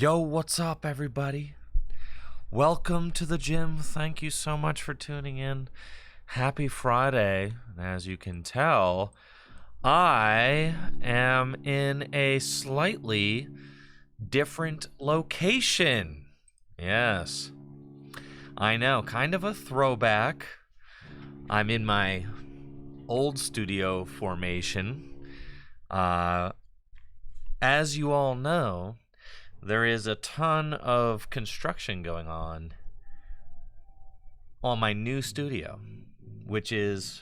Yo, what's up, everybody? Welcome to the gym. Thank you so much for tuning in. Happy Friday. And as you can tell, I am in a slightly different location. Yes, I know, kind of a throwback. I'm in my old studio formation. As you all know, there is a ton of construction going on my new studio, which is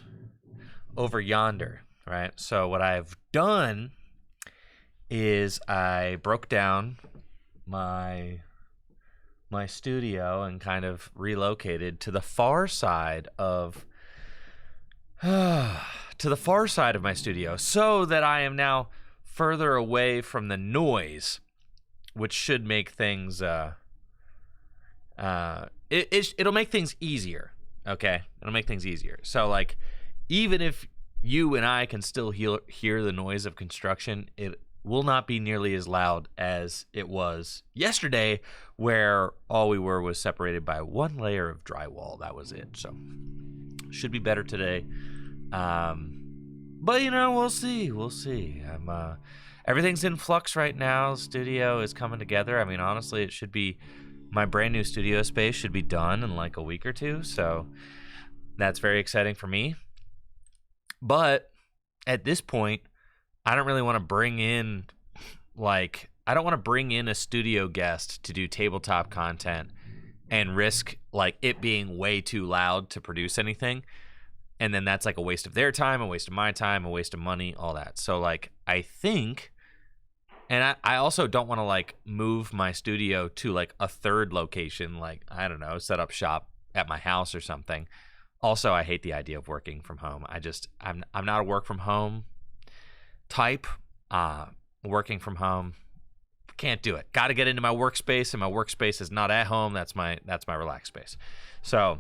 over yonder, right? So what I've done is I broke down my studio and kind of relocated to the far side of my studio, so that I am now further away from the noise, which should make things it'll make things easier. Okay, it'll make things easier. So like, even if you and I can still hear the noise of construction, it will not be nearly as loud as it was yesterday, where all we were was separated by one layer of drywall. That was it. So should be better today. But we'll see. Everything's in flux right now. Studio is coming together. I mean, honestly, it should be, my brand new studio space should be done in like a week or two. So that's very exciting for me. But at this point, I don't really want to bring in, I don't want to bring in a studio guest to do tabletop content and risk like it being way too loud to produce anything. And then that's like a waste of their time, a waste of my time, a waste of money, all that. So like, I think, and I also don't want to like move my studio to like a third location, like, I don't know, set up shop at my house or something. Also, I hate the idea of working from home. I'm not a work from home type. Working from home, can't do it. Got to get into my workspace, and my workspace is not at home. That's my relaxed space. So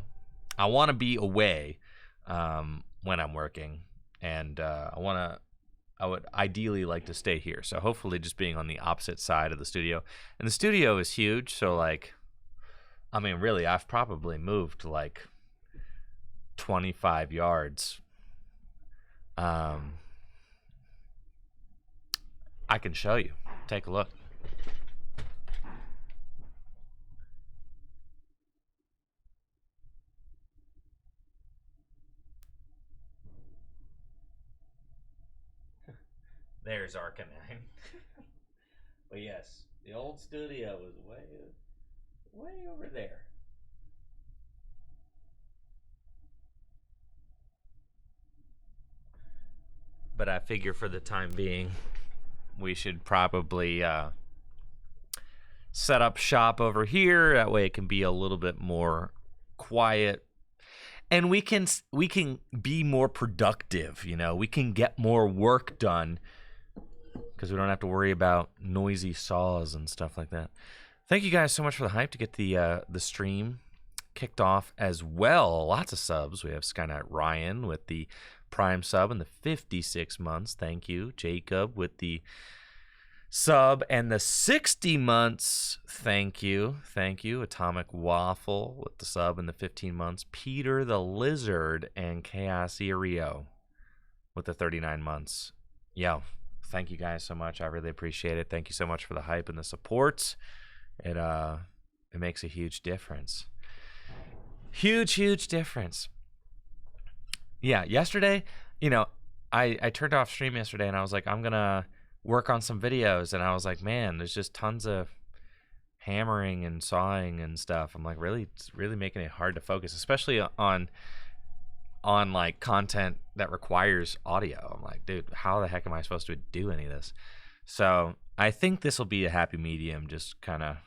I want to be away when I'm working, and I would ideally like to stay here. So hopefully just being on the opposite side of the studio. And the studio is huge, so like, I mean, really, I've probably moved like 25 yards. I can show you. Take a look. There's Arcanine. But yes, the old studio was way over there. But I figure for the time being, we should probably set up shop over here. That way it can be a little bit more quiet. And we can be more productive, we can get more work done, because we don't have to worry about noisy saws and stuff like that. Thank you guys so much for the hype to get the stream kicked off as well. Lots of subs. We have Skynight Ryan with the Prime sub and the 56 months. Thank you. Jacob with the sub and the 60 months. Thank you. Atomic Waffle with the sub and the 15 months. Peter the Lizard and Chaos Rio with the 39 months. Yo, thank you guys so much. I really appreciate it. Thank you so much for the hype and the support. It makes a huge difference. Huge difference. Yeah, yesterday, I turned off stream yesterday, and I was like, I'm gonna work on some videos, and I was like, man, there's just tons of hammering and sawing and stuff. I'm like, it's really making it hard to focus, especially on like content that requires audio. I'm like, dude, how the heck am I supposed to do any of this? So I think this will be a happy medium, just kind of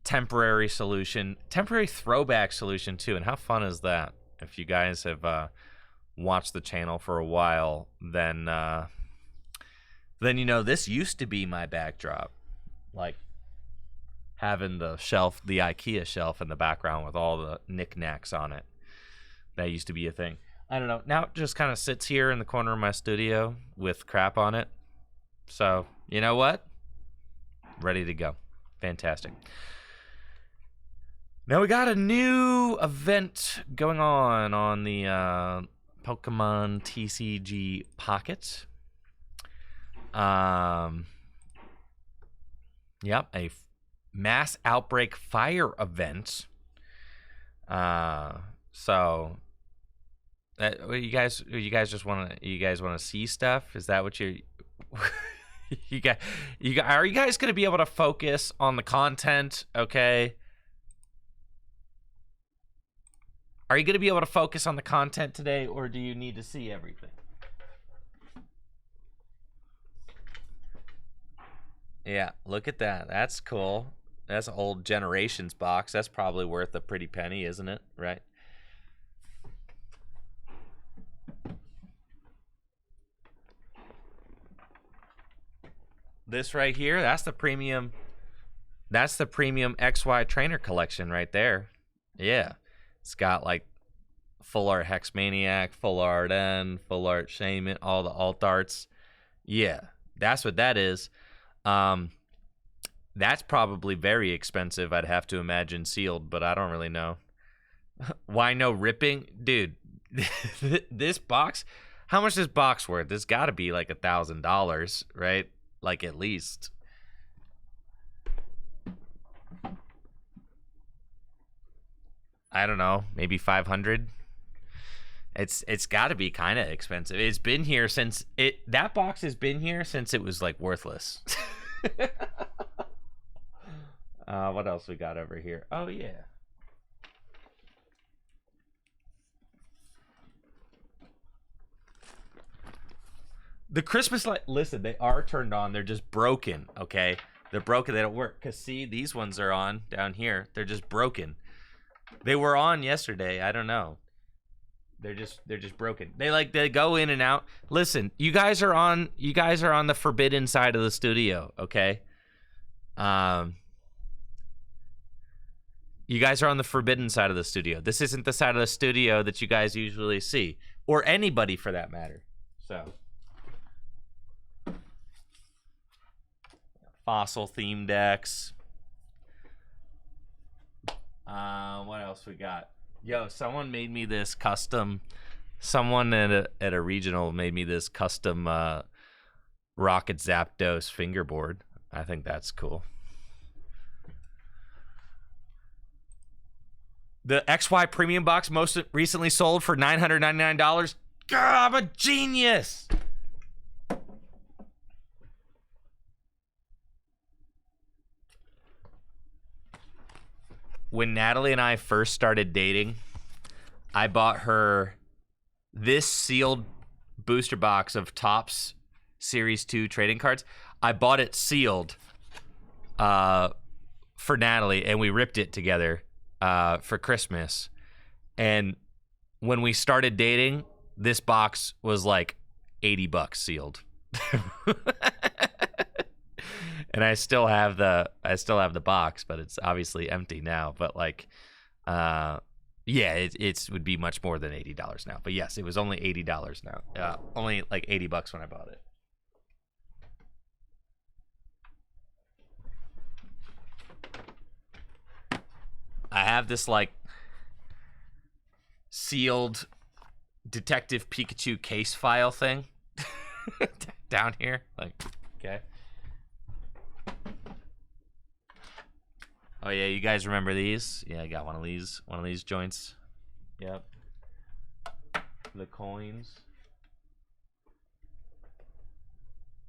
temporary throwback solution too. And how fun is that? If you guys have watched the channel for a while, then this used to be my backdrop, like having the IKEA shelf in the background with all the knickknacks on it. That used to be a thing. I don't know. Now it just kind of sits here in the corner of my studio with crap on it. So, you know what? Ready to go. Fantastic. Now we got a new event going on the Pokemon TCG Pocket. Yep, a mass outbreak fire event. So you guys just want to see stuff? Is that what you are you guys going to be able to focus on the content, okay? Are you going to be able to focus on the content today, or do you need to see everything? Yeah, look at that. That's cool. That's an old Generations box. That's probably worth a pretty penny, isn't it? Right? This right here, that's the premium XY trainer collection right there. Yeah. It's got like full art Hex Maniac, full art N, full art Shaman, all the alt arts. Yeah, that's what that is. That's probably very expensive, I'd have to imagine, sealed, but I don't really know. Why no ripping? Dude, this box, how much is this box worth? This got to be like $1,000, right? Like at least. I don't know, maybe 500. It's got to be kind of expensive. It's been here since that box has been here since it was like worthless. What else we got over here? Oh yeah. The Christmas light, listen, they are turned on. They're just broken, okay? They're broken. They don't work. Because, see, these ones are on down here. They're just broken. They were on yesterday. I don't know. They're just broken. They go in and out. Listen, you guys are on the forbidden side of the studio, okay? You guys are on the forbidden side of the studio. This isn't the side of the studio that you guys usually see, or anybody for that matter. So, fossil theme decks. What else we got? Yo, someone made me this custom. Someone at a regional made me this custom Rocket Zapdos fingerboard. I think that's cool. The XY Premium Box most recently sold for $999. God, I'm a genius. When Natalie and I first started dating, I bought her this sealed booster box of Topps Series 2 trading cards. I bought it sealed for Natalie, and we ripped it together for Christmas. And when we started dating, this box was like $80 sealed. And I still have the box, but it's obviously empty now. But like, yeah, it would be much more than $80 now. But yes, it was only $80 now. Only like $80 when I bought it. I have this like sealed Detective Pikachu case file thing down here. Like, okay. Oh yeah, you guys remember these? Yeah, I got one of these joints. Yep. The coins.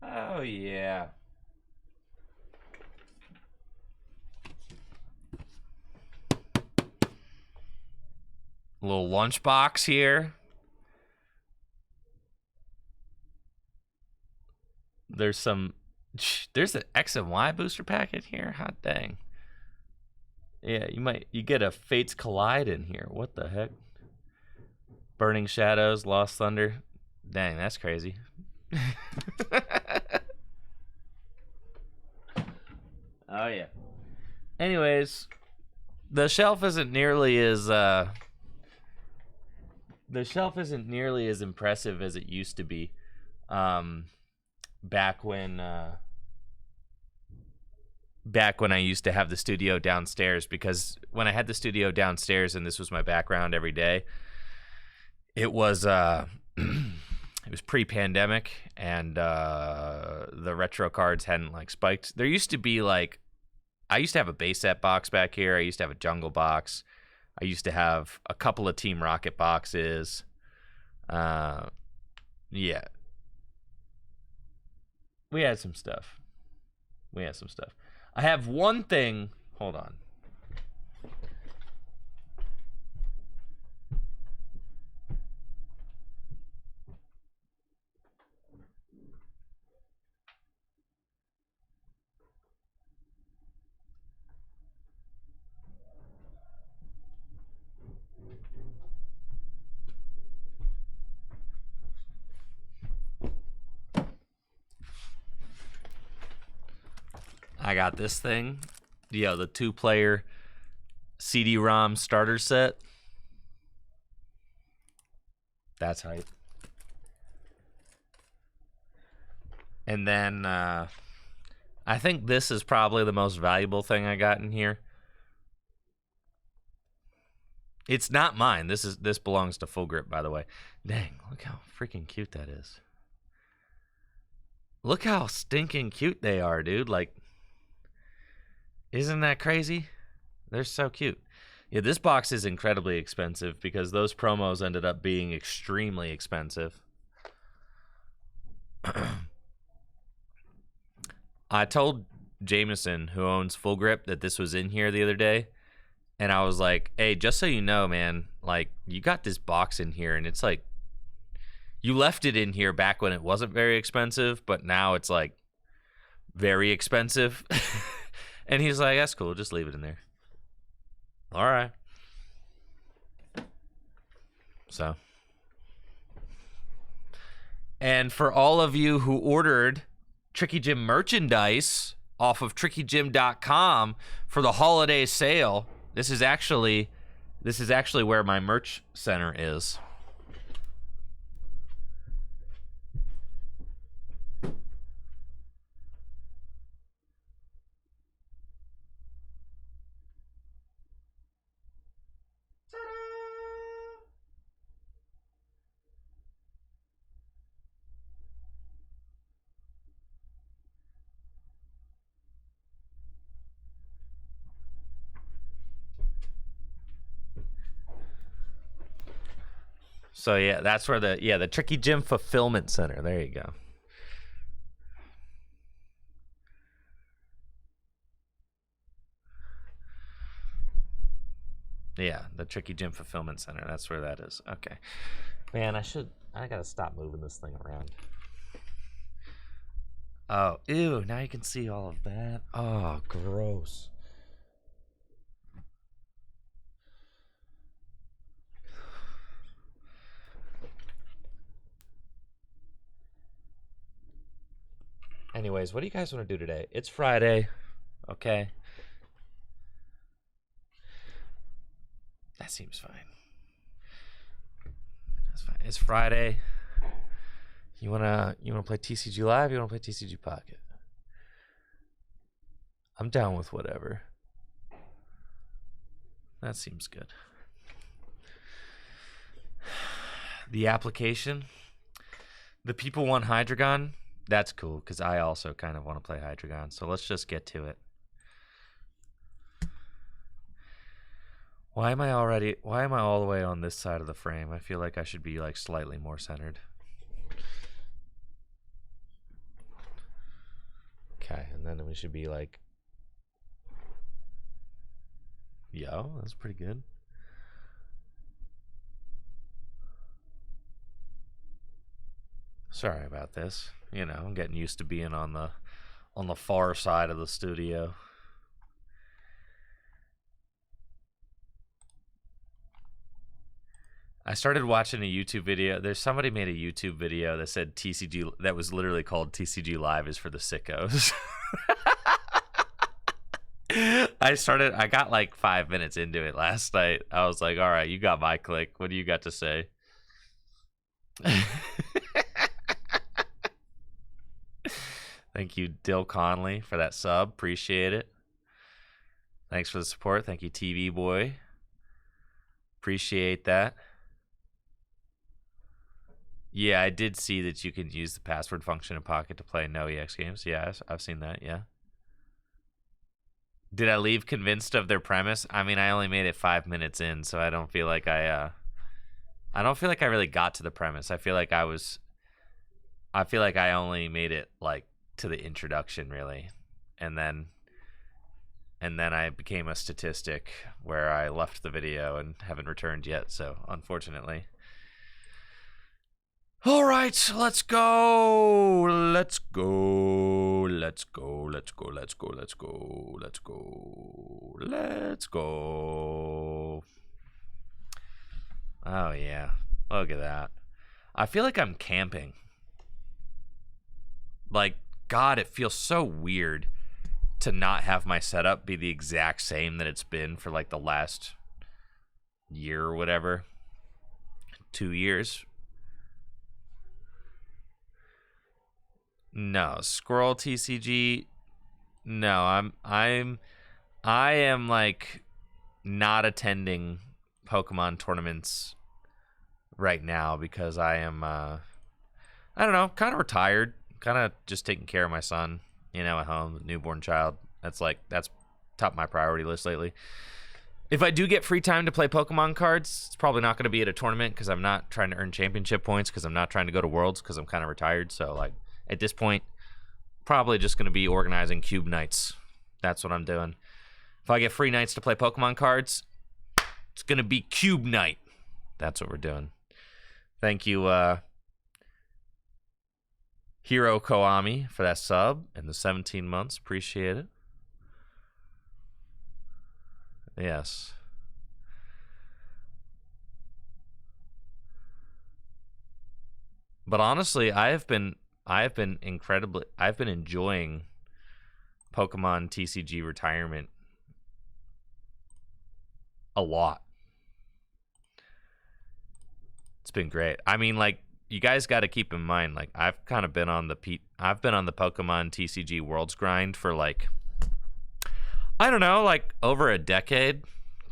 Oh yeah. A little lunchbox here. There's an X and Y booster pack in here. Hot dang. Yeah, you get a Fates Collide in here. What the heck? Burning Shadows, Lost Thunder. Dang, that's crazy. Oh yeah. Anyways, the shelf isn't nearly as impressive as it used to be. Back when back when I used to have the studio downstairs, because when I had the studio downstairs and this was my background every day, it was it was pre-pandemic, and the retro cards hadn't like spiked. There used to be like, I used to have a base set box back here. I used to have a jungle box. I used to have a couple of Team Rocket boxes. Yeah. We had some stuff. I have one thing. Hold on. I got this thing. Yeah, the 2-player CD-ROM starter set. That's hype. And then I think this is probably the most valuable thing I got in here. It's not mine. This belongs to Full Grip, by the way. Dang, look how freaking cute that is. Look how stinking cute they are, dude. Like, isn't that crazy? They're so cute. Yeah, this box is incredibly expensive because those promos ended up being extremely expensive. I told Jameson, who owns Full Grip, that this was in here the other day. And I was like, hey, just so you know, man, like, you got this box in here, and it's like, you left it in here back when it wasn't very expensive, but now it's like very expensive. And he's like, that's cool, just leave it in there. All right. So. And for all of you who ordered Tricky Gym merchandise off of trickygym.com for the holiday sale, this is actually where my merch center is. So yeah, that's where the Tricky Gym Fulfillment Center. There you go. Yeah, the Tricky Gym Fulfillment Center. That's where that is. Okay. Man, I gotta stop moving this thing around. Oh, ew, now you can see all of that. Oh, gross. Anyways, what do you guys want to do today? It's Friday, okay? That seems fine. That's fine. It's Friday. You wanna play TCG Live? You wanna play TCG Pocket? I'm down with whatever. That seems good. The application. The people want Hydreigon. That's cool, because I also kind of want to play Hydreigon. So let's just get to it. Why am I all the way on this side of the frame? I feel like I should be like slightly more centered. Okay, and then we should be like, yo, that's pretty good. Sorry about this. You know, I'm getting used to being on the far side of the studio. I started watching a YouTube video. There's somebody made a YouTube video that said TCG, that was literally called TCG Live is for the sickos. I got like 5 minutes into it last night. I was like, all right, you got my click. What do you got to say? Thank you, Dill Conley, for that sub. Appreciate it. Thanks for the support. Thank you, TV Boy. Appreciate that. Yeah, I did see that you can use the password function in Pocket to play no EX games. Yeah, I've seen that, yeah. Did I leave convinced of their premise? I mean, I only made it 5 minutes in, so I don't feel like I really got to the premise. I feel like I only made it like to the introduction, really. And then I became a statistic where I left the video and haven't returned yet, so unfortunately. All right, let's go. Let's go. Let's go. Let's go. Let's go. Let's go. Let's go. Let's go. Oh, yeah. Look at that. I feel like I'm camping. Like, God, it feels so weird to not have my setup be the exact same that it's been for like the last year or whatever. 2 years. No, Squirrel TCG. No, I am like not attending Pokemon tournaments right now because I am I don't know, kind of retired, kind of just taking care of my son, you know, at home, newborn child. That's top of my priority list lately. If I do get free time to play Pokemon cards, it's probably not going to be at a tournament because I'm not trying to earn championship points because I'm not trying to go to Worlds because I'm kind of retired. So like at this point, probably just going to be organizing cube nights. That's what I'm doing. If I get free nights to play Pokemon cards, it's going to be cube night. That's what we're doing. Thank you, Hiro Koami, for that sub and the 17 months. Appreciate it. Yes. But honestly, I've been enjoying Pokemon TCG retirement a lot. It's been great. I mean, like, you guys got to keep in mind, like, I've kind of been on the Pokemon TCG Worlds grind for like, I don't know, like over a decade.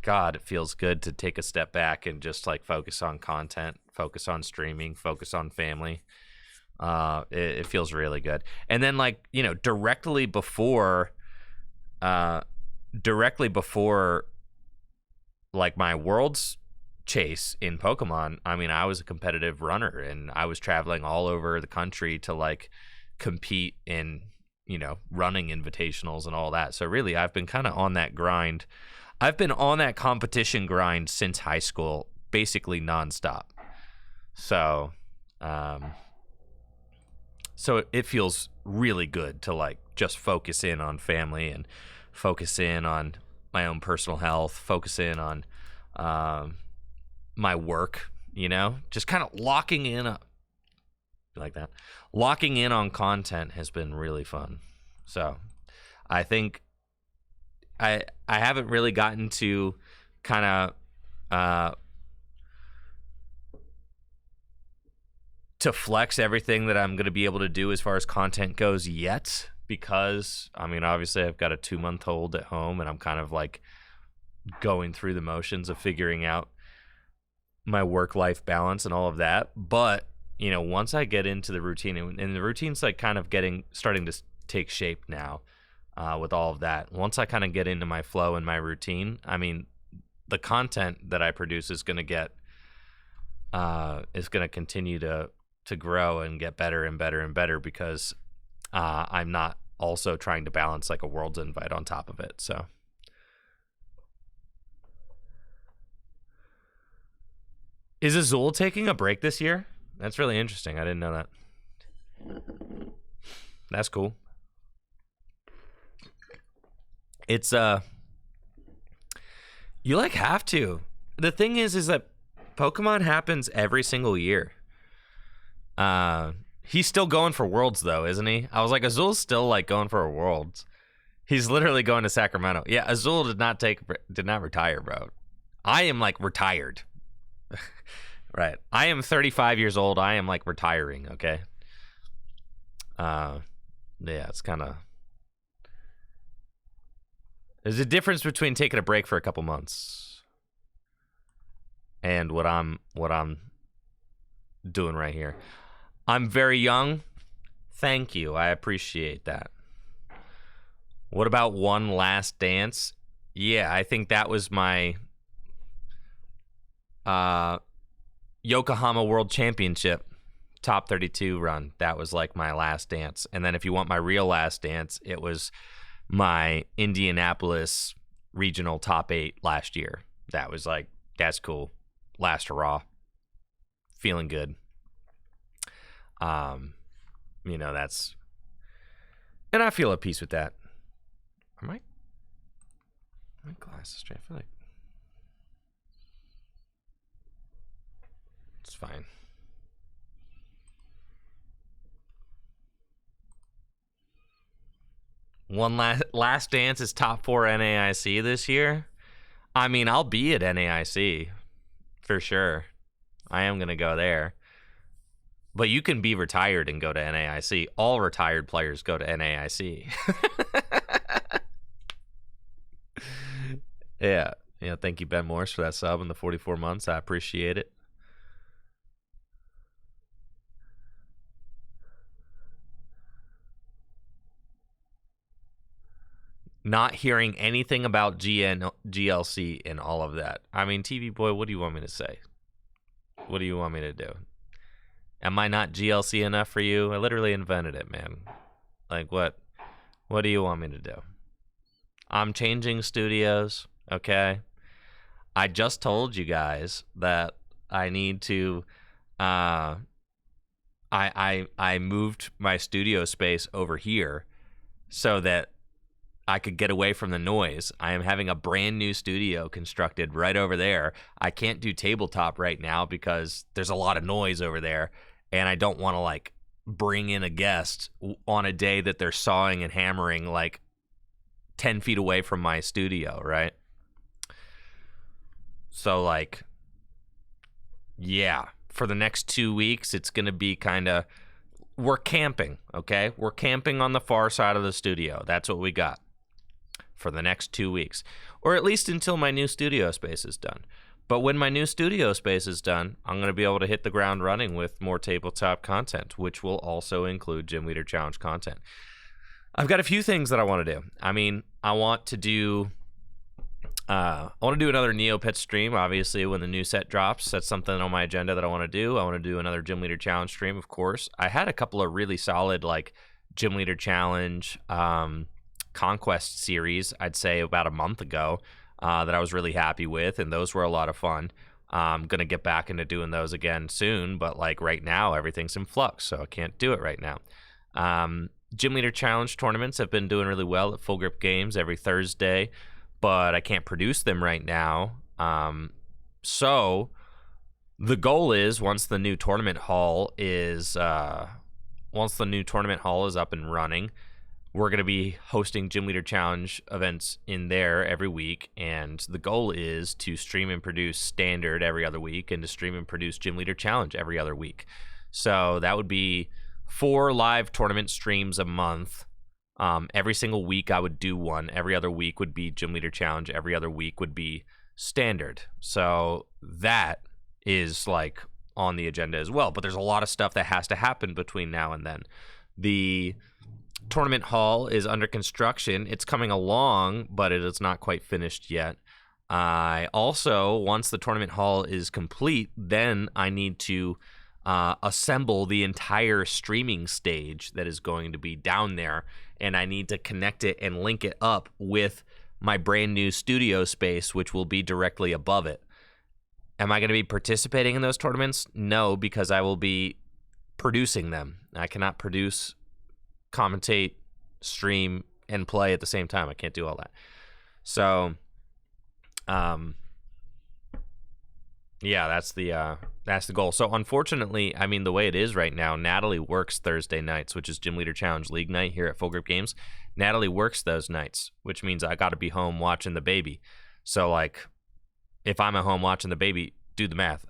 God, it feels good to take a step back and just like focus on content, focus on streaming, focus on family. It feels really good. And then, like, you know, directly before like my Worlds chase in Pokemon, I mean, I was a competitive runner and I was traveling all over the country to like compete in, you know, running invitationals and all that. So really, I've been kind of on that grind. I've been on that competition grind since high school, basically nonstop. So, so it feels really good to like just focus in on family and focus in on my own personal health, focus in on my work, you know, just kind of locking in like that. Locking in on content has been really fun. So I think I haven't really gotten to kind of to flex everything that I'm going to be able to do as far as content goes yet, because I mean, obviously I've got a 2-month-old at home and I'm kind of like going through the motions of figuring out my work-life balance and all of that. But, you know, once I get into the routine, and the routine's like kind of starting to take shape now with all of that. Once I kind of get into my flow and my routine, I mean, the content that I produce is going to continue to grow and get better and better and better because I'm not also trying to balance like a World's invite on top of it. So is Azul taking a break this year? That's really interesting. I didn't know that. That's cool. It's you like have to. The thing is that Pokemon happens every single year. He's still going for Worlds though, isn't he? I was like, Azul's still like going for a Worlds. He's literally going to Sacramento. Yeah, Azul did not retire, bro. I am like retired. Right. I am 35 years old. I am like retiring, okay? Yeah, it's kind of. There's a difference between taking a break for a couple months and what I'm doing right here. I'm very young. Thank you. I appreciate that. What about One Last Dance? Yeah, I think that was my Yokohama World Championship top 32 run. That was like my last dance. And then if you want my real last dance, it was my Indianapolis regional top 8 last year. That was like, that's cool. Last hurrah. Feeling good. That's, and I feel at peace with that. Are my glasses straight? I feel like it's fine. One last dance is top 4 NAIC this year. I mean, I'll be at NAIC for sure. I am gonna go there. But you can be retired and go to NAIC. All retired players go to NAIC. Yeah. Thank you, Ben Morse, for that sub in the 44 months. I appreciate it. Not hearing anything about GLC and all of that. I mean, TV boy, what do you want me to say? What do you want me to do? Am I not GLC enough for you? I literally invented it, man. Like, what? What do you want me to do? I'm changing studios, okay? I just told you guys that I need to... I moved my studio space over here so that I could get away from the noise. I am having a brand new studio constructed right over there. I can't do tabletop right now because there's a lot of noise over there, and I don't want to like bring in a guest on a day that they're sawing and hammering like 10 feet away from my studio, right? So like, yeah, for the next 2 weeks, it's going to be kind of, we're camping, okay? We're camping on the far side of the studio. That's what we got for the next 2 weeks, or at least until my new studio space is done. But when my new studio space is done, I'm going to be able to hit the ground running with more tabletop content, which will also include Gym Leader Challenge content. I've got a few things that I want to do. I mean, I want to do another Neopet stream, obviously, when the new set drops. That's something on my agenda that I want to do. I want to do another Gym Leader Challenge stream, of course. I had a couple of really solid, like, Gym Leader Challenge Conquest series, I'd say about a month ago, that I was really happy with, and those were a lot of fun. I'm going to get back into doing those again soon, but, like, right now, everything's in flux, so I can't do it right now. Gym Leader Challenge tournaments have been doing really well at Full Grip Games every Thursday, but I can't produce them right now. So the goal is once the new tournament hall is up and running, we're going to be hosting Gym Leader Challenge events in there every week, and the goal is to stream and produce Standard every other week and to stream and produce Gym Leader Challenge every other week. So that would be 4 live tournament streams a month. Every single week I would do one. Every other week would be Gym Leader Challenge. Every other week would be Standard. So that is like on the agenda as well. But there's a lot of stuff that has to happen between now and then. The tournament hall is under construction. It's coming along, but it is not quite finished yet. I also, once the tournament hall is complete, then I need to assemble the entire streaming stage that is going to be down there, and I need to connect it and link it up with my brand new studio space, which will be directly above it. Am I going to be participating in those tournaments? No, because I will be producing them. I cannot produce, commentate, stream, and play at the same time. I can't do all that. So, yeah, that's the goal. So unfortunately, I mean, the way it is right now, Natalie works Thursday nights, which is Gym Leader Challenge League night here at Full Grip Games. Natalie works those nights, which means I got to be home watching the baby. So like, if I'm at home watching the baby, do the math.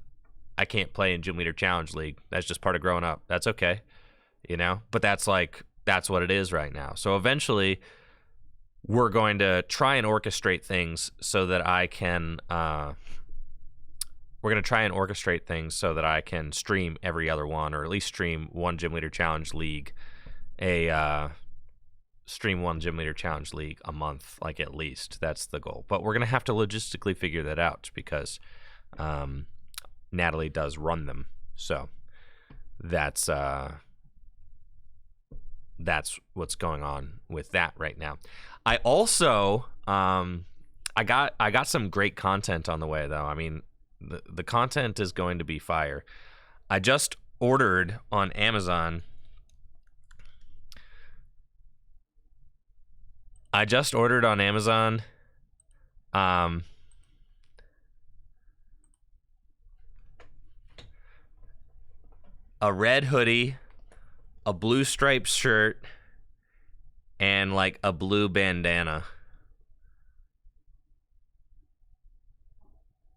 I can't play in Gym Leader Challenge League. That's just part of growing up. That's okay, you know. But that's like that's what it is right now. So eventually we're going to try and orchestrate things so that I can stream every other one, or at least stream one Gym Leader Challenge League, stream one Gym Leader Challenge League a month, like, at least. That's the goal. But we're going to have to logistically figure that out because Natalie does run them. So that's what's going on with that right now. I also I got some great content on the way, though. I mean, the content is going to be fire. I just ordered on Amazon. A red hoodie, a blue striped shirt, and like a blue bandana,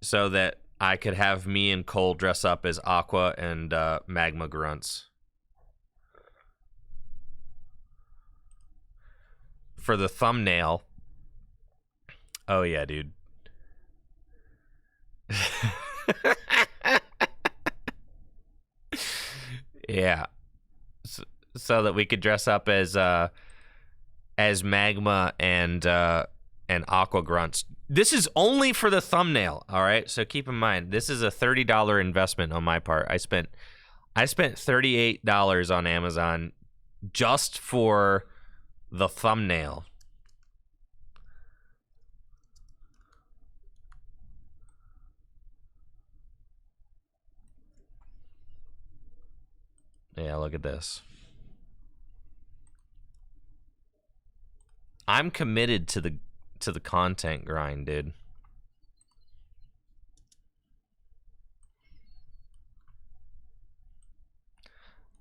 so that I could have me and Cole dress up as Aqua and Magma Grunts for the thumbnail. Oh yeah, dude. Yeah, so that we could dress up as Magma and Aqua Grunts. This is only for the thumbnail, all right? So keep in mind, this is a $30 investment on my part. I spent $38 on Amazon just for the thumbnail. Yeah, look at this. I'm committed to the content grind, dude.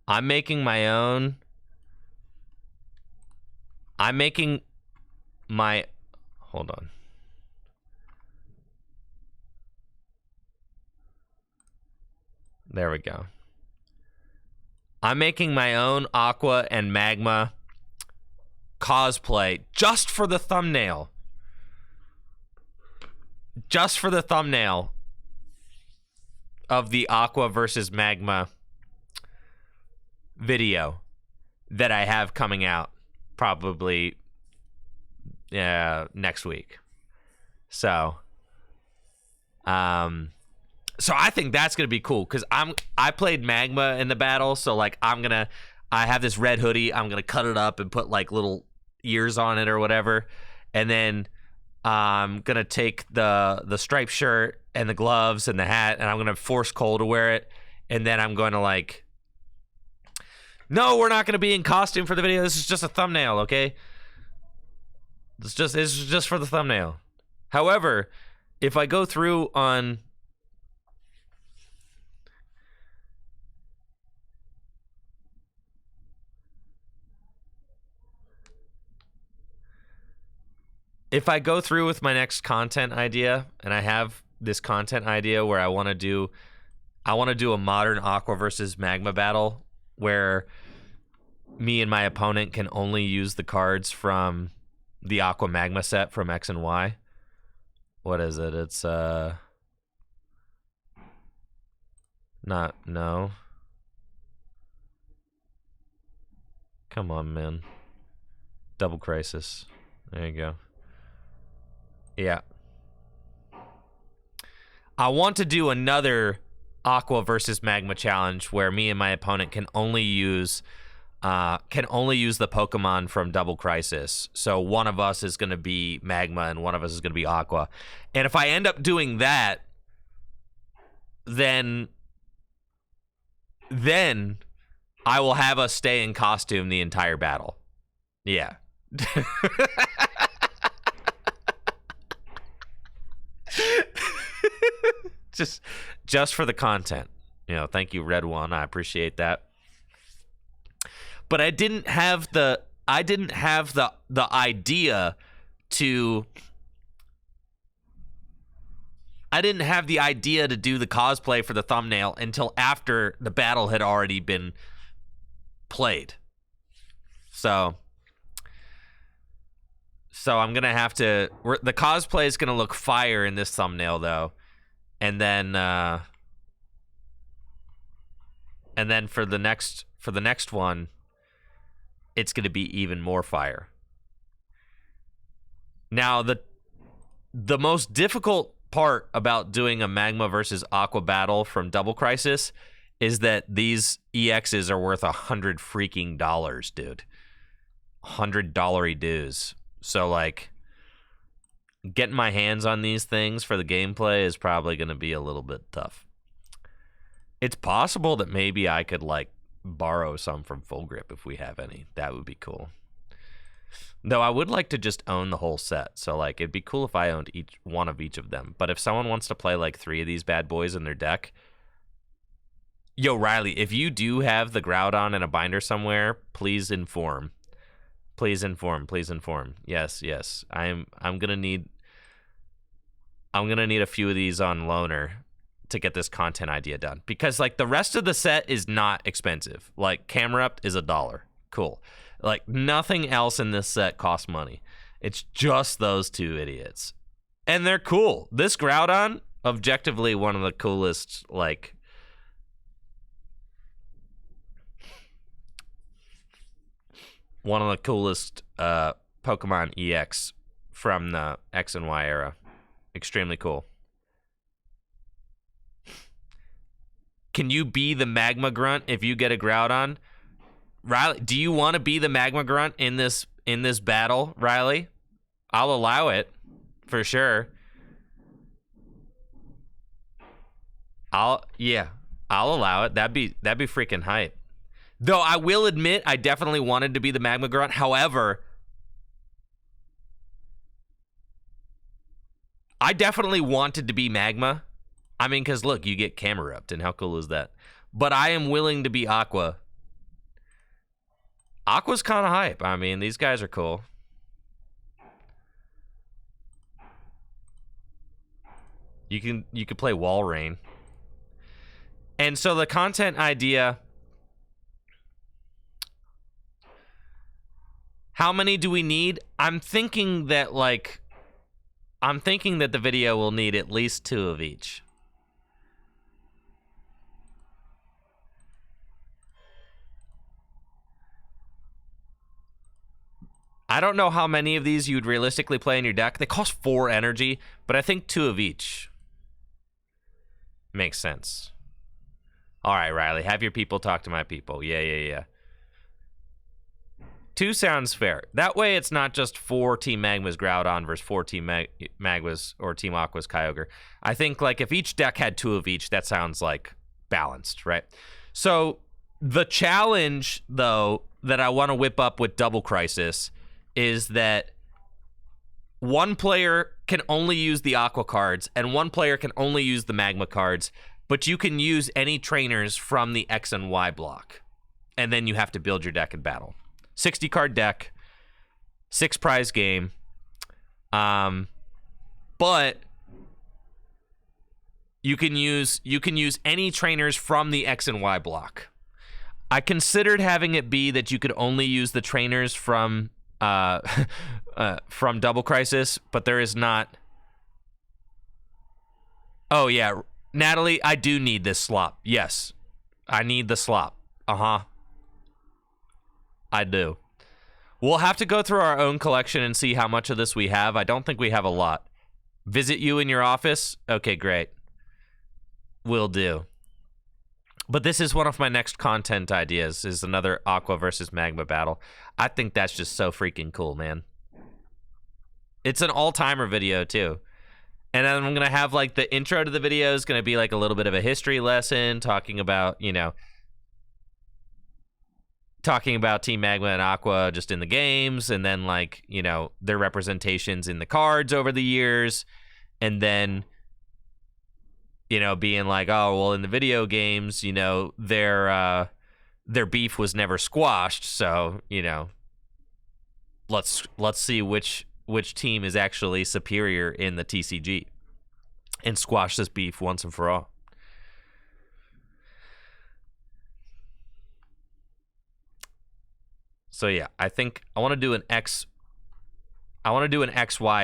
I'm making my own. Hold on. There we go. I'm making my own Aqua and Magma cosplay just for the thumbnail. Just for the thumbnail of the Aqua versus Magma video that I have coming out probably next week. So I think that's gonna be cool because I played Magma in the battle, so like I have this red hoodie. I'm gonna cut it up and put like little ears on it or whatever, and then I'm gonna take the striped shirt and the gloves and the hat, and I'm gonna force Cole to wear it, and then I'm going to like, no, we're not gonna be in costume for the video. This is just a thumbnail, okay? It's just for the thumbnail. However, if I go through on if I go through with my next content idea, and I have this content idea where I want to do a modern Aqua versus Magma battle where me and my opponent can only use the cards from the Aqua Magma set from X and Y. What is it? It's no. Come on, man. Double Crisis. There you go. Yeah. I want to do another Aqua versus Magma challenge where me and my opponent can only use the Pokemon from Double Crisis. So one of us is going to be Magma and one of us is going to be Aqua. And if I end up doing that, then I will have us stay in costume the entire battle. Yeah. just for the content, thank you, Red One. I appreciate that. But I didn't have the idea to do the cosplay for the thumbnail until after the battle had already been played. So I'm gonna have to. The cosplay is gonna look fire in this thumbnail though, and then for the next one, it's gonna be even more fire. Now the most difficult part about doing a Magma versus Aqua battle from Double Crisis is that these EXs are worth $100 freaking dollars, dude. $100 dues. So like, getting my hands on these things for the gameplay is probably going to be a little bit tough. It's possible that maybe I could like borrow some from Full Grip if we have any. That would be cool. Though I would like to just own the whole set. So like, it'd be cool if I owned each one of them. But if someone wants to play like 3 of these bad boys in their deck, yo, Riley, if you do have the Groudon in a binder somewhere, please inform. Please inform. Please inform. Yes, yes. I'm gonna need a few of these on loaner to get this content idea done, because like the rest of the set is not expensive. Like Camerupt is $1. Cool. Like nothing else in this set costs money. It's just those 2 idiots, and they're cool. This Groudon, objectively one of the coolest, like, one of the coolest Pokemon EX from the X and Y era. Extremely cool. Can you be the Magma Grunt if you get a Groudon? Riley, do you want to be the Magma Grunt in this battle, Riley? I'll allow it for sure. I'll allow it. That'd be freaking hype. Though I will admit, I definitely wanted to be the Magma Grunt. However, I definitely wanted to be Magma. I mean, because look, you get Camerupt, and how cool is that? But I am willing to be Aqua. Aqua's kind of hype. I mean, these guys are cool. You can play Walrein. And so the content idea, how many do we need? I'm thinking that the video will need at least 2 of each. I don't know how many of these you would realistically play in your deck. They cost 4 energy, but I think 2 of each makes sense. All right, Riley, have your people talk to my people. Yeah. 2 sounds fair. That way it's not just 4 Team Magma's Groudon versus 4 Team Magma's or Team Aqua's Kyogre. I think like if each deck had 2 of each, that sounds like balanced, right? So the challenge, though, that I want to whip up with Double Crisis is that one player can only use the Aqua cards and one player can only use the Magma cards, but you can use any trainers from the X and Y block. And then you have to build your deck in battle. 60 card deck, 6 prize game. But you can use any trainers from the X and Y block. I considered having it be that you could only use the trainers from Double Crisis, but there is not. Oh yeah, Natalie, I do need this slop. Yes, I need the slop. I do. We'll have to go through our own collection and see how much of this we have. I don't think we have a lot. Visit you in your office? Okay, great. Will do. But this is one of my next content ideas, is another Aqua versus Magma battle. I think that's just so freaking cool, man. It's an all-timer video, too. And then I'm going to have, like, the intro to the video is going to be, like, a little bit of a history lesson, talking about, you know, talking about Team Magma and Aqua just in the games, and then, like, you know, their representations in the cards over the years, and then, you know, being like, oh, well, in the video games, you know, their beef was never squashed, so, you know, let's see which team is actually superior in the TCG and squash this beef once and for all. So yeah, I think I want to do an XY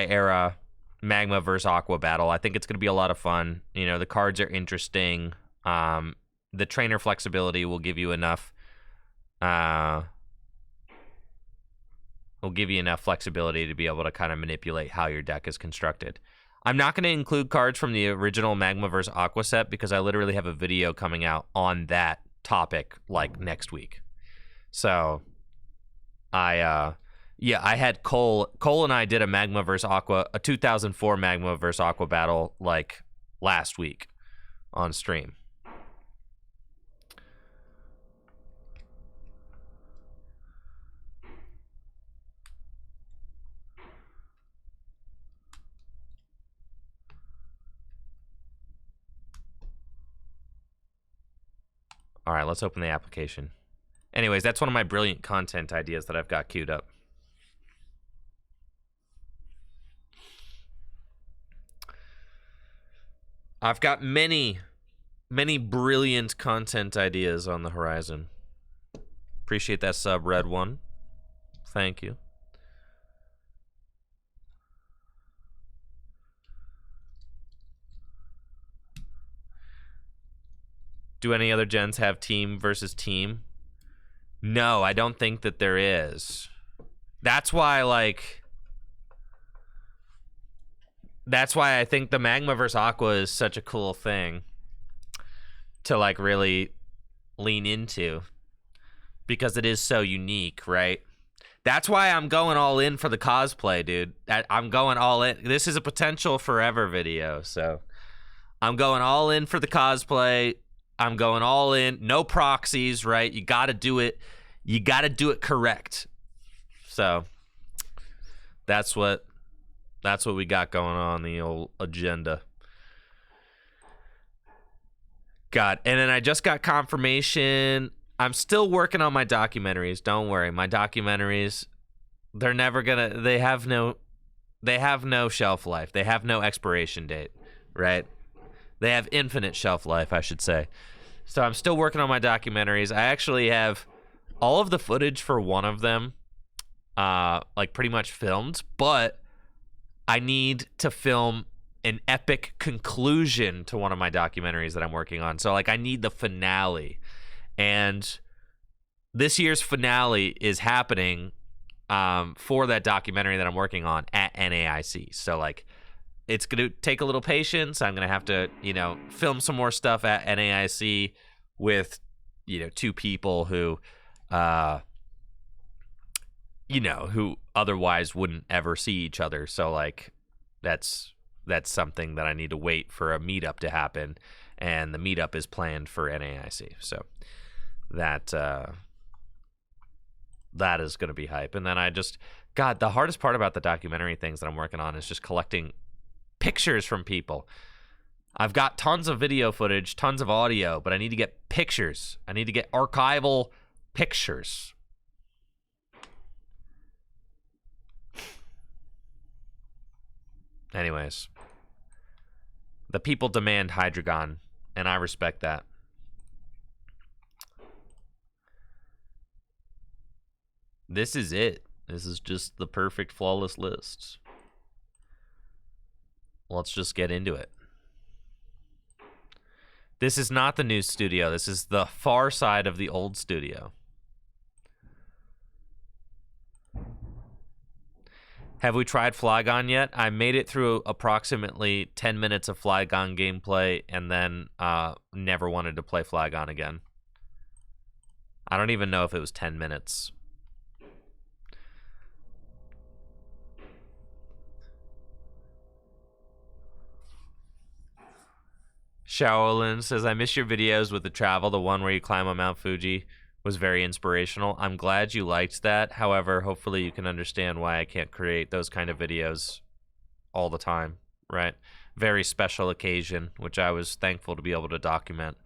era Magma versus Aqua battle. I think it's going to be a lot of fun. You know, the cards are interesting. The trainer flexibility will give you enough. Will give you enough flexibility to be able to kind of manipulate how your deck is constructed. I'm not going to include cards from the original Magma vs. Aqua set because I literally have a video coming out on that topic like next week. So I had Cole and I did a Magma vs. Aqua, a 2004 Magma vs. Aqua battle like last week on stream. All right, let's open the application. Anyways, that's one of my brilliant content ideas that I've got queued up. I've got many brilliant content ideas on the horizon. Appreciate that sub, Red One. Thank you. Do any other gens have team versus team? No, I don't think that there is. That's why, like... That's why I think the Magma vs. Aqua is such a cool thing to, like, really lean into. Because it is so unique, right? That's why I'm going all in for the cosplay, dude. I'm going all in. This is a potential forever video, so... I'm going all in for the cosplay. I'm going all in. No proxies, right? You got to do it. You got to do it correct. So that's what we got going on the old agenda. God, and then I just got confirmation. I'm still working on my documentaries. Don't worry. My documentaries, they're never going to they have no shelf life. They have no expiration date, right? They have infinite shelf life, I should say. So I'm still working on my documentaries. I actually have all of the footage for one of them, like pretty much filmed, but I need to film an epic conclusion to one of my documentaries that I'm working on. So like I need the finale. And this year's finale is happening for that documentary that I'm working on at NAIC. So like it's going to take a little patience. I'm going to have to, film some more stuff at NAIC with, two people who, who otherwise wouldn't ever see each other. So, like, that's something that I need to wait for a meetup to happen. And the meetup is planned for NAIC. So that is going to be hype. And then God, the hardest part about the documentary things that I'm working on is just collecting pictures from people. I've got tons of video footage, tons of audio, but I need to get pictures. I need to get archival pictures. Anyways, the people demand Hydreigon, and I respect that. This is it. This is just the perfect flawless list. Let's just get into it. This is not the new studio. This is the far side of the old studio. Have we tried Flygon yet? I made it through approximately 10 minutes of Flygon gameplay and then never wanted to play Flygon again. I don't even know if it was 10 minutes. Shaolin says, I miss your videos with the travel. The one where you climb on Mount Fuji was very inspirational. I'm glad you liked that. However, hopefully you can understand why I can't create those kind of videos all the time, right? Very special occasion, which I was thankful to be able to document.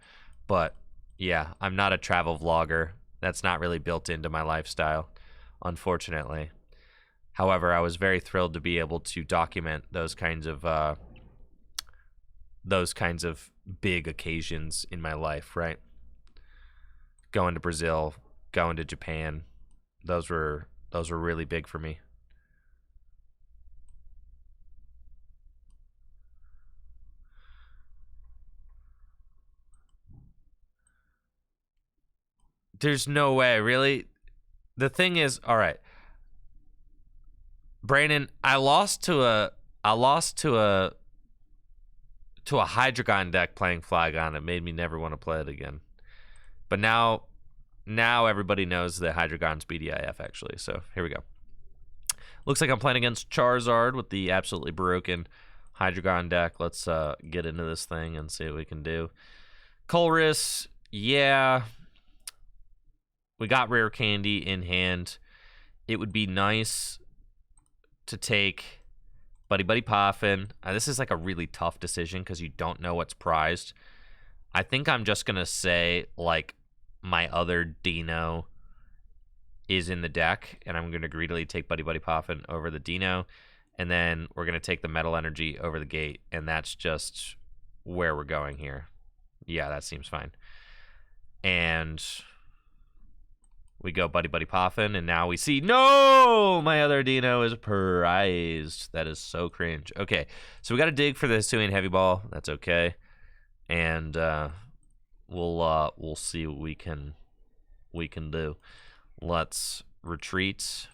But yeah, I'm not a travel vlogger. That's not really built into my lifestyle, unfortunately. However, I was very thrilled to be able to document those kinds of big occasions in my life, right? Going to Brazil, going to Japan, Those were really big for me. There's no way, really. The thing is, all right, Brandon, I lost to a Hydreigon deck playing Flygon. It made me never want to play it again. But now everybody knows that Hydreigon's BDIF actually. So here we go. Looks like I'm playing against Charizard with the absolutely broken Hydreigon deck. Let's get into this thing and see what we can do. Colress, yeah. We got Rare Candy in hand. It would be nice to take Buddy Buddy Poffin. This is like a really tough decision because you don't know what's prized. I think I'm just going to say, like, my other Dino is in the deck, and I'm going to greedily take Buddy Buddy Poffin over the Dino, and then we're going to take the Metal Energy over the Gate, and that's just where we're going here. Yeah, that seems fine. And we go Buddy Buddy Poffin, and now we see, no! My other Dino is prized. That is so cringe. Okay, so we got to dig for the Hisuian Heavy Ball. That's okay. And we'll see what we can do. Let's retreat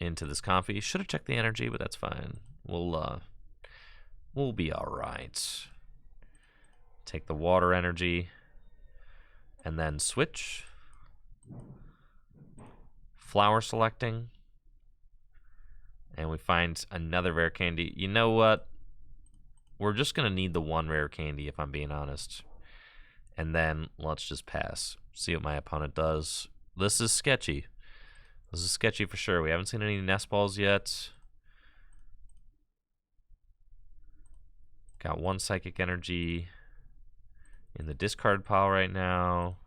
into this Comfy. Should have checked the energy, but that's fine. We'll be all right. Take the water energy and then switch. Flower selecting. And we find another rare candy. You know what? We're just going to need the one rare candy, if I'm being honest. And then let's just pass. See what my opponent does. This is sketchy. This is sketchy for sure. We haven't seen any nest balls yet. Got one psychic energy in the discard pile right now.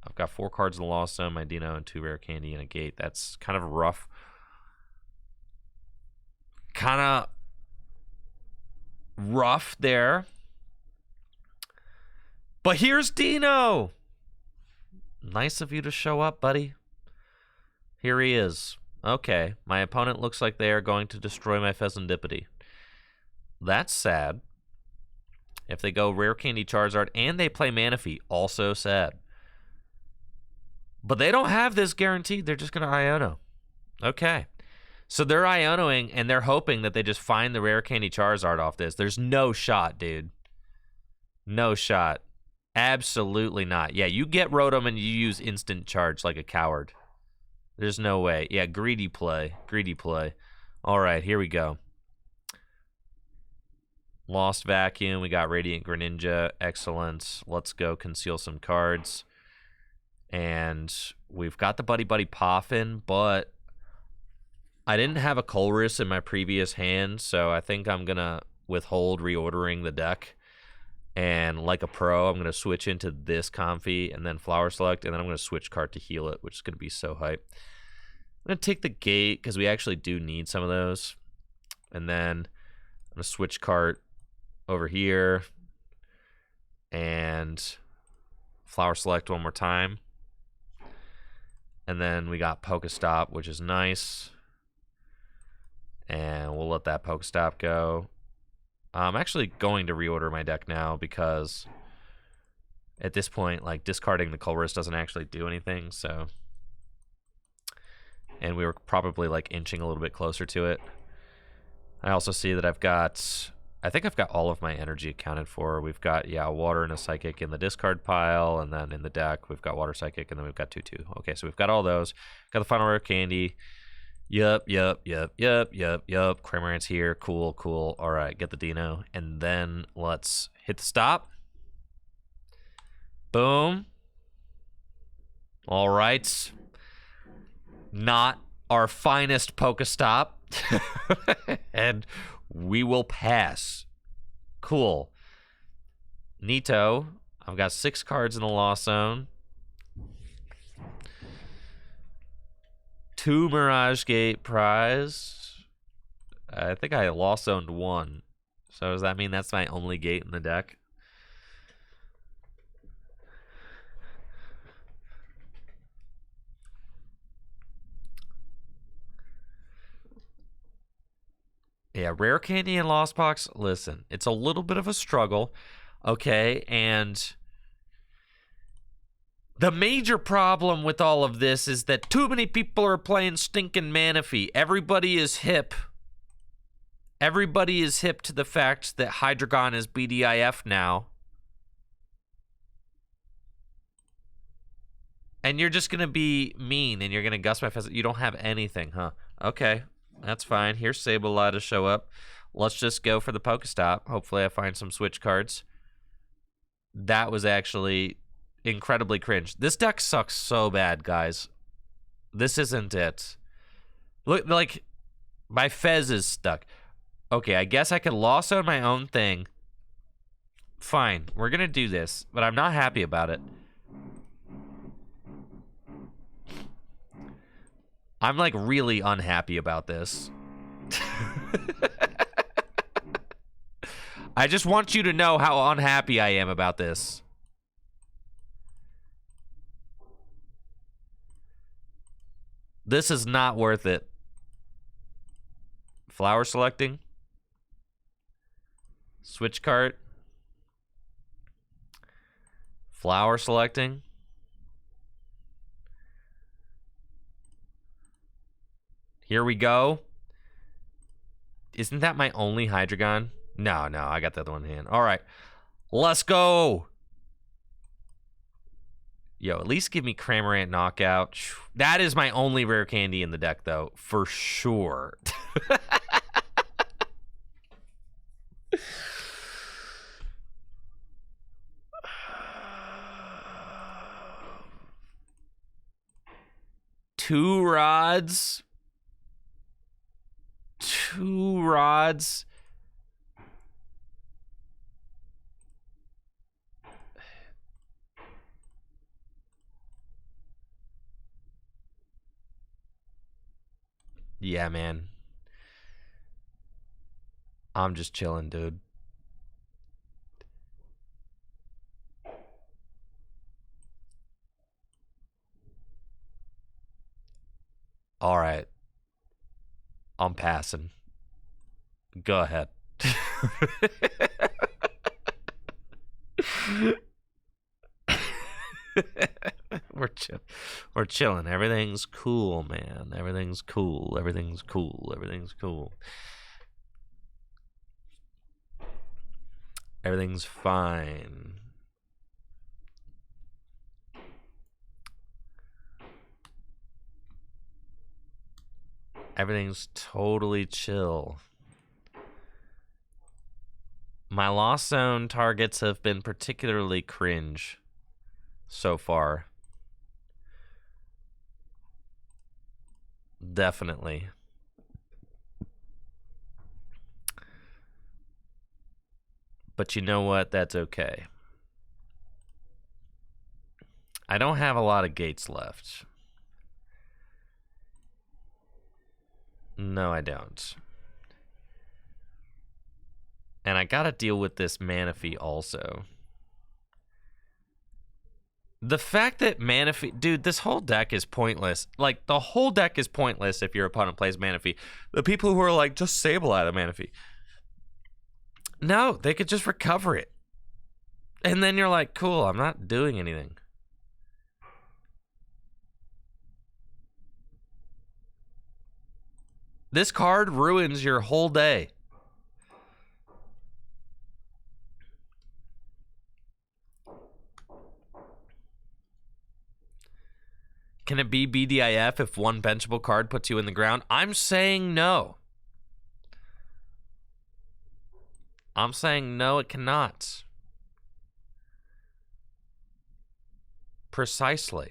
I've got 4 cards in the Lost Zone, my Dino, and 2 rare candy and a Gate. That's kind of rough. Kind of rough there. But here's Dino. Nice of you to show up, buddy. Here he is. Okay, my opponent looks like they are going to destroy my Pheasantipity. That's sad. If they go Rare Candy Charizard and they play Manaphy, also sad. But they don't have this guaranteed. They're just going to Iono. Okay. So they're Ionoing, and they're hoping that they just find the Rare Candy Charizard off this. There's no shot, dude. No shot. Absolutely not. Yeah, you get Rotom and you use Instant Charge like a coward. There's no way. Yeah, greedy play. Greedy play. All right, here we go. Lost Vacuum. We got Radiant Greninja. Excellent. Let's go conceal some cards. And we've got the Buddy Buddy Poffin, but I didn't have a Colress in my previous hand, so I think I'm going to withhold reordering the deck. And like a pro, I'm going to switch into this Comfy and then Flower Select, and then I'm going to switch card to heal it, which is going to be so hype. I'm going to take the Gate because we actually do need some of those. And then I'm going to switch card over here and Flower Select one more time. And then we got Pokestop, which is nice. And we'll let that Pokestop go. I'm actually going to reorder my deck now because at this point, like, discarding the Colress doesn't actually do anything, so. And we were probably, like, inching a little bit closer to it. I also see that I think I've got all of my energy accounted for. We've got, yeah, Water and a Psychic in the discard pile, and then in the deck, we've got Water Psychic, and then we've got 2/2. Okay, so we've got all those. Got the final rare candy. Yup. Cramorant's here. Cool. All right, get the Dino. And then let's hit the stop. Boom. All right. Not our finest Pokestop. And we will pass. Cool. Nito. I've got 6 cards in the Lost Zone. 2 Mirage Gate prize. I think I Lost Zoned 1. So does that mean that's my only gate in the deck? Yeah, Rare Candy and Lost Box, listen, it's a little bit of a struggle, okay? And the major problem with all of this is that too many people are playing stinking Manaphy. Everybody is hip. Everybody is hip to the fact that Hydreigon is BDIF now. And you're just going to be mean and you're going to Gust my Pheasant. You don't have anything, huh? Okay, that's fine. Here's Sableye to show up. Let's just go for the Pokestop. Hopefully I find some switch cards. That was actually incredibly cringe. This deck sucks so bad, guys. This isn't it. Look, like, my Fez is stuck. Okay, I guess I could loss on my own thing. Fine, we're going to do this, but I'm not happy about it. I'm, like, really unhappy about this. I just want you to know how unhappy I am about this. This is not worth it. Flower selecting. Switch cart. Flower selecting. Here we go. Isn't that my only Hydreigon? No, I got the other one in hand. All right, let's go. Yo, at least give me Cramorant knockout. That is my only rare candy in the deck, though, for sure. Two rods. Yeah, man. I'm just chilling, dude. All right. I'm passing. Go ahead. We're chilling. Everything's cool, man. Everything's cool. Everything's cool. Everything's cool. Everything's fine. Everything's totally chill. My Lost Zone targets have been particularly cringe so far. Definitely. But you know what? That's okay. I don't have a lot of gates left. No, I don't. And I gotta deal with this Manaphy also. The fact that Manaphy... Dude, this whole deck is pointless. Like, the whole deck is pointless if your opponent plays Manaphy. The people who are like, just Sableye the Manaphy. No, they could just recover it. And then you're like, cool, I'm not doing anything. This card ruins your whole day. Can it be BDIF if one benchable card puts you in the ground? I'm saying no. I'm saying no, it cannot. Precisely.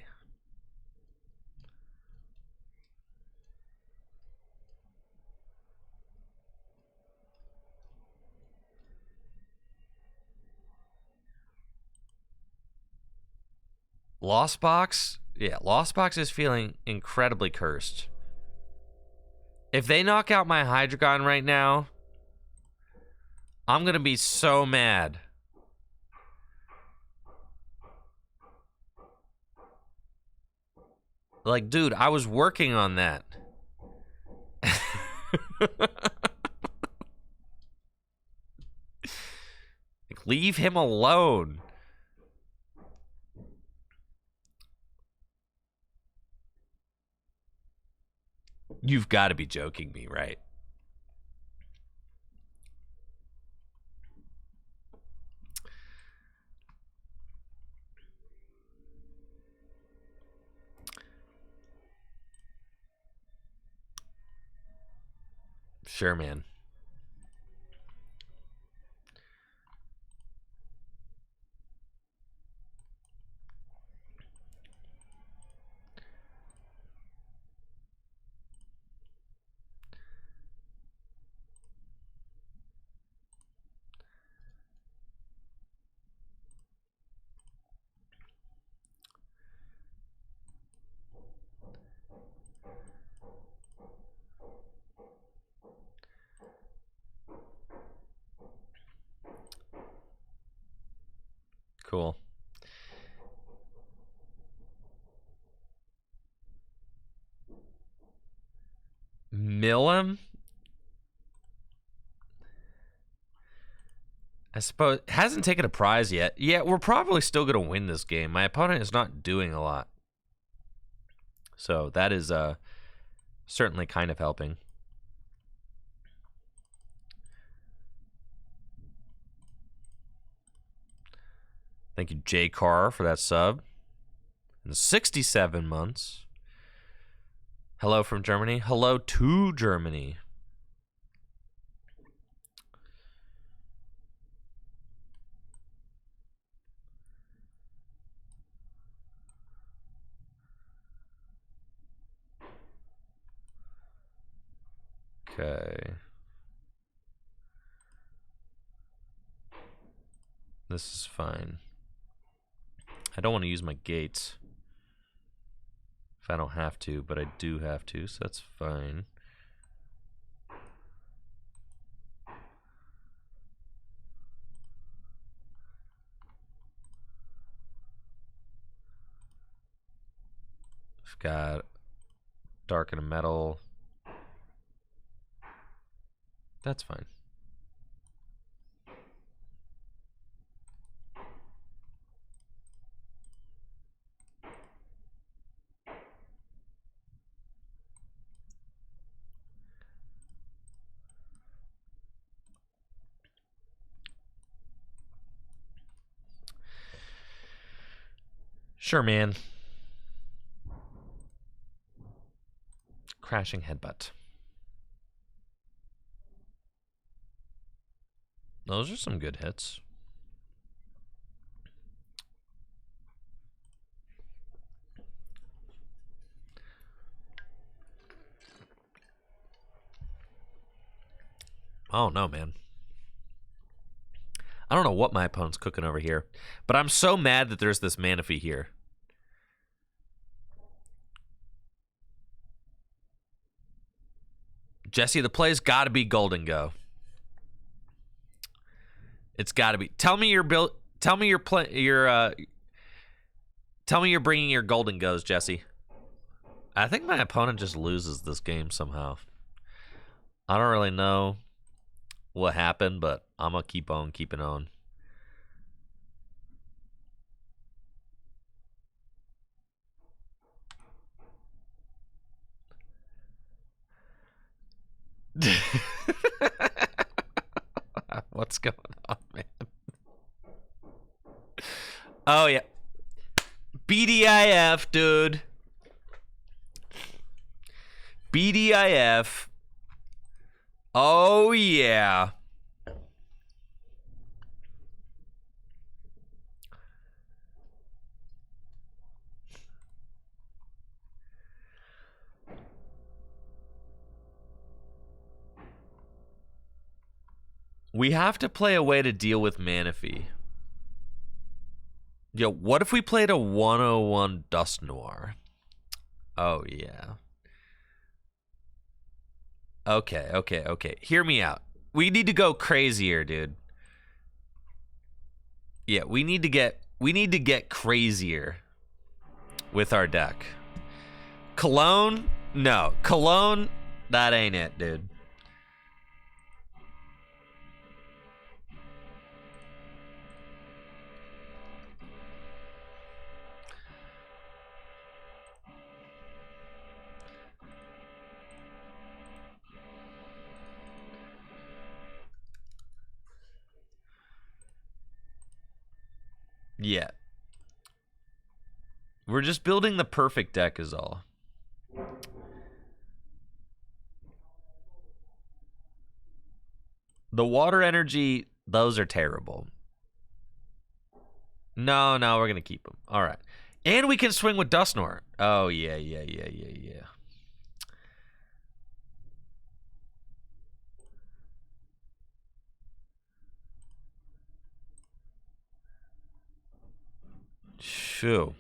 Lost Box? Yeah, Lost Box is feeling incredibly cursed. If they knock out my Hydreigon right now, I'm gonna be so mad. Like, dude, I was working on that. Leave him alone. You've got to be joking me, right? Sure, man. Cool. Mill him? I suppose hasn't taken a prize yet. Yeah, we're probably still going to win this game. My opponent is not doing a lot. So that is certainly kind of helping. Thank you, J. Carr, for that sub. And 67 months. Hello from Germany. Hello to Germany. Okay. This is fine. I don't want to use my gates. If I don't have to, but I do have to, so that's fine. I've got darken a metal. That's fine. Sure, man. Crashing headbutt. Those are some good hits. Oh no, man. I don't know what my opponent's cooking over here, but I'm so mad that there's this Manaphy here. Jesse, the play's got to be Golden Go. It's got to be. Tell me your build. Tell me your play. Tell me you're bringing your Golden Goes, Jesse. I think my opponent just loses this game somehow. I don't really know what happened, but I'm gonna keep on keeping on. What's going on, man? Oh yeah, BDIF, dude. BDIF. Oh yeah. We have to play a way to deal with Manaphy. Yo, what if we played a 101 Dust Noir? Oh, yeah. Okay. Hear me out. We need to go crazier, dude. Yeah, we need to get crazier with our deck. Cologne? No. Cologne? That ain't it, dude. Yeah. We're just building the perfect deck is all. The water energy, those are terrible. No, we're going to keep them. All right. And we can swing with Dusknoir. Oh, yeah. Shoo.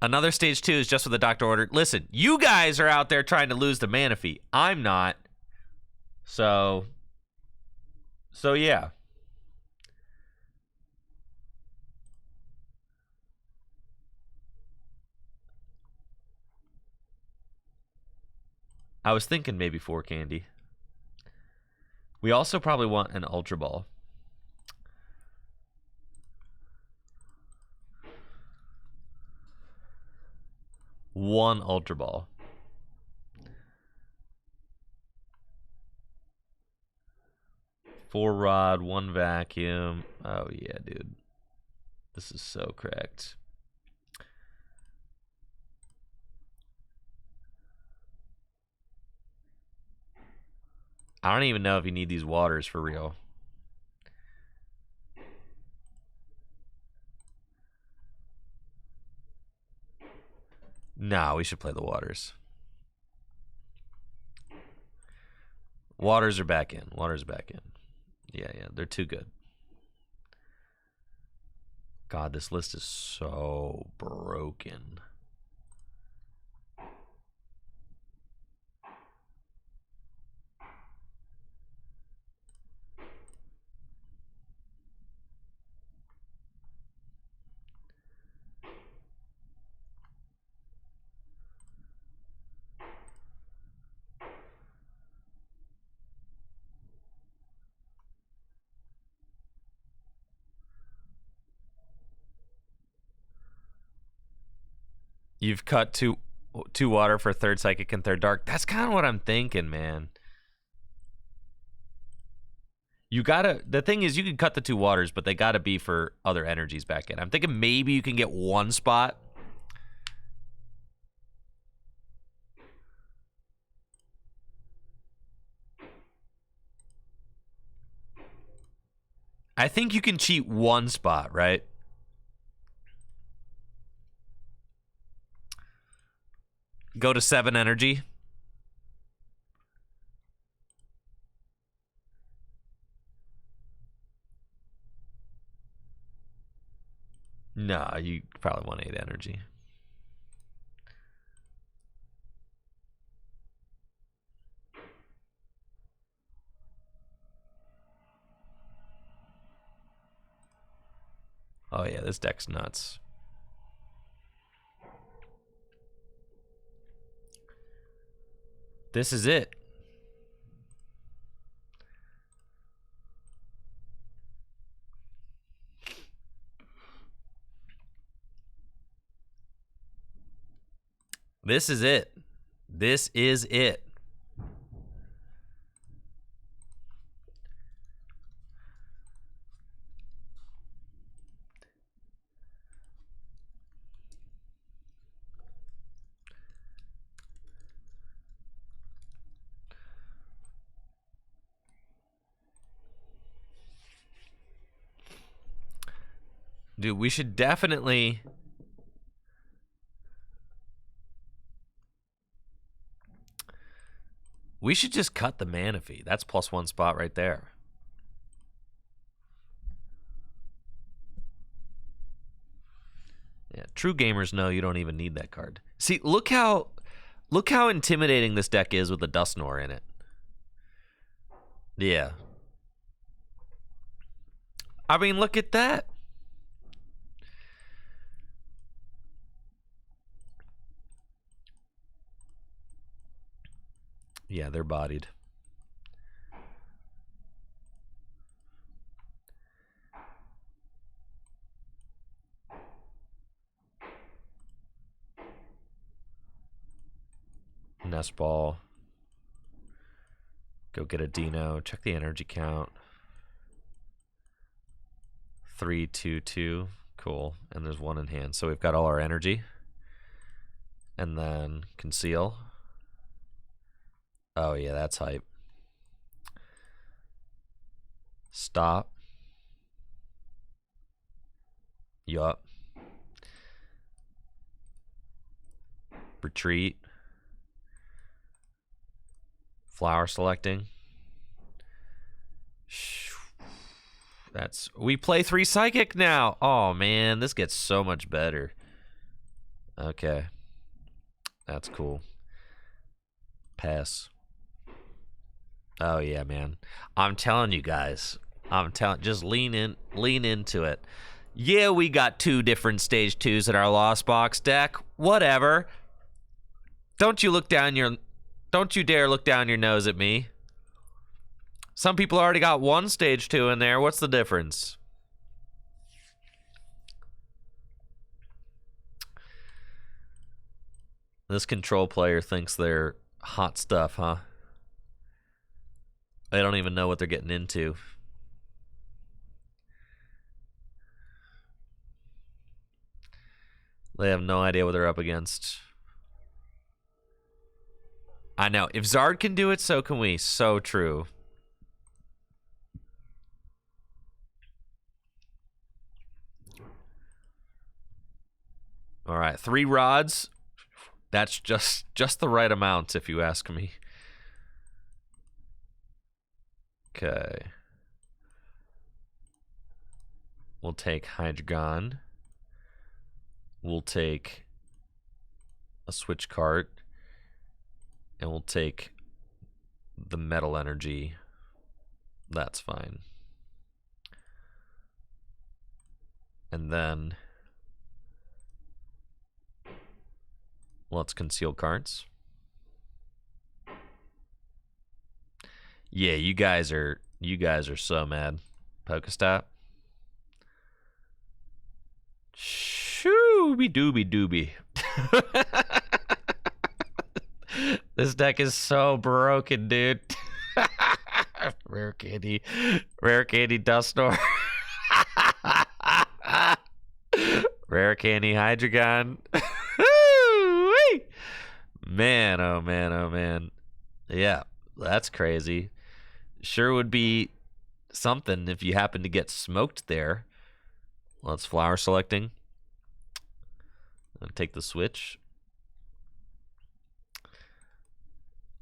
Another stage 2 is just what the doctor ordered. Listen, you guys are out there trying to lose the Manaphy. I'm not. So yeah. I was thinking maybe 4 candy. We also probably want an Ultra Ball. One Ultra Ball. Four Rod, 1 Vacuum. Oh, yeah, dude. This is so correct. I don't even know if you need these waters for real. No, we should play the waters. Waters are back in. Yeah, they're too good. God, this list is so broken. You've cut two water for 3rd Psychic and 3rd Dark. That's kind of what I'm thinking, man. You gotta. The thing is, you can cut the 2 waters, but they gotta be for other energies back in. I'm thinking maybe you can get 1 spot. I think you can cheat 1 spot, right? Go to 7 energy. No, you probably want 8 energy. Oh yeah, this deck's nuts. This is it. This is it. This is it. Dude, we should definitely... We should just cut the Manaphy. That's +1 spot right there. Yeah, true gamers know you don't even need that card. See, look how intimidating this deck is with the Dusknoir in it. Yeah. I mean, look at that. Yeah, they're bodied. Nest Ball. Go get a Dino. Check the energy count. 3/2/2. Cool. And there's one in hand. So we've got all our energy. And then conceal. Oh, yeah, that's hype. Stop. Yup. Retreat. Flower selecting. We play 3 psychic now. Oh man, this gets so much better. Okay. That's cool. Pass. Oh yeah, man. I'm telling you guys. Just lean into it. Yeah, we got 2 different stage 2s in our Lost Box deck. Whatever. Don't you dare look down your nose at me. Some people already got 1 stage 2 in there. What's the difference? This control player thinks they're hot stuff, huh? They don't even know what they're getting into. They have no idea what they're up against. I know. If Zard can do it, so can we. So true. All right, 3 rods. That's just the right amount, if you ask me. Okay. We'll take Hydreigon. We'll take a switch cart. And we'll take the metal energy. That's fine. And then let's conceal cards. Yeah, you guys are so mad. Pokestop. Shooby dooby dooby. This deck is so broken, dude. Rare candy Dustor. Rare candy Hydreigon. Man, oh man, oh man. Yeah, that's crazy. Sure would be something if you happen to get smoked there. Let's flower selecting. I'll take the switch.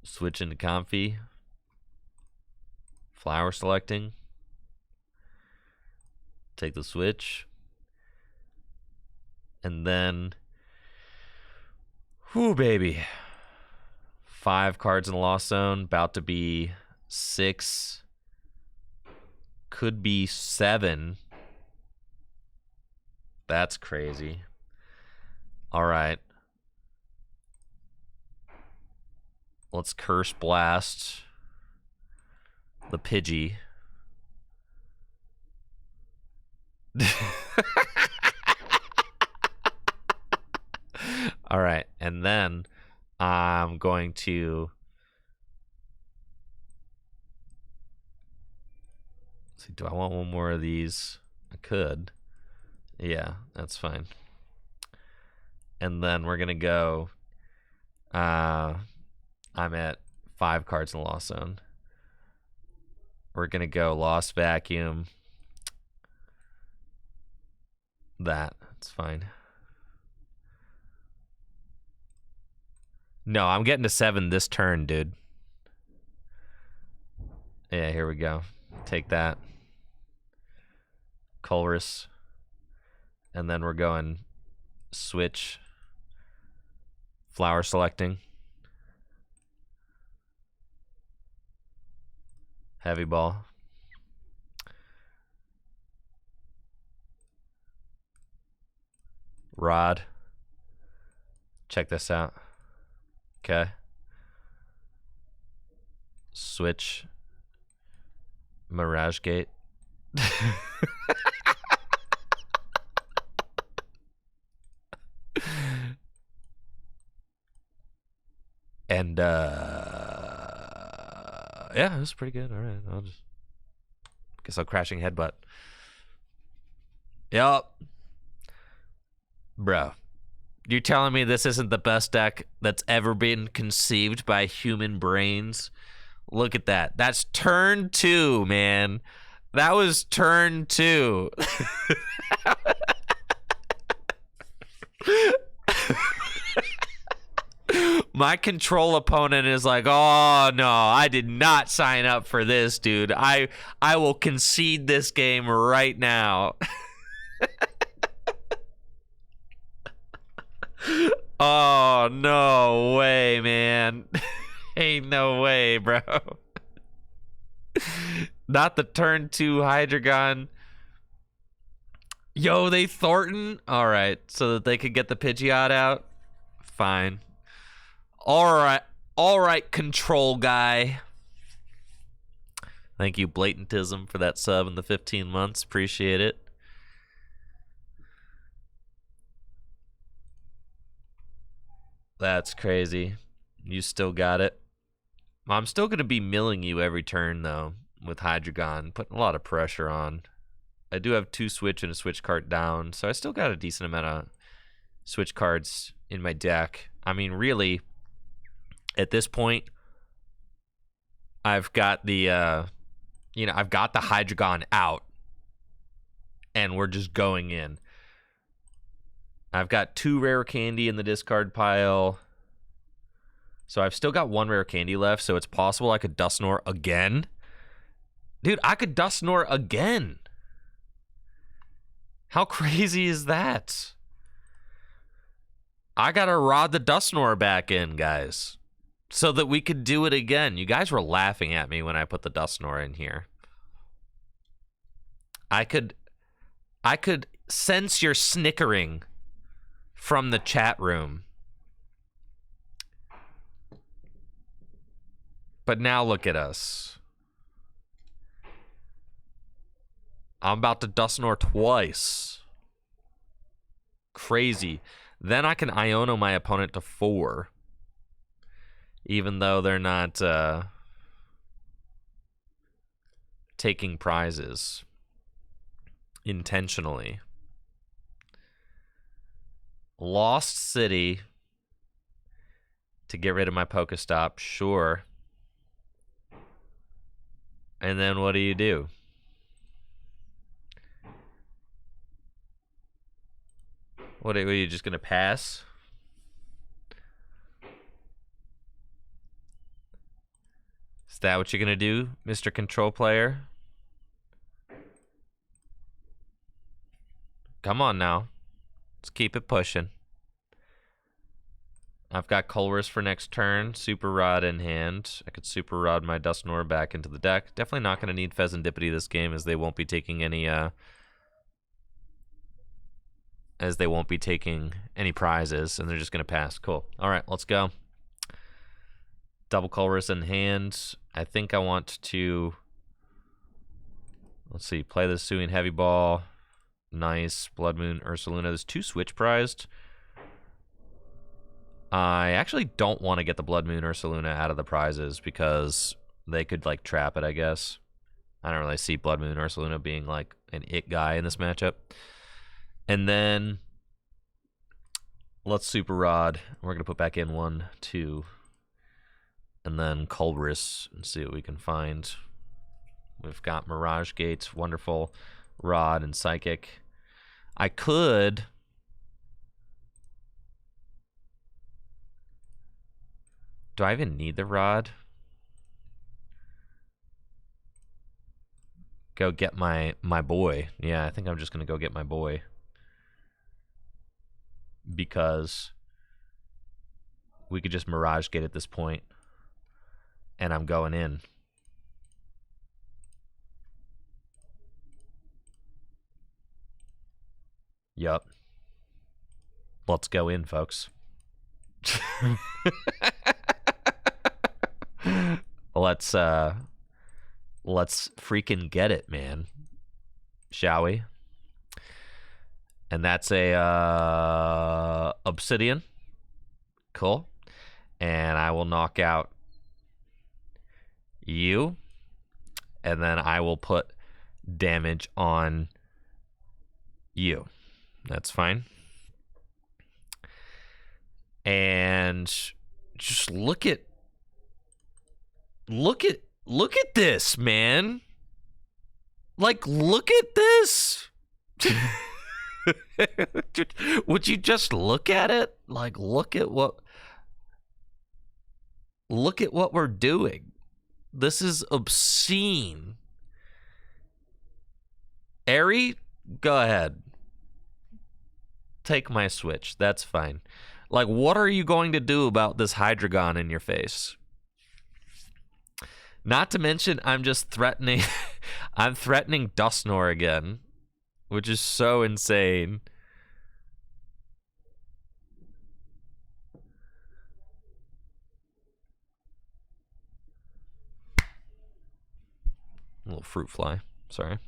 Switch into Comfy. Flower selecting. Take the switch. And then, whoo, baby. 5 cards in the Lost Zone. About to be 6. Could be 7. That's crazy. All right. Let's Curse Blast the Pidgey. All right, and then I'm going to see. Do I want one more of these? I could. Yeah, that's fine. And then we're gonna go. I'm at 5 cards in the Lost Zone. We're gonna go Lost Vacuum. That's fine. No, I'm getting to 7 this turn, dude. Yeah, here we go. Take that. Colress. And then we're going switch. Flower selecting. Heavy ball. Rod. Check this out. Okay. Switch. Mirage Gate. And yeah, it was pretty good. All right, guess I'll crashing headbutt. Yup. Bro. You're telling me this isn't the best deck that's ever been conceived by human brains? Look at that. That's turn 2, man. That was turn 2. My control opponent is like, oh no, I did not sign up for this, dude. I will concede this game right now. Oh, no way, man. Ain't no way, bro. Not the turn 2 Hydreigon. Yo, they Thornton? All right, so that they could get the Pidgeot out? Fine. All right, control guy. Thank you, Blatantism, for that sub in the 15 months. Appreciate it. That's crazy. You still got it. I'm still going to be milling you every turn, though, with Hydreigon, putting a lot of pressure on. I do have 2 switch and a switch card down, so I still got a decent amount of switch cards in my deck. I mean, really, at this point, I've got the, I've got the Hydreigon out, and we're just going in. I've got 2 rare candy in the discard pile. So I've still got 1 rare candy left, so it's possible I could Dusknoir again. Dude, I could Dusknoir again. How crazy is that? I gotta rod the Dusknoir back in, guys, so that we could do it again. You guys were laughing at me when I put the Dusknoir in here. I could sense your snickering from the chat room. But now look at us. I'm about to Dusknoir twice. Crazy. Then I can Iono my opponent to 4. Even though they're not taking prizes intentionally. Lost City to get rid of my Pokestop, sure. And then what do? What are you just gonna pass? Is that what you're gonna do, Mr. Control Player? Come on now. Let's keep it pushing. I've got Colress for next turn. Super Rod in hand. I could Super Rod my Dusknoir back into the deck. Definitely not going to need Pheasantipity this game, as they won't be taking any prizes, and they're just going to pass. Cool. All right, let's go. Double Colress in hand. I think I want to, let's see, play the Suing Heavy Ball. Nice. Blood Moon, Ursaluna. There's 2 switch prized. I actually don't want to get the Blood Moon Ursaluna out of the prizes because they could, like, trap it, I guess. I don't really see Blood Moon Ursaluna being, like, an it guy in this matchup. And then let's Super Rod. We're going to put back in 1, 2, and then Colress and see what we can find. We've got Mirage Gates, wonderful, Rod, and Psychic. I could... Do I even need the Rod? Go get my boy. Yeah, I think I'm just going to go get my boy. Because we could just Mirage Gate at this point. And I'm going in. Yup. Let's go in, folks. Let's freaking get it, man. Shall we? And that's a Obsidian. Cool. And I will knock out you. And then I will put damage on You. That's fine. And just look at this, man. Like, look at this. Would you just look at it? Like, look at what we're doing. This is obscene. Airy, go ahead. Take my Switch. That's fine. Like, what are you going to do about this Hydreigon in your face? Not to mention, I'm just threatening. I'm threatening Dusknoir again, which is so insane. A little fruit fly. Sorry.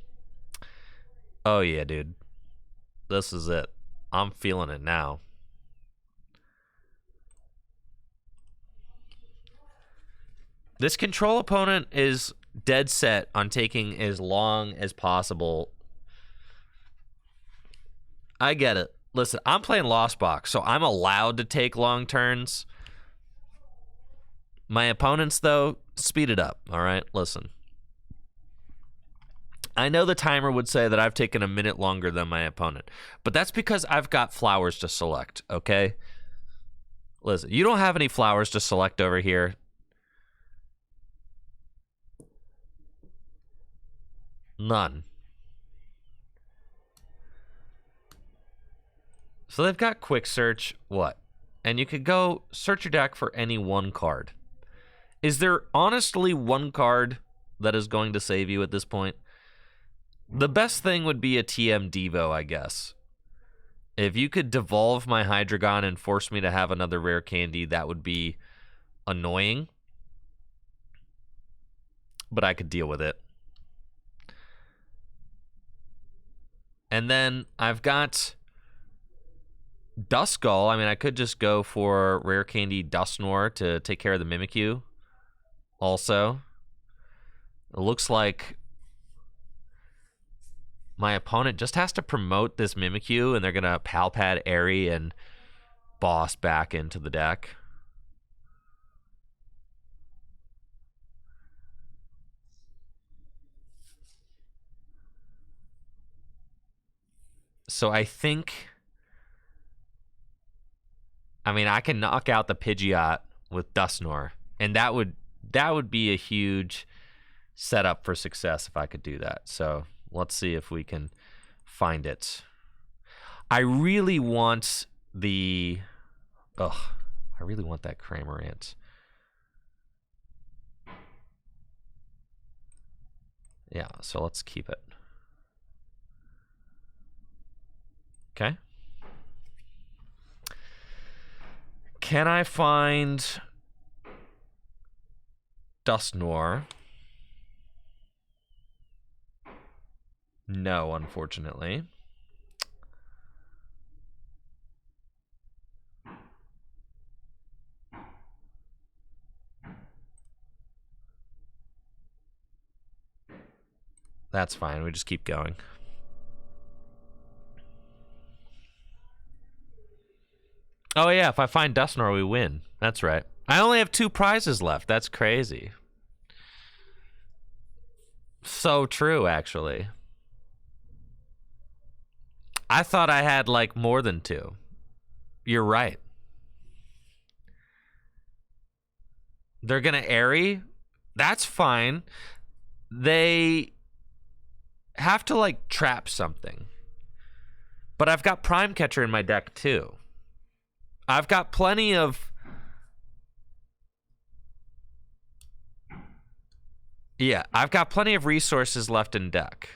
Oh, yeah, dude. This is it. I'm feeling it now. This control opponent is dead set on taking as long as possible. I get it. Listen, I'm playing Lost Box, so I'm allowed to take long turns. My opponents, though, speed it up, all right? Listen. I know the timer would say that I've taken a minute longer than my opponent, but that's because I've got flowers to select, okay? Listen, you don't have any flowers to select over here. None. So they've got quick search. What? And you could go search your deck for any one card. Is there honestly one card that is going to save you at this point? The best thing would be a TM Devo, I guess. If you could devolve my Hydreigon and force me to have another rare candy, that would be annoying. But I could deal with it. And then I've got Duskull. I mean, I could just go for rare candy Dusknoir to take care of the Mimikyu. Also, it looks like my opponent just has to promote this Mimikyu, and they're going to Palpad Airy and Boss back into the deck. So I think, I mean, I can knock out the Pidgeot with Dusknoir, and that would be a huge setup for success if I could do that. So let's see if we can find it. I really want the, I really want that Cramorant. Yeah, so let's keep it. Okay. Can I find Dusknoir? No, unfortunately. That's fine. We just keep going. Oh, yeah, if I find Dusknoir, we win. That's right. I only have 2 prizes left. That's crazy. So true, actually. I thought I had, like, more than 2. You're right. They're going to Airy? That's fine. They have to, like, trap something. But I've got Prime Catcher in my deck, too. I've got plenty of... Yeah, I've got plenty of resources left in deck.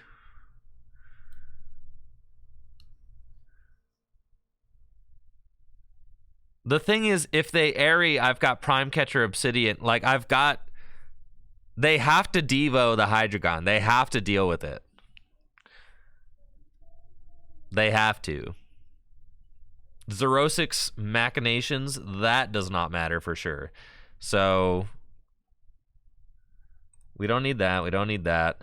The thing is, if they Airy, I've got Prime Catcher Obsidian. Like, I've got... They have to Devo the Hydreigon. They have to deal with it. They have to. Xerosic's machinations, that does not matter for sure. So we don't need that. We don't need that.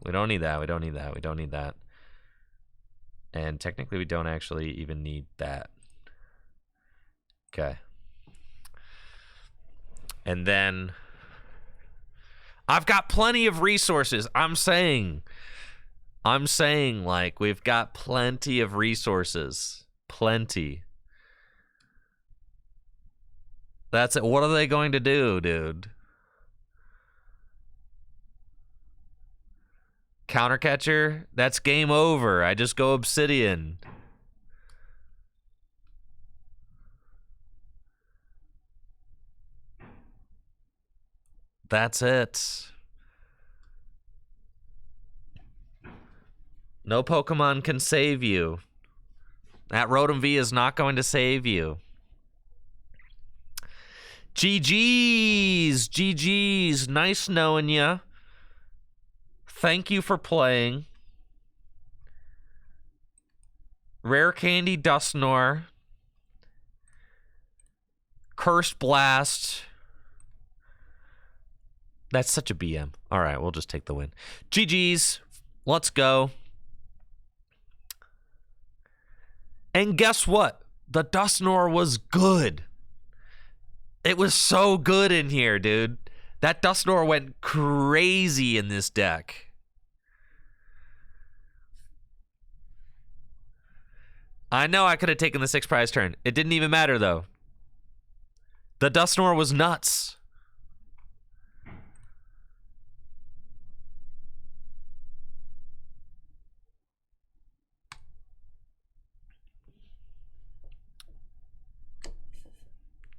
We don't need that. We don't need that. We don't need that. And technically we don't actually even need that. Okay. And then I've got plenty of resources. I'm saying like we've got plenty of resources. Plenty. That's it. What are they going to do, dude? Countercatcher? That's game over. I just go Obsidian. That's it. No Pokemon can save you. That Rotom V is not going to save you. GG's. GG's. Nice knowing ya. Thank you for playing. Rare Candy Dusknoir. Cursed Blast. That's such a BM. All right, we'll just take the win. GG's. Let's go. And guess what? The Dusknoir was good. It was so good in here, dude. That Dusknoir went crazy in this deck. I know I could have taken the 6th prize turn. It didn't even matter, though. The Dusknoir was nuts.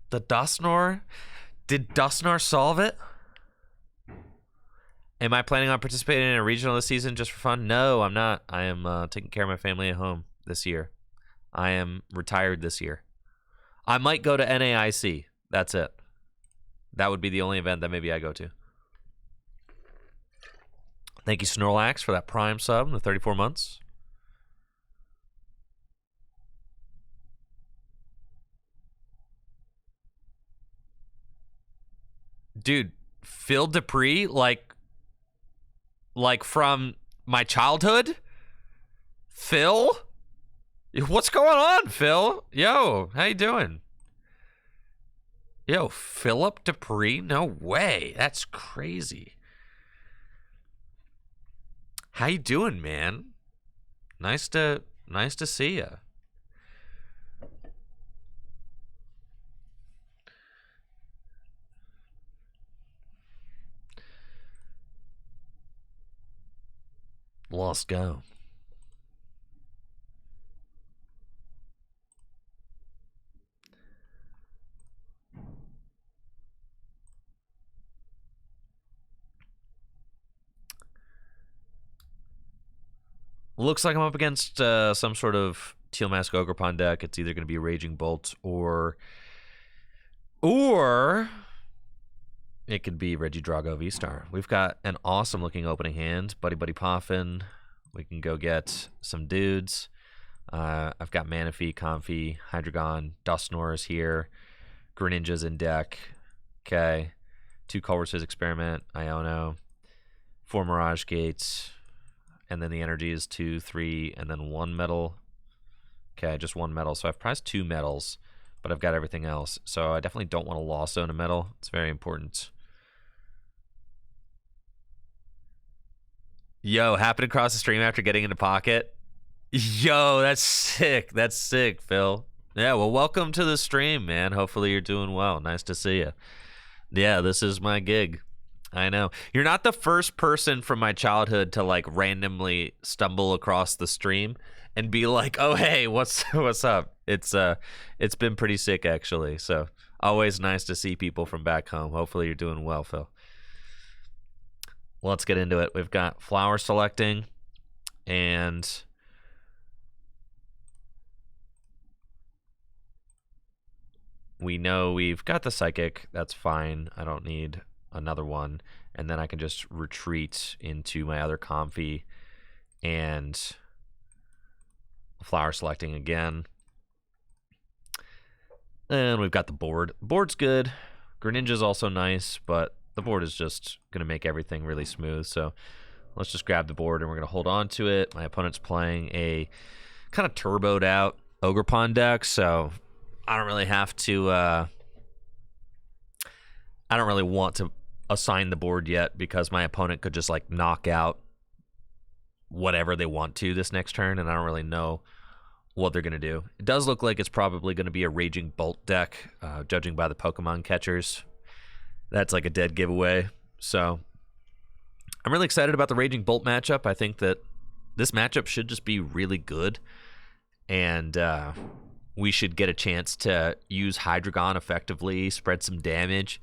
The Dusknoir? Did Dusknoir solve it? Am I planning on participating in a regional this season just for fun? No, I'm not. I am taking care of my family at home this year. I am retired this year. I might go to NAIC. That's it. That would be the only event that maybe I go to. Thank you, Snorlax, for that Prime sub in the 34 months. Dude, Phil Dupree, like from my childhood? Phil? What's going on, Phil? Yo, how you doing? Yo, Philip Dupree? No way. That's crazy. How you doing, man? Nice to see you. Let's go. Looks like I'm up against some sort of Teal Mask Ogerpon deck. It's either going to be Raging Bolt or it could be Regidrago V-Star. We've got an awesome looking opening hand. Buddy Buddy Poffin. We can go get some dudes. I've got Manaphy, Comfy, Hydreigon, Dusknoir is here. Greninja's in deck. Okay. 2 Culver's Experiment, Iono. 4 Mirage Gates. And then the energy is 2, 3, and then 1 metal. Okay, just 1 metal. So I've prized 2 metals, but I've got everything else. So I definitely don't want to loss zone a metal. It's very important. Yo, happened across the stream after getting into pocket. Yo, that's sick. That's sick, Phil. Yeah, well, welcome to the stream, man. Hopefully you're doing well. Nice to see you. Yeah, this is my gig. I know. You're not the first person from my childhood to like randomly stumble across the stream and be like, "Oh, hey, what's up?" It's been pretty sick actually. So, always nice to see people from back home. Hopefully you're doing well, Phil. Let's get into it. We've got flower selecting and we know we've got the psychic. That's fine. I don't need another one, and then I can just retreat into my other Comfy and flower selecting again. And we've got the board. The board's good. Greninja's also nice, but the board is just going to make everything really smooth. So let's just grab the board, and we're going to hold on to it. My opponent's playing a kind of turboed out Ogerpon deck, so I don't really have to. I don't really want to assign the board yet because my opponent could just like knock out whatever they want to this next turn, and I don't really know what they're going to do. It does look like it's probably going to be a Raging Bolt deck, judging by the Pokemon catchers. That's like a dead giveaway. So I'm really excited about the Raging Bolt matchup. I think that this matchup should just be really good, and we should get a chance to use Hydreigon effectively, spread some damage.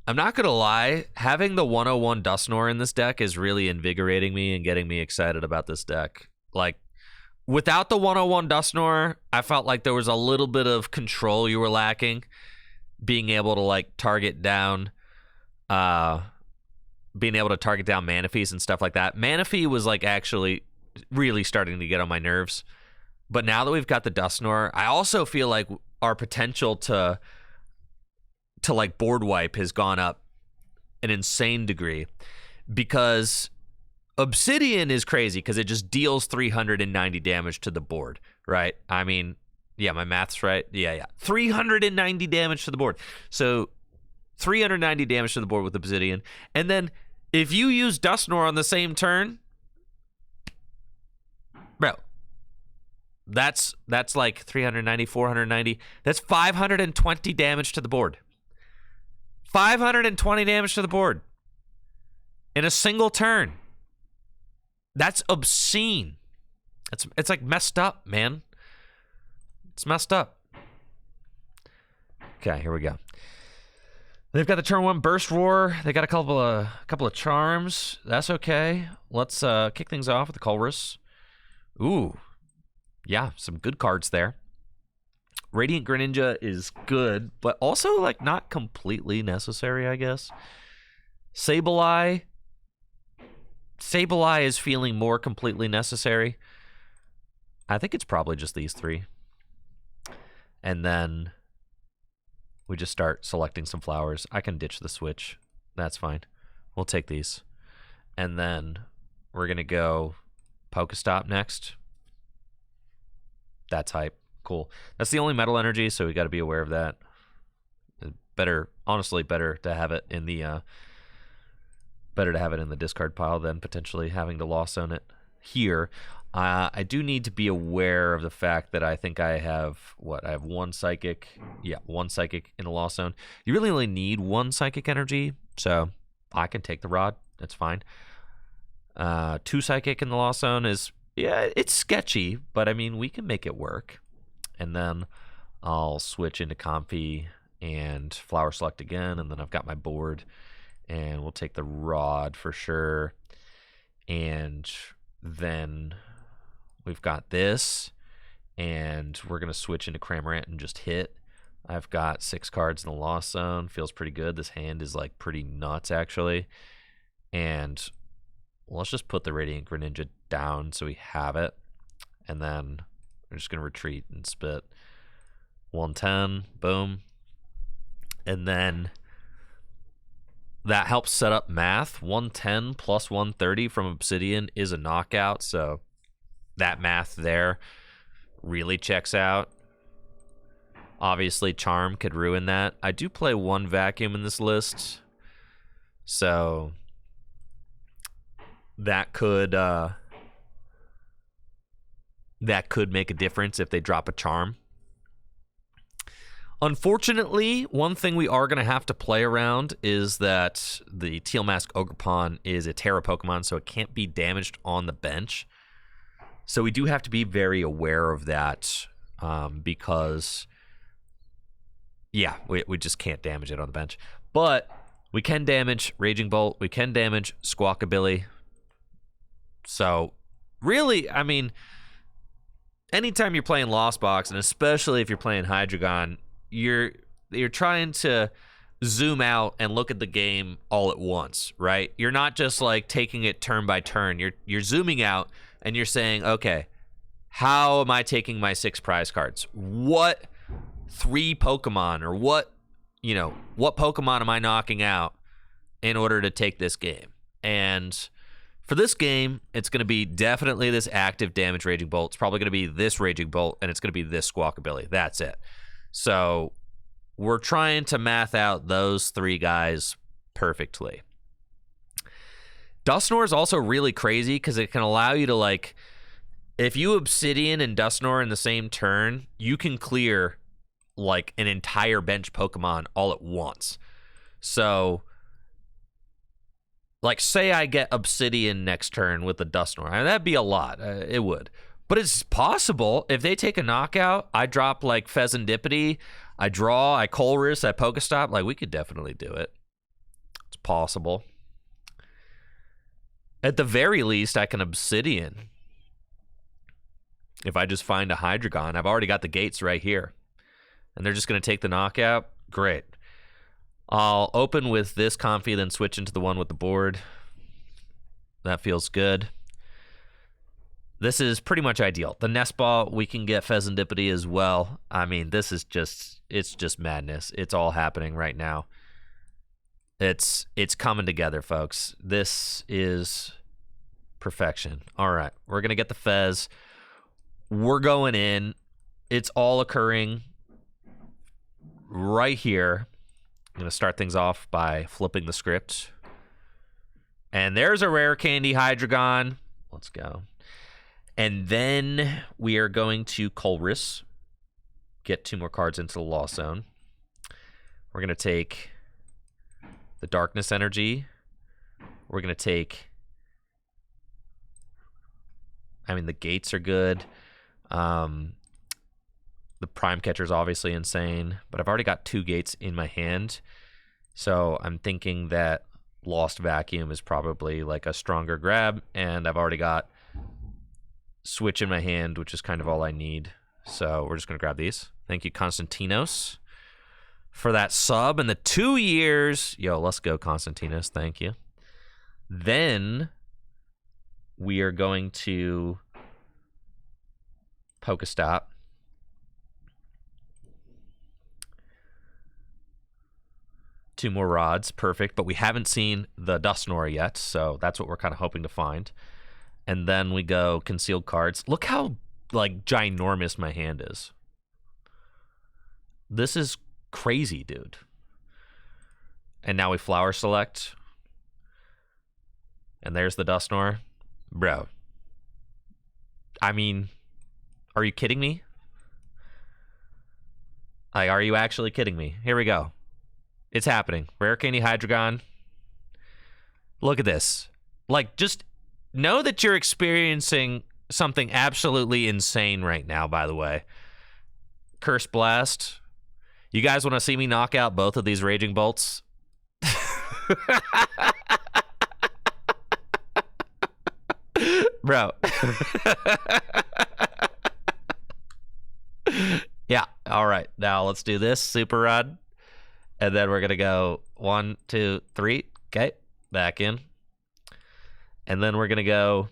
I'm not going to lie, having the 101 Dusknoir in this deck is really invigorating me and getting me excited about this deck. Like, without the 101 Dusknoir, I felt like there was a little bit of control you were lacking. Being able to, like, target down Manaphy's and stuff like that. Manaphy was, like, actually really starting to get on my nerves. But now that we've got the Dusknoir, I also feel like our potential to like board wipe has gone up an insane degree, because Obsidian is crazy because it just deals 390 damage to the board, right? I mean, yeah, my math's right. Yeah. 390 damage to the board. So 390 damage to the board with Obsidian. And then if you use Dusknoir on the same turn, bro, that's like 390, 490. That's 520 damage to the board. 520 damage to the board in a single turn. That's obscene. It's like messed up, man. It's messed up. Okay, here we go. They've got the turn 1 Burst Roar. They got a couple of charms. That's okay. Let's kick things off with the Colress. Ooh, yeah, some good cards there. Radiant Greninja is good, but also like not completely necessary, I guess. Sableye is feeling more completely necessary. I think it's probably just these three. And then we just start selecting some flowers. I can ditch the switch. That's fine. We'll take these. And then we're going to go Pokestop next. That's hype. Cool. That's the only metal energy, so we got to be aware of that. Honestly, better to have it in the discard pile than potentially having to lost zone it here. I do need to be aware of the fact that I think I have one psychic. Yeah, one psychic in the lost zone. You really only need one psychic energy, so I can take the rod. That's fine. 2 psychic in the lost zone is, yeah, it's sketchy, but I mean, we can make it work. And then I'll switch into Comfy and Flower Select again, and then I've got my board, and we'll take the rod for sure. And then we've got this, and we're going to switch into Cramorant and just hit. I've got 6 cards in the Lost Zone. Feels pretty good. This hand is like pretty nuts, actually. And let's just put the Radiant Greninja down so we have it. And then we're just going to retreat and spit. 110, boom. And then that helps set up math. 110 plus 130 from Obsidian is a knockout, so that math there really checks out. Obviously, Charm could ruin that. I do play 1 Vacuum in this list, so that could make a difference if they drop a Charm. Unfortunately, one thing we are going to have to play around is that the Teal Mask Ogerpon is a Terra Pokemon, so it can't be damaged on the bench. So we do have to be very aware of that, because, yeah, we just can't damage it on the bench. But we can damage Raging Bolt. We can damage Squawkabilly. So really, I mean, anytime you're playing Lost Box, and especially if you're playing Hydreigon, you're trying to zoom out and look at the game all at once, right? You're not just like taking it turn by turn. You're zooming out and you're saying, okay, how am I taking my 6 prize cards? What 3 Pokemon, or what Pokemon am I knocking out in order to take this game? And For this game, it's going to be definitely this active damage Raging Bolt. It's probably going to be this Raging Bolt, and it's going to be this Squawkabilly. That's it. So we're trying to math out those 3 guys perfectly. Dusknoir is also really crazy because it can allow you to, like, if you Obsidian and Dusknoir in the same turn, you can clear, like, an entire bench Pokemon all at once. So, like, say I get Obsidian next turn with the Dusknoir. I mean, that'd be a lot. It would. But it's possible. If they take a knockout, I drop, like, Pheasantipity, I draw, I Colress, I Pokestop. Like, we could definitely do it. It's possible. At the very least, I can Obsidian. If I just find a Hydreigon, I've already got the gates right here. And they're just going to take the knockout. Great. I'll open with this Comfy, then switch into the one with the board. That feels good. This is pretty much ideal. The Nest Ball, we can get Pheasantipity as well. I mean, this is just, it's just madness. It's all happening right now. It's coming together, folks. This is perfection. All right, we're going to get the Fez. We're going in. It's all occurring right here. I'm going to start things off by flipping the script. And there's a Rare Candy Hydreigon. Let's go. And then we are going to Colress. Get 2 more cards into the Lost Zone. We're going to take the Darkness Energy. We're going to take... I mean, the gates are good. The Prime Catcher is obviously insane, but I've already got 2 gates in my hand, so I'm thinking that Lost Vacuum is probably like a stronger grab, and I've already got Switch in my hand, which is kind of all I need. So we're just going to grab these. Thank you, Constantinos, for that sub and the 2 years. Yo, let's go, Constantinos. Thank you. Then we are going to Pokestop. Two more rods, perfect. But we haven't seen the Dusknoir yet, so that's what we're kind of hoping to find. And then we go Concealed Cards. Look how, like, ginormous my hand is. This is crazy, dude. And now we Flower Select. And there's the Dusknoir. Bro. I mean, are you kidding me? Like, are you actually kidding me? Here we go. It's happening. Rare Candy Hydreigon. Look at this. Like, just know that you're experiencing something absolutely insane right now, by the way. Curse Blast. You guys want to see me knock out both of these Raging Bolts? Bro. Yeah, all right. Now let's do this. Super Rod. And then we're going to go 1, 2, 3. Okay, back in. And then we're going to go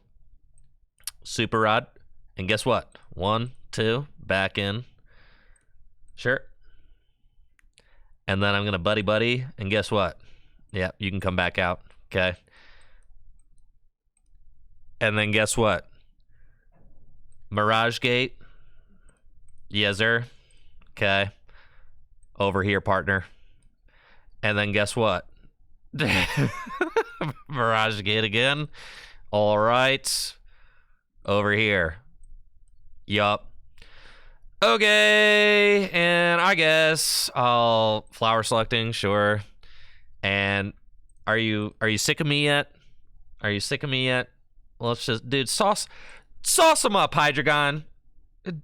Super Rod. And guess what? 1, 2, back in. Sure. And then I'm going to Buddy Buddy. And guess what? Yeah, you can come back out. Okay. And then guess what? Mirage Gate. Yes, sir. Okay. Over here, partner. And then guess what? Mirage Gate again. All right. Over here. Yup. Okay. And I guess I'll Flower Selecting, sure. And are you sick of me yet? Are you sick of me yet? Let's just, dude, sauce them up, Hydreigon.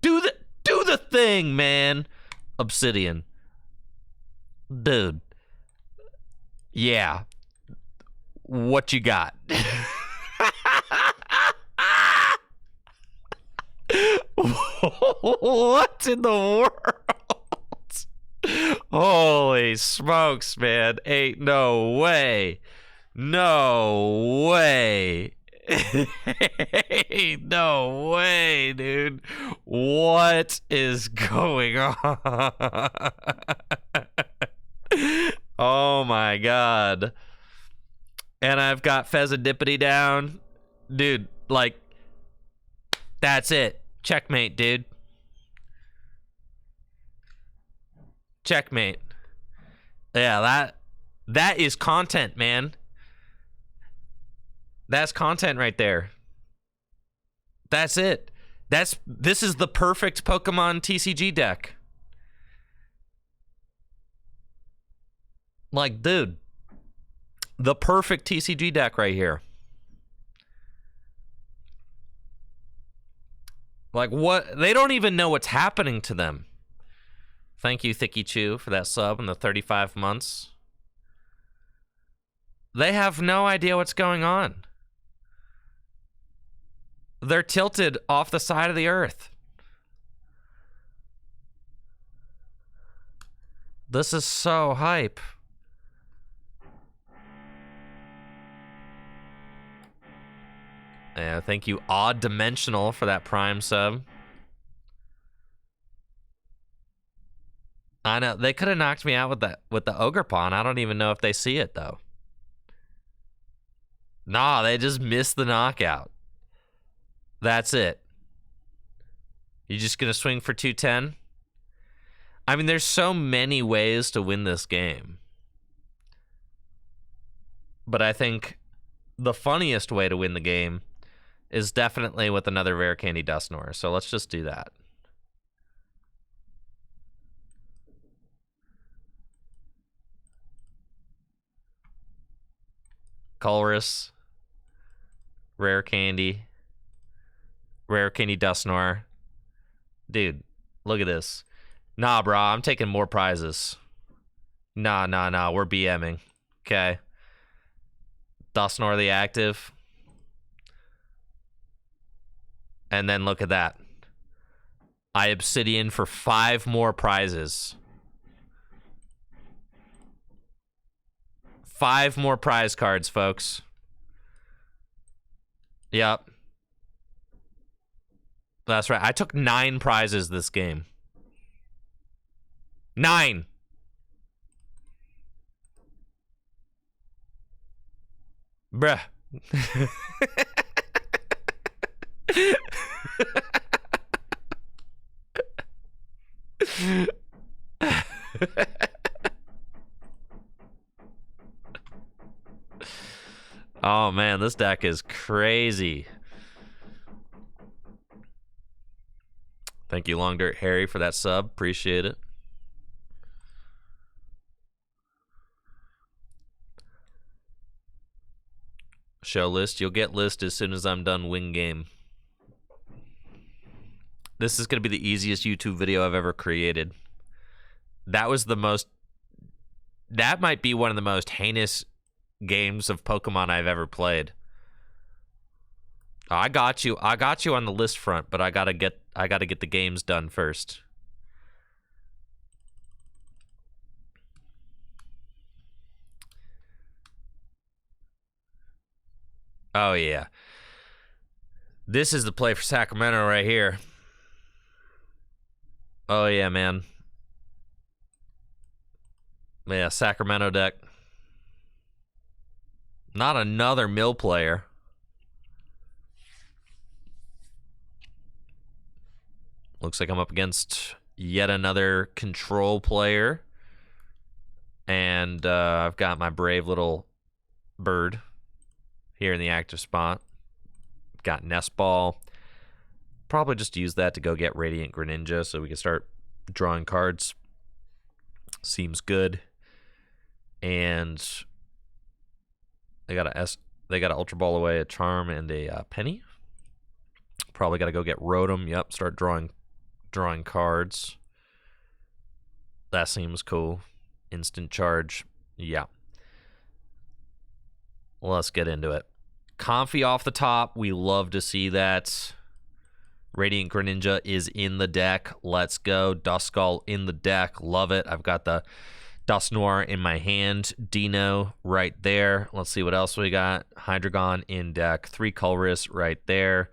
Do the thing, man. Obsidian. Dude. Yeah. What you got? What in the world? Holy smokes, man. Ain't no way. No way. No way, dude. What is going on? Oh my god. And I've got Pheasantipity down. Dude, like, that's it. Checkmate, dude. Checkmate. Yeah, that is content, man. That's content right there. That's it. This is the perfect Pokemon TCG deck. Like, dude, the perfect TCG deck right here. Like, what? They don't even know what's happening to them. Thank you, Thicky Chew, for that sub in the 35 months. They have no idea what's going on. They're tilted off the side of the earth. This is so hype. Yeah, thank you, Odd Dimensional, for that Prime sub. I know they could have knocked me out with the Ogre Pawn. I don't even know if they see it though. Nah, they just missed the knockout. That's it. You just gonna swing for 210? I mean, there's so many ways to win this game, but I think the funniest way to win the game is definitely with another Rare Candy Dusknoir. So let's just do that. Colress, Rare Candy Dusknoir. Dude, look at this. Nah, bro, I'm taking more prizes. Nah, we're BMing. Okay. Dusknoir the active. And then look at that. I Obsidian for 5 more prizes. 5 more prize cards, folks. Yep. That's right. I took 9 prizes this game. 9. Bruh. Oh man, this deck is crazy. Thank you, Long Dirt Harry, for that sub. Appreciate it. Show list. You'll get list as soon as I'm done win game. This is going to be the easiest YouTube video I've ever created. That might be one of the most heinous games of Pokemon I've ever played. I got you on the list front, but I gotta get the games done first. Oh yeah. This is the play for Sacramento right here. Oh yeah, man. Yeah, Sacramento deck. Not another mill player. Looks like I'm up against yet another control player. And I've got my brave little bird here in the active spot. Got Nest Ball. Probably just use that to go get Radiant Greninja so we can start drawing cards. Seems good. And they got an Ultra Ball away, a Charm, and a Penny. Probably got to go get Rotom. Yep, start drawing cards. That seems cool. Instant Charge. Yeah. Let's get into it. Comfy off the top. We love to see that. Radiant Greninja is in the deck. Let's go. Duskull in the deck. Love it. I've got the Dusknoir in my hand. Dino right there. Let's see what else we got. Hydreigon in deck. 3 Colress right there.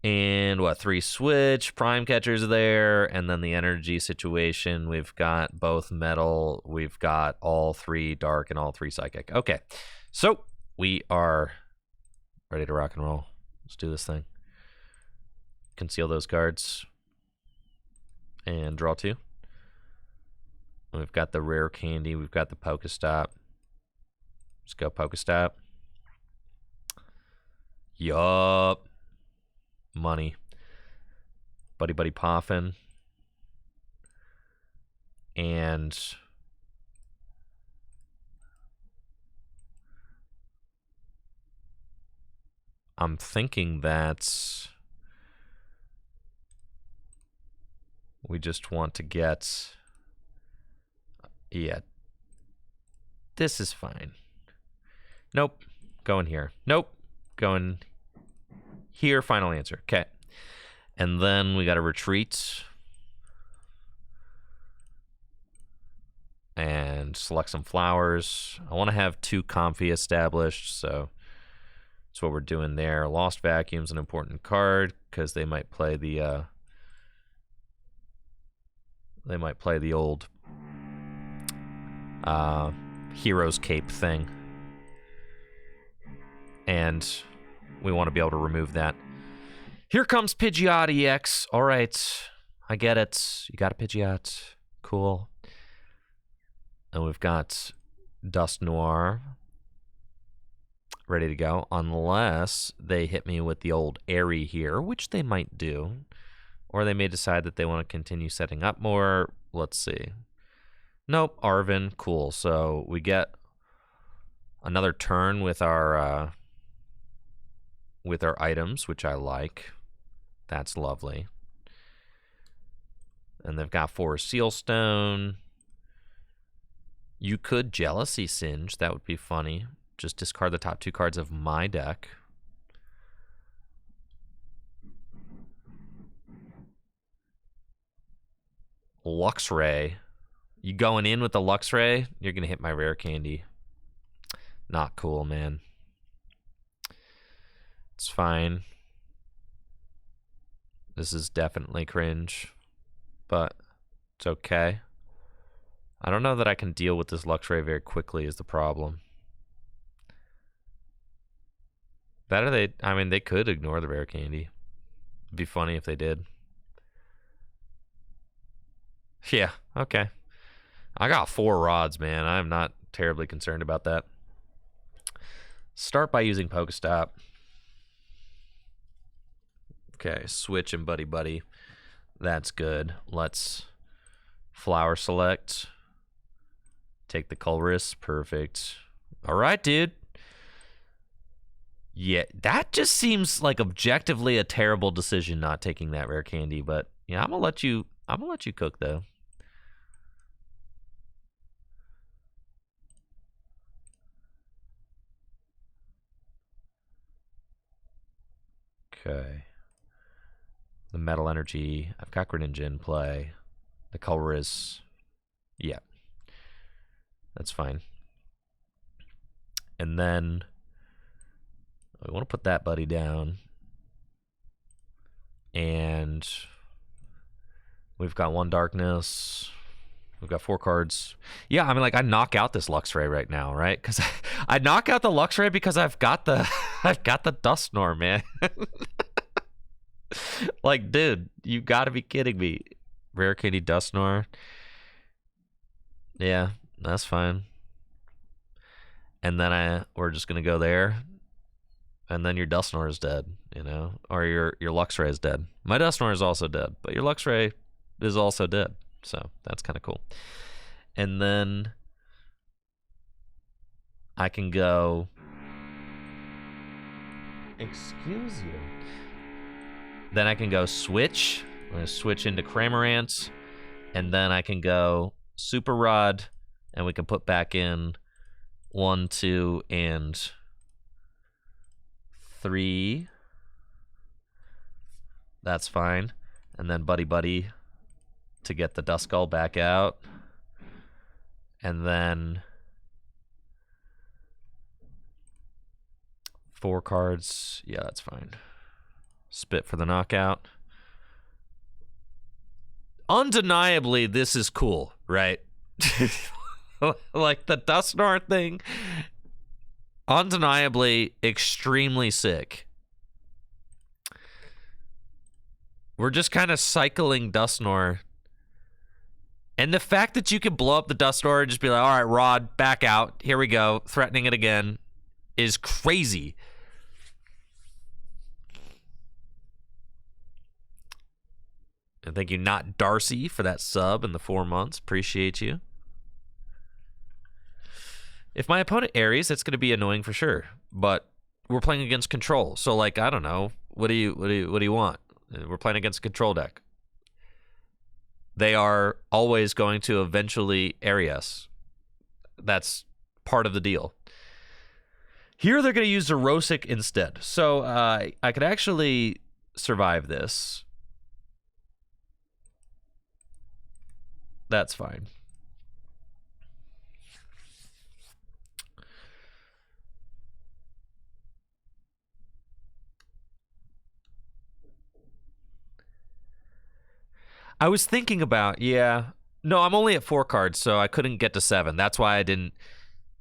And what, 3 Switch. Prime Catchers there. And then the energy situation. We've got both Metal. We've got all 3 Dark and all 3 Psychic. Okay. So we are Ready to rock and roll. Let's do this thing. Conceal those cards. And draw 2. We've got the rare candy. We've got the Pokestop. Let's go Pokestop. Yup. Money. Buddy Buddy Poffin. And I'm thinking that we just want to get... Yeah. This is fine. Nope. Going here. Nope. Going here. Final answer. Okay. And then we got to retreat. And select some flowers. I want to have 2 Comfy established, so that's what we're doing there. Lost Vacuum's an important card because they might play the old Hero's Cape thing, and we want to be able to remove that. Here comes Pidgeot EX. All right, I get it. You got a Pidgeot. Cool. And we've got Dust Noir ready to go, unless they hit me with the old Airy here, which they might do. Or they may decide that they want to continue setting up more. Let's see. Nope, Arvin. Cool. So we get another turn with our items, which I like. That's lovely. And they've got 4 Sealstone. You could Jealousy Singe. That would be funny. Just discard the top 2 cards of my deck. Luxray. You going in with the Luxray? You're going to hit my rare candy. Not cool, man. It's fine. This is definitely cringe. But it's okay. I don't know that I can deal with this Luxray very quickly is the problem. Better they could ignore the rare candy. It'd be funny if they did. Yeah, okay. I got 4 rods, man. I'm not terribly concerned about that. Start by using Pokestop. Okay, switch and Buddy Buddy. That's good. Let's flower select. Take the Colress. Perfect. All right, dude. Yeah, that just seems like objectively a terrible decision not taking that rare candy, but yeah, I'm gonna let you cook though. Okay. The Metal Energy. I've got Greninja in play. The Colress. Yeah. That's fine. And then we want to put that buddy down. And we've got 1 Darkness. We've got 4 cards. Yeah, I mean, like, I knock out this Luxray right now, right? Because I knock out the Luxray because I've got the Dusknoir, man. Like, dude, you got to be kidding me. Rare Candy Dusknoir. Yeah, that's fine. And then we're just gonna go there, and then your Dusknoir is dead, you know, or your Luxray is dead. My Dusknoir is also dead, but your Luxray is also dead. So that's kind of cool. And then I can go. Excuse you. Then I can go switch. I'm gonna switch into Cramorant, and then I can go Super Rod, and we can put back in 1, 2, and 3. That's fine. And then Buddy Buddy to get the Duskull back out. And then 4 cards. Yeah, that's fine. Spit for the knockout. Undeniably, this is cool, right? Like the Dusknoir thing undeniably extremely sick. We're just kind of cycling Dusknoir. And the fact that you can blow up the Dusknoir and just be like, all right, Rod, back out. Here we go. Threatening it again is crazy. And thank you, Not Darcy, for that sub in the 4 months. Appreciate you. If my opponent Aries, that's going to be annoying for sure. But we're playing against control. So, like, I don't know. What do you want? We're playing against a control deck. They are always going to eventually Aerie us. That's part of the deal. Here they're going to use Zerosic instead. So I could actually survive this. That's fine. I was thinking about, yeah. No, I'm only at 4 cards, so I couldn't get to 7. That's why I didn't.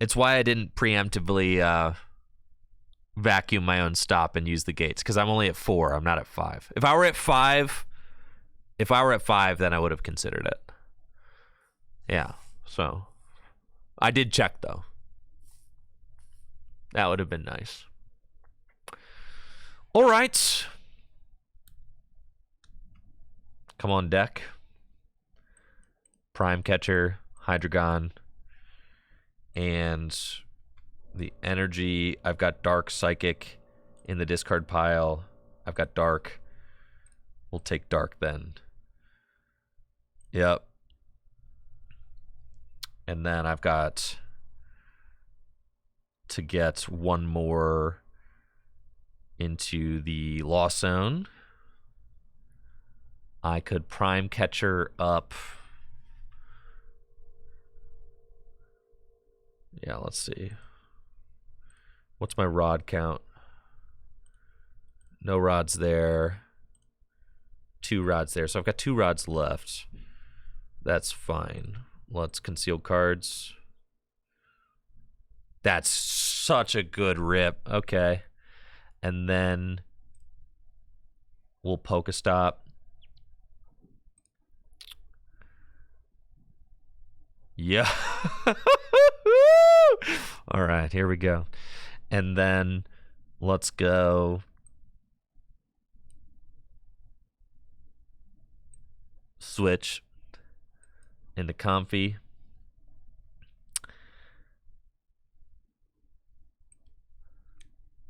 It's why I didn't preemptively vacuum my own stop and use the gates, because I'm only at 4. I'm not at 5. If I were at 5, then I would have considered it. Yeah. So I did check though. That would have been nice. All right. Come on, deck. Prime Catcher, Hydreigon, and the energy. I've got Dark Psychic in the discard pile. I've got Dark. We'll take Dark then. Yep. And then I've got to get one more into the Lost Zone. I could Prime Catcher up. Yeah, let's see. What's my rod count? No rods there. 2 rods there. So I've got 2 rods left. That's fine. Let's conceal cards. That's such a good rip. Okay. And then we'll Pokestop. Yeah. All right, here we go. And then let's go switch into Comfy.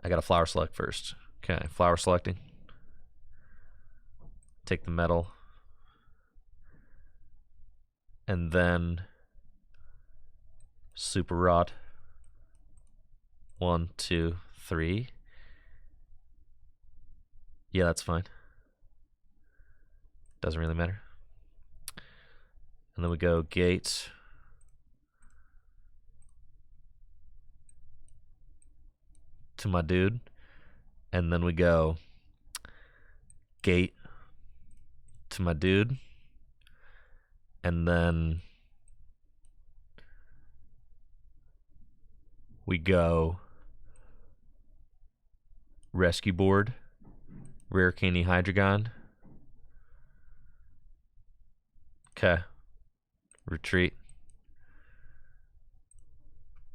I got to flower select first. Okay, flower selecting. Take the metal. And then Super Rod. 1, 2, 3. Yeah, that's fine. Doesn't really matter. And then we go Gate. To my dude. And then we go Gate to my dude. And then we go Rescue Board, Rare Candy Hydreigon. Okay. Retreat.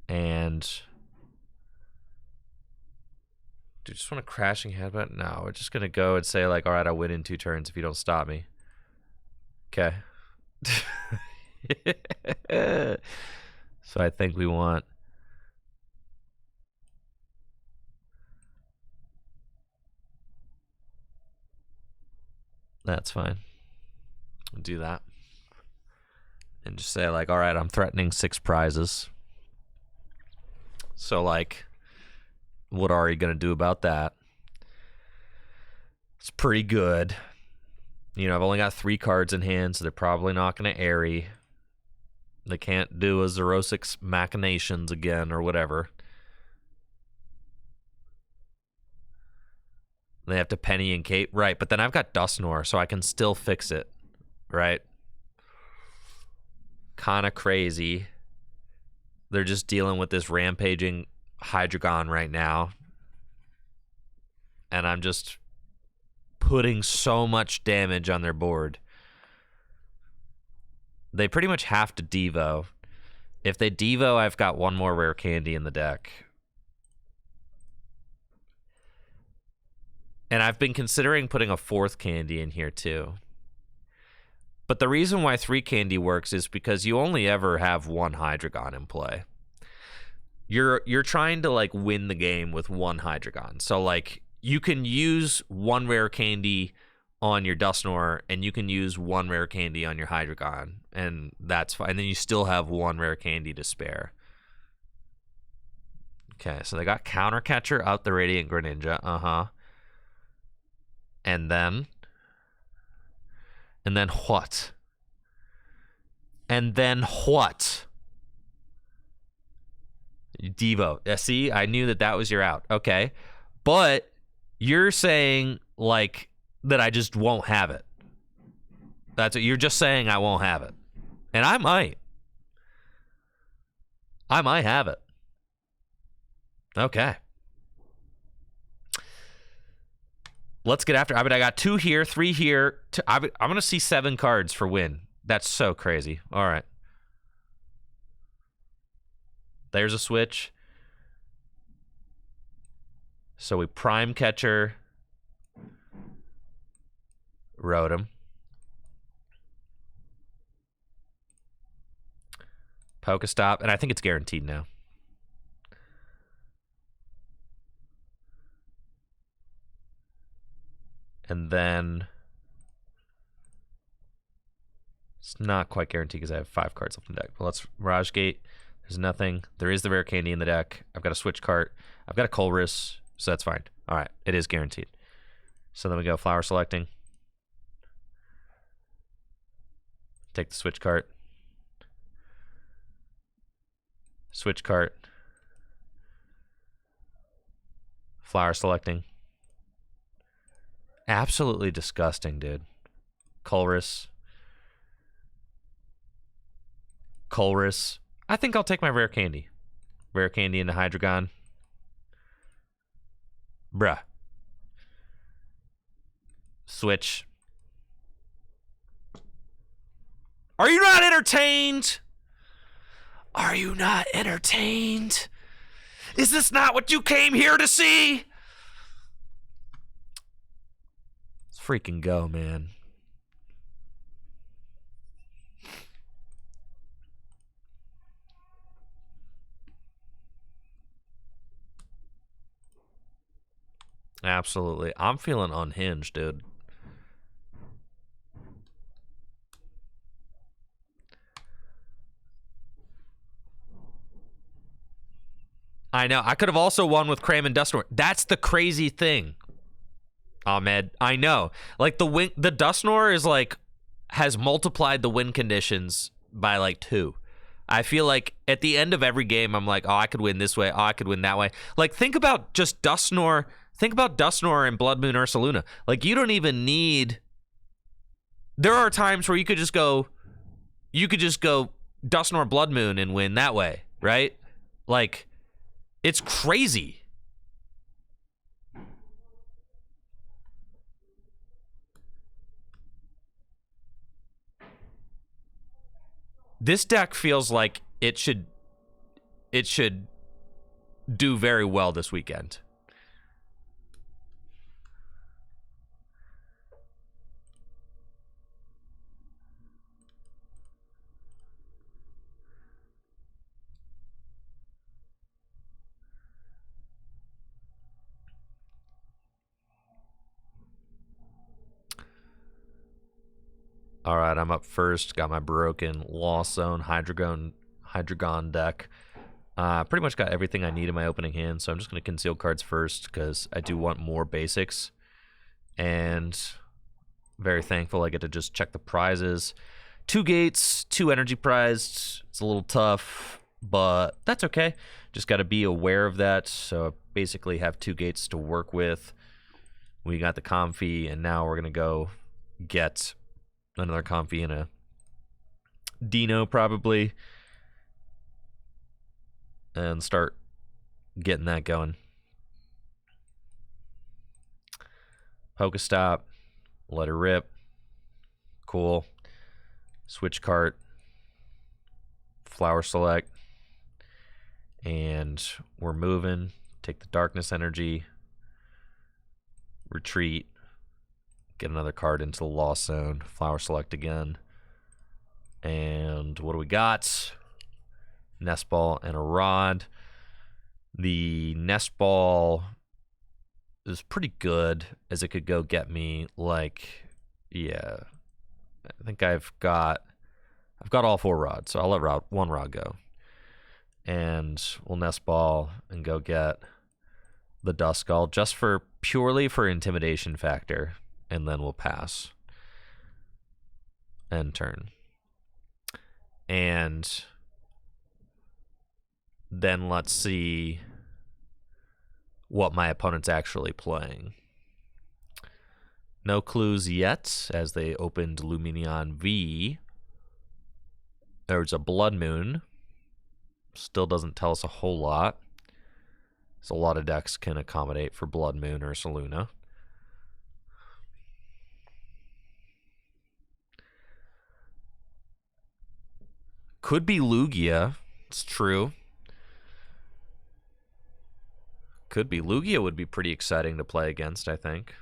And do you just want a Crashing Headbutt? No, we're just going to go and say, like, all right, I'll win in 2 turns if you don't stop me. Okay. So I think we want that's fine. We'll do that. And just say, like, all right, I'm threatening 6 prizes. So, like, what are you going to do about that? It's pretty good. You know, I've only got 3 cards in hand, so they're probably not going to Aerie. They can't do a Zerosic's Machinations again or whatever. They have to Penny and Cape. Right, but then I've got Dusknoir, so I can still fix it. Right? Kind of crazy. They're just dealing with this rampaging Hydreigon right now. And I'm just putting so much damage on their board. They pretty much have to Devo. If they Devo, I've got one more rare candy in the deck. And I've been considering putting a 4th candy in here too. But the reason why 3 candy works is because you only ever have one Hydreigon in play. You're trying to like win the game with one Hydreigon. So like you can use one rare candy on your Dusknoir, and you can use one rare candy on your Hydreigon, and that's fine. And then you still have one rare candy to spare. Okay, so they got Counter Catcher out the Radiant Greninja. And then what? And then what? Devo. See, I knew that was your out. Okay. But you're saying, like, that I just won't have it. That's what you're just saying. I won't have it. And I might. I might have it. Okay. Let's get after it. I mean, I got 2 here, 3 here. I'm going to see 7 cards for win. That's so crazy. All right. There's a switch. So we Prime Catcher. Rotom. Pokestop. And I think it's guaranteed now. And then it's not quite guaranteed because I have 5 cards left in the deck. Well, let's Mirage Gate. There's nothing. There is the rare candy in the deck. I've got a switch cart. I've got a Colress, so that's fine. All right, it is guaranteed. So then we go Flower Selecting. Take the switch cart. Switch cart. Flower Selecting. Absolutely disgusting, dude. Colress. Colress. I think I'll take my rare candy. Rare candy into Hydreigon. Bruh. Switch. Are you not entertained? Are you not entertained? Is this not what you came here to see? Let's freaking go, man. Absolutely. I'm feeling unhinged, dude. I know. I could have also won with Cram and Dusknoir. That's the crazy thing, Ahmed. I know. Like the Dusknoir is like has multiplied the win conditions by like 2. I feel like at the end of every game, I'm like, oh, I could win this way. Oh, I could win that way. Like think about just Dusknoir. Think about Dusknoir and Blood Moon Ursaluna. Like you don't even need. There are times where you could just go Dusknoir Blood Moon and win that way, right? Like. It's crazy. This deck feels like it should do very well this weekend. All right, I'm up first. Got my broken Lost Zone Hydreigon deck. Pretty much got everything I need in my opening hand, so I'm just going to conceal cards first because I do want more basics. And very thankful I get to just check the prizes. 2 gates, 2 energy prized. It's a little tough, but that's okay. Just got to be aware of that. So I basically have 2 gates to work with. We got the Comfy, and now we're going to go get another Comfy and a Dino probably, and start getting that going. Pokestop, let her rip. Cool. Switch cart, flower select, and we're moving. Take the darkness energy, retreat, get another card into the lost zone, flower select again. And what do we got? Nest ball and a rod. The nest ball is pretty good, as it could go get me like, yeah, I think I've got all 4 rods, so I'll let one rod go. And we'll nest ball and go get the Duskull just purely for intimidation factor, and then we'll pass. End turn. And then let's see what my opponent's actually playing. No clues yet, as they opened Luminion V. There's a Blood Moon. Still doesn't tell us a whole lot. So a lot of decks can accommodate for Blood Moon or Saluna. Could be Lugia. It's true. Could be. Lugia would be pretty exciting to play against, I think.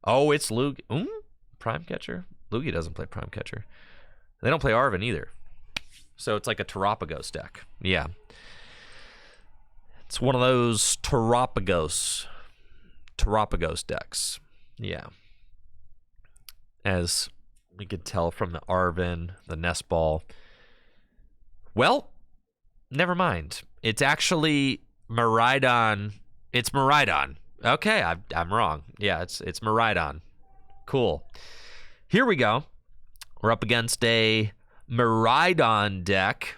Oh, it's Lugia. Prime Catcher? Lugia doesn't play Prime Catcher. They don't play Arven either. So it's like a Terapagos deck. Yeah. It's one of those Terapagos decks. Yeah. As we could tell from the Arven, the Nest Ball. Well, never mind. It's actually Miraidon. It's Miraidon. Okay, I'm wrong. Yeah, it's Miraidon. Cool. Here we go. We're up against a Miraidon deck.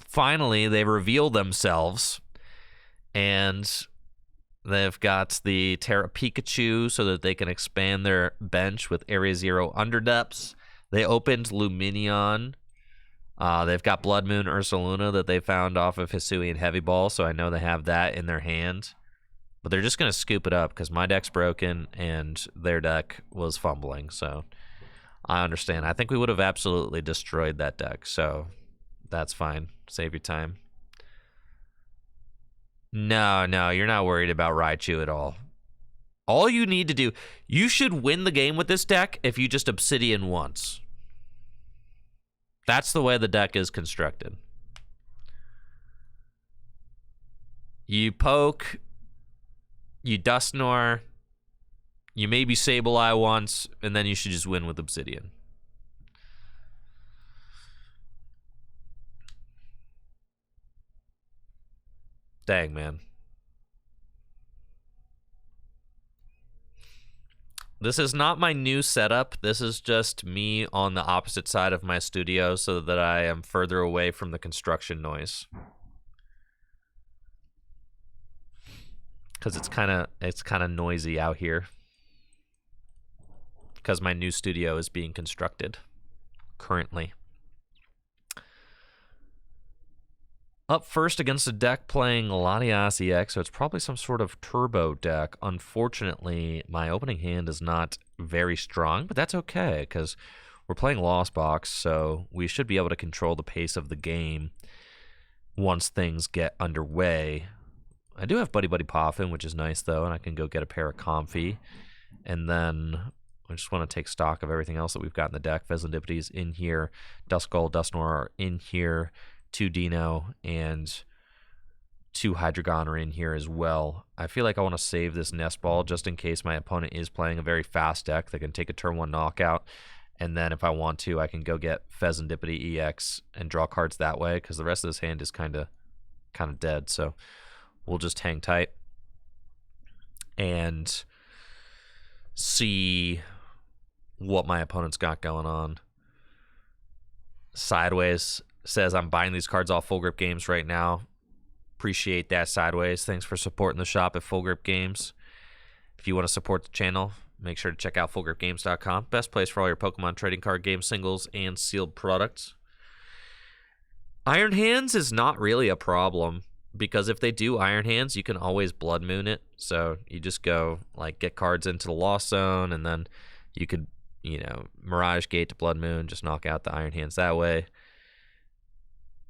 Finally, they reveal themselves. And they've got the Terra Pikachu so that they can expand their bench with Area Zero Underdepths. They opened Luminion. They've got Blood Moon Ursaluna that they found off of Hisuian Heavy Ball, so I know they have that in their hand. But they're just going to scoop it up because my deck's broken and their deck was fumbling, so I understand. I think we would have absolutely destroyed that deck, so that's fine. Save your time. No, you're not worried about Raichu at all. All you need to do, you should win the game with this deck if you just Obsidian once. That's the way the deck is constructed. You poke, you Dusknoir, you maybe Sableye once, and then you should just win with Obsidian. Dang, man. This is not my new setup. This is just me on the opposite side of my studio so that I am further away from the construction noise. Because it's kind of noisy out here. Because my new studio is being constructed currently. Up first against a deck playing Latias EX, so it's probably some sort of turbo deck. Unfortunately, my opening hand is not very strong, but that's okay, because we're playing Lost Box, so we should be able to control the pace of the game once things get underway. I do have Buddy Buddy Poffin, which is nice, though, and I can go get a pair of Comfy. And then I just want to take stock of everything else that we've got in the deck. Veslandipity's in here. Duskull, Dusknoir are in here. 2 Dino and 2 Hydreigon are in here as well. I feel like I want to save this Nest Ball just in case my opponent is playing a very fast deck that can take a turn 1 knockout. And then if I want to, I can go get Veslandipity EX and draw cards that way, because the rest of this hand is kind of dead. So we'll just hang tight and see what my opponent's got going on. Sideways says I'm buying these cards off Full Grip Games right now. Appreciate that, Sideways. Thanks for supporting the shop at Full Grip Games. If you want to support the channel, make sure to check out FullGripGames.com. Best place for all your Pokemon trading card game singles and sealed products. Iron Hands is not really a problem because if they do Iron Hands, you can always Blood Moon it. So you just go, like, get cards into the Lost Zone, and then you could, you know, Mirage Gate to Blood Moon, just knock out the Iron Hands that way.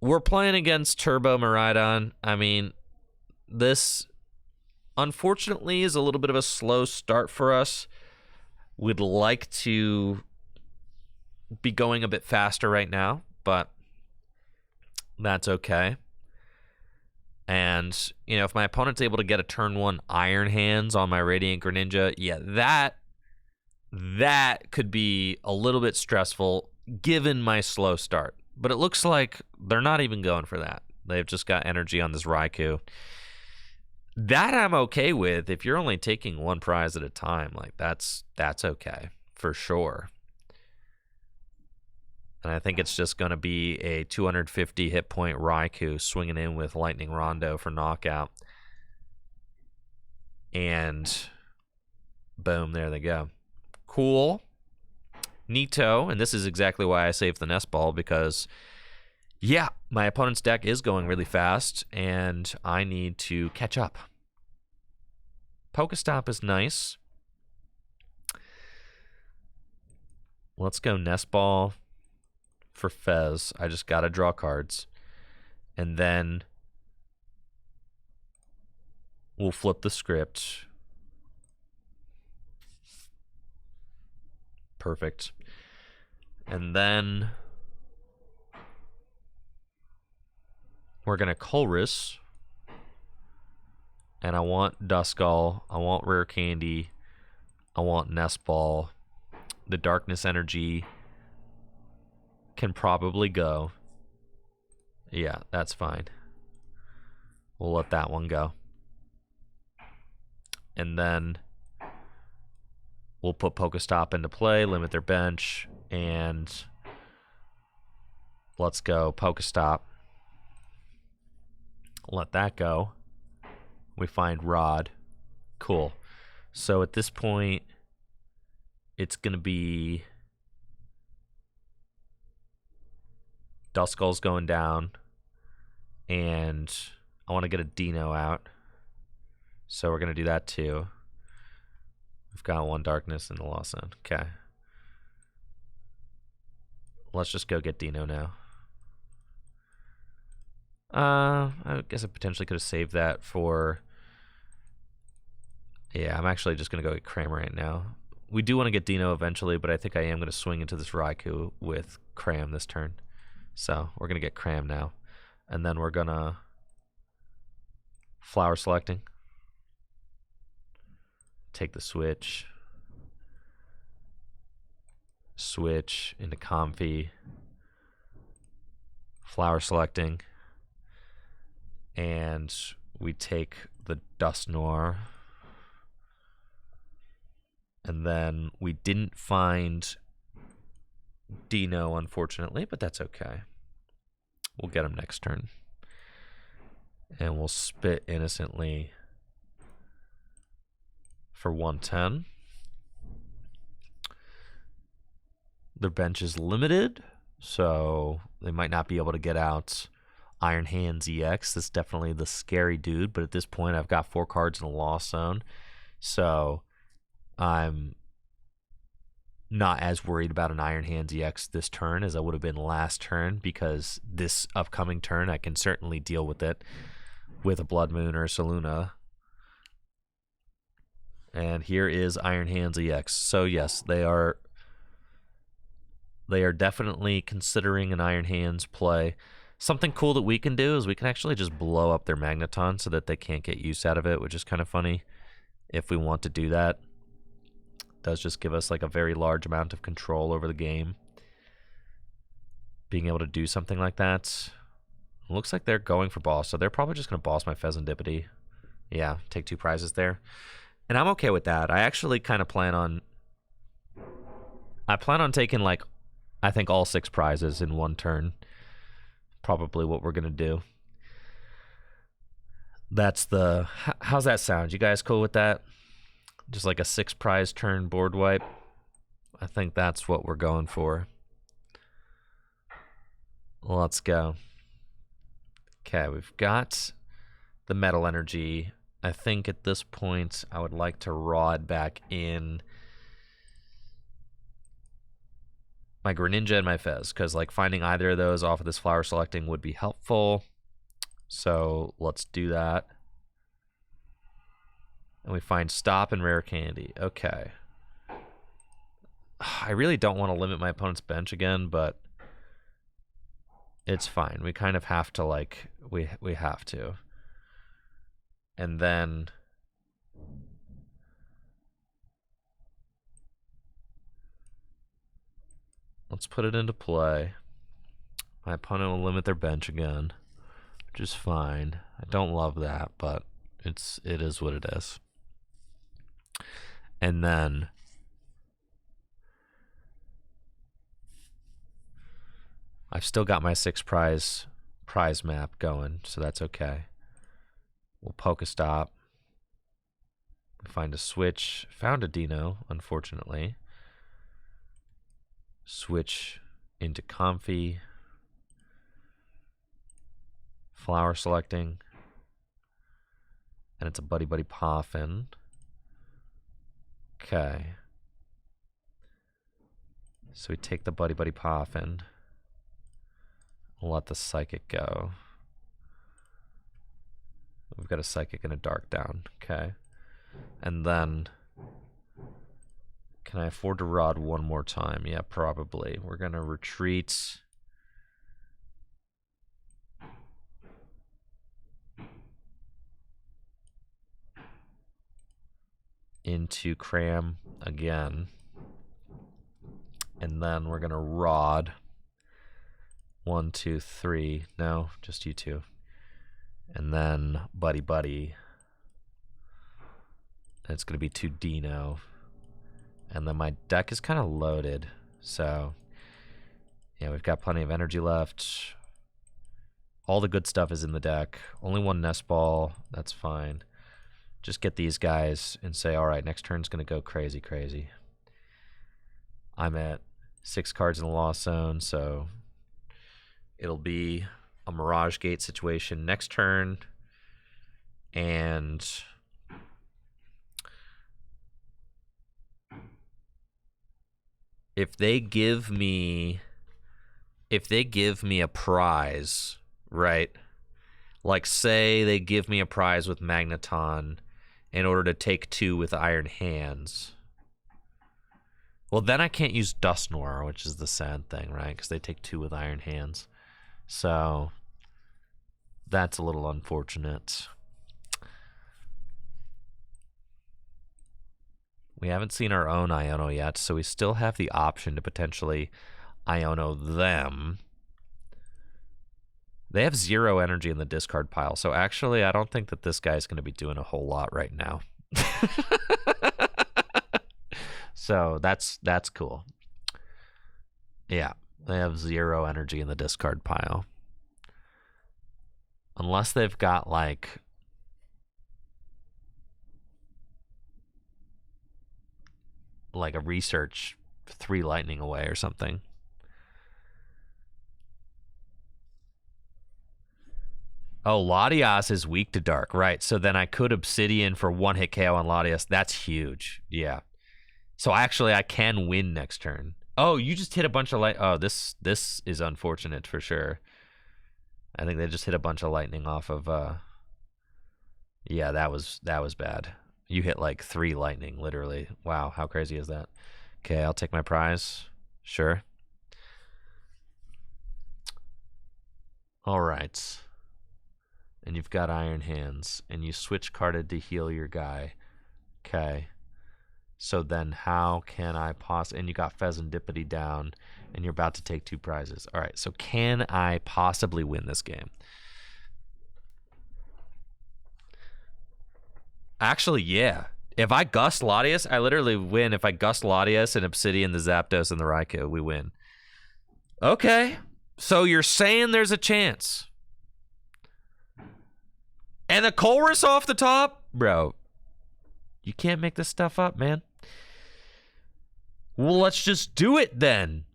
We're playing against Turbo Miraidon. I mean, this, unfortunately, is a little bit of a slow start for us. We'd like to be going a bit faster right now, but that's okay. And, you know, if my opponent's able to get a turn 1 Iron Hands on my Radiant Greninja, yeah, that could be a little bit stressful given my slow start. But it looks like they're not even going for that. They've just got energy on this Raikou. That I'm okay with. If you're only taking one prize at a time, like, that's okay for sure. And I think it's just going to be a 250 hit point Raikou swinging in with Lightning Rondo for knockout. And boom, there they go. Cool. Neato, and this is exactly why I saved the Nest Ball, because, yeah, my opponent's deck is going really fast, and I need to catch up. Pokestop is nice. Let's go Nest Ball for Fez. I just gotta draw cards. And then we'll flip the script. Perfect. And then we're gonna Colress. And I want Duskull. I want Rare Candy. I want Nest Ball. The Darkness Energy can probably go. Yeah, that's fine. We'll let that one go. And then we'll put Pokestop into play, limit their bench, and let's go Pokestop. Let that go. We find Rod. Cool. So at this point, it's going to be Duskull's going down, and I want to get a Dino out. So we're going to do that too. We've got one Darkness in the Lost Zone. Okay. Let's just go get Dino now. I guess I potentially could have saved that for... Yeah, I'm actually just going to go get Cram right now. We do want to get Dino eventually, but I think I am going to swing into this Raikou with Cram this turn. So we're going to get Cram now. And then we're going to Flower Selecting. Take the switch. Switch into Comfy. Flower Selecting. And we take the Dusknoir. And then we didn't find Dino, unfortunately, but that's okay. We'll get him next turn. And we'll spit Innocently for 110. Their bench is limited, so they might not be able to get out Iron Hands EX. That's definitely the scary dude, but at this point I've got 4 cards in the Lost Zone, so I'm not as worried about an Iron Hands EX this turn as I would have been last turn, because this upcoming turn I can certainly deal with it with a Blood Moon or a Saluna. And here is Iron Hands EX. So yes, they are definitely considering an Iron Hands play. Something cool that we can do is we can actually just blow up their Magneton so that they can't get use out of it, which is kind of funny if we want to do that. It does just give us like a very large amount of control over the game. Being able to do something like that. It looks like they're going for boss, so they're probably just going to boss my Pheasantipity. Yeah, take 2 prizes there. And I'm okay with that. I actually kind of plan on taking, like, I think all 6 prizes in one turn. Probably what we're going to do. That's the... How's that sound? You guys cool with that? Just like a 6 prize turn board wipe? I think that's what we're going for. Let's go. Okay, we've got the metal energy. I think at this point I would like to rod back in my Greninja and my Fez, because like finding either of those off of this flower selecting would be helpful. So let's do that. And we find Stop and Rare Candy. Okay. I really don't want to limit my opponent's bench again, but it's fine. We kind of have to, like, we have to. And then let's put it into play. My opponent will limit their bench again, which is fine. I don't love that, but it is what it is. And then I've still got my 6 prize map going, so that's okay. We'll Pokestop. We find a switch. Found a Dino, unfortunately. Switch into Comfy. Flower selecting. And it's a Buddy Buddy Poffin. Okay. So we take the Buddy Buddy Poffin. We'll let the Psychic go. We've got a Psychic and a Dark down. Okay. And then, can I afford to rod one more time? Yeah, probably. We're going to retreat. Into Cram again. And then we're going to rod. 1, 2, 3. No, just you two. And then Buddy Buddy. And it's going to be 2 Dino. And then my deck is kind of loaded. So, yeah, we've got plenty of energy left. All the good stuff is in the deck. Only 1 Nest Ball. That's fine. Just get these guys and say, all right, next turn's going to go crazy, crazy. I'm at 6 cards in the Lost Zone, so it'll be a Mirage Gate situation next turn. And if they give me a prize, right? Like say they give me a prize with Magneton in order to take 2 with Iron Hands. Well, then I can't use Dusknoir, which is the sad thing, right? Because they take 2 with Iron Hands. So that's a little unfortunate. We haven't seen our own Iono yet, so we still have the option to potentially Iono them. They have 0 energy in the discard pile, so actually I don't think that this guy's going to be doing a whole lot right now. So that's cool. Yeah, they have 0 energy in the discard pile. Unless they've got like a research 3 lightning away or something. Oh, Latias is weak to dark, right? So then I could Obsidian for 1-hit KO on Latias. That's huge. Yeah. So actually I can win next turn. Oh, you just hit a bunch of light. Oh, this is unfortunate for sure. I think they just hit a bunch of lightning off of yeah, that was bad. You hit like 3 lightning literally. Wow, how crazy is that? Okay, I'll take my prize. Sure. All right. And you've got Iron Hands, and you switch carded to heal your guy. Okay. So then how can I and you got Pheasantipity down, and you're about to take 2 prizes. All right, so can I possibly win this game? Actually, yeah. If I Gust Latias, I literally win. If I Gust Latias and Obsidian, the Zapdos, and the Raikou, we win. Okay. So you're saying there's a chance. And the Colress off the top? Bro, you can't make this stuff up, man. Well, let's just do it then.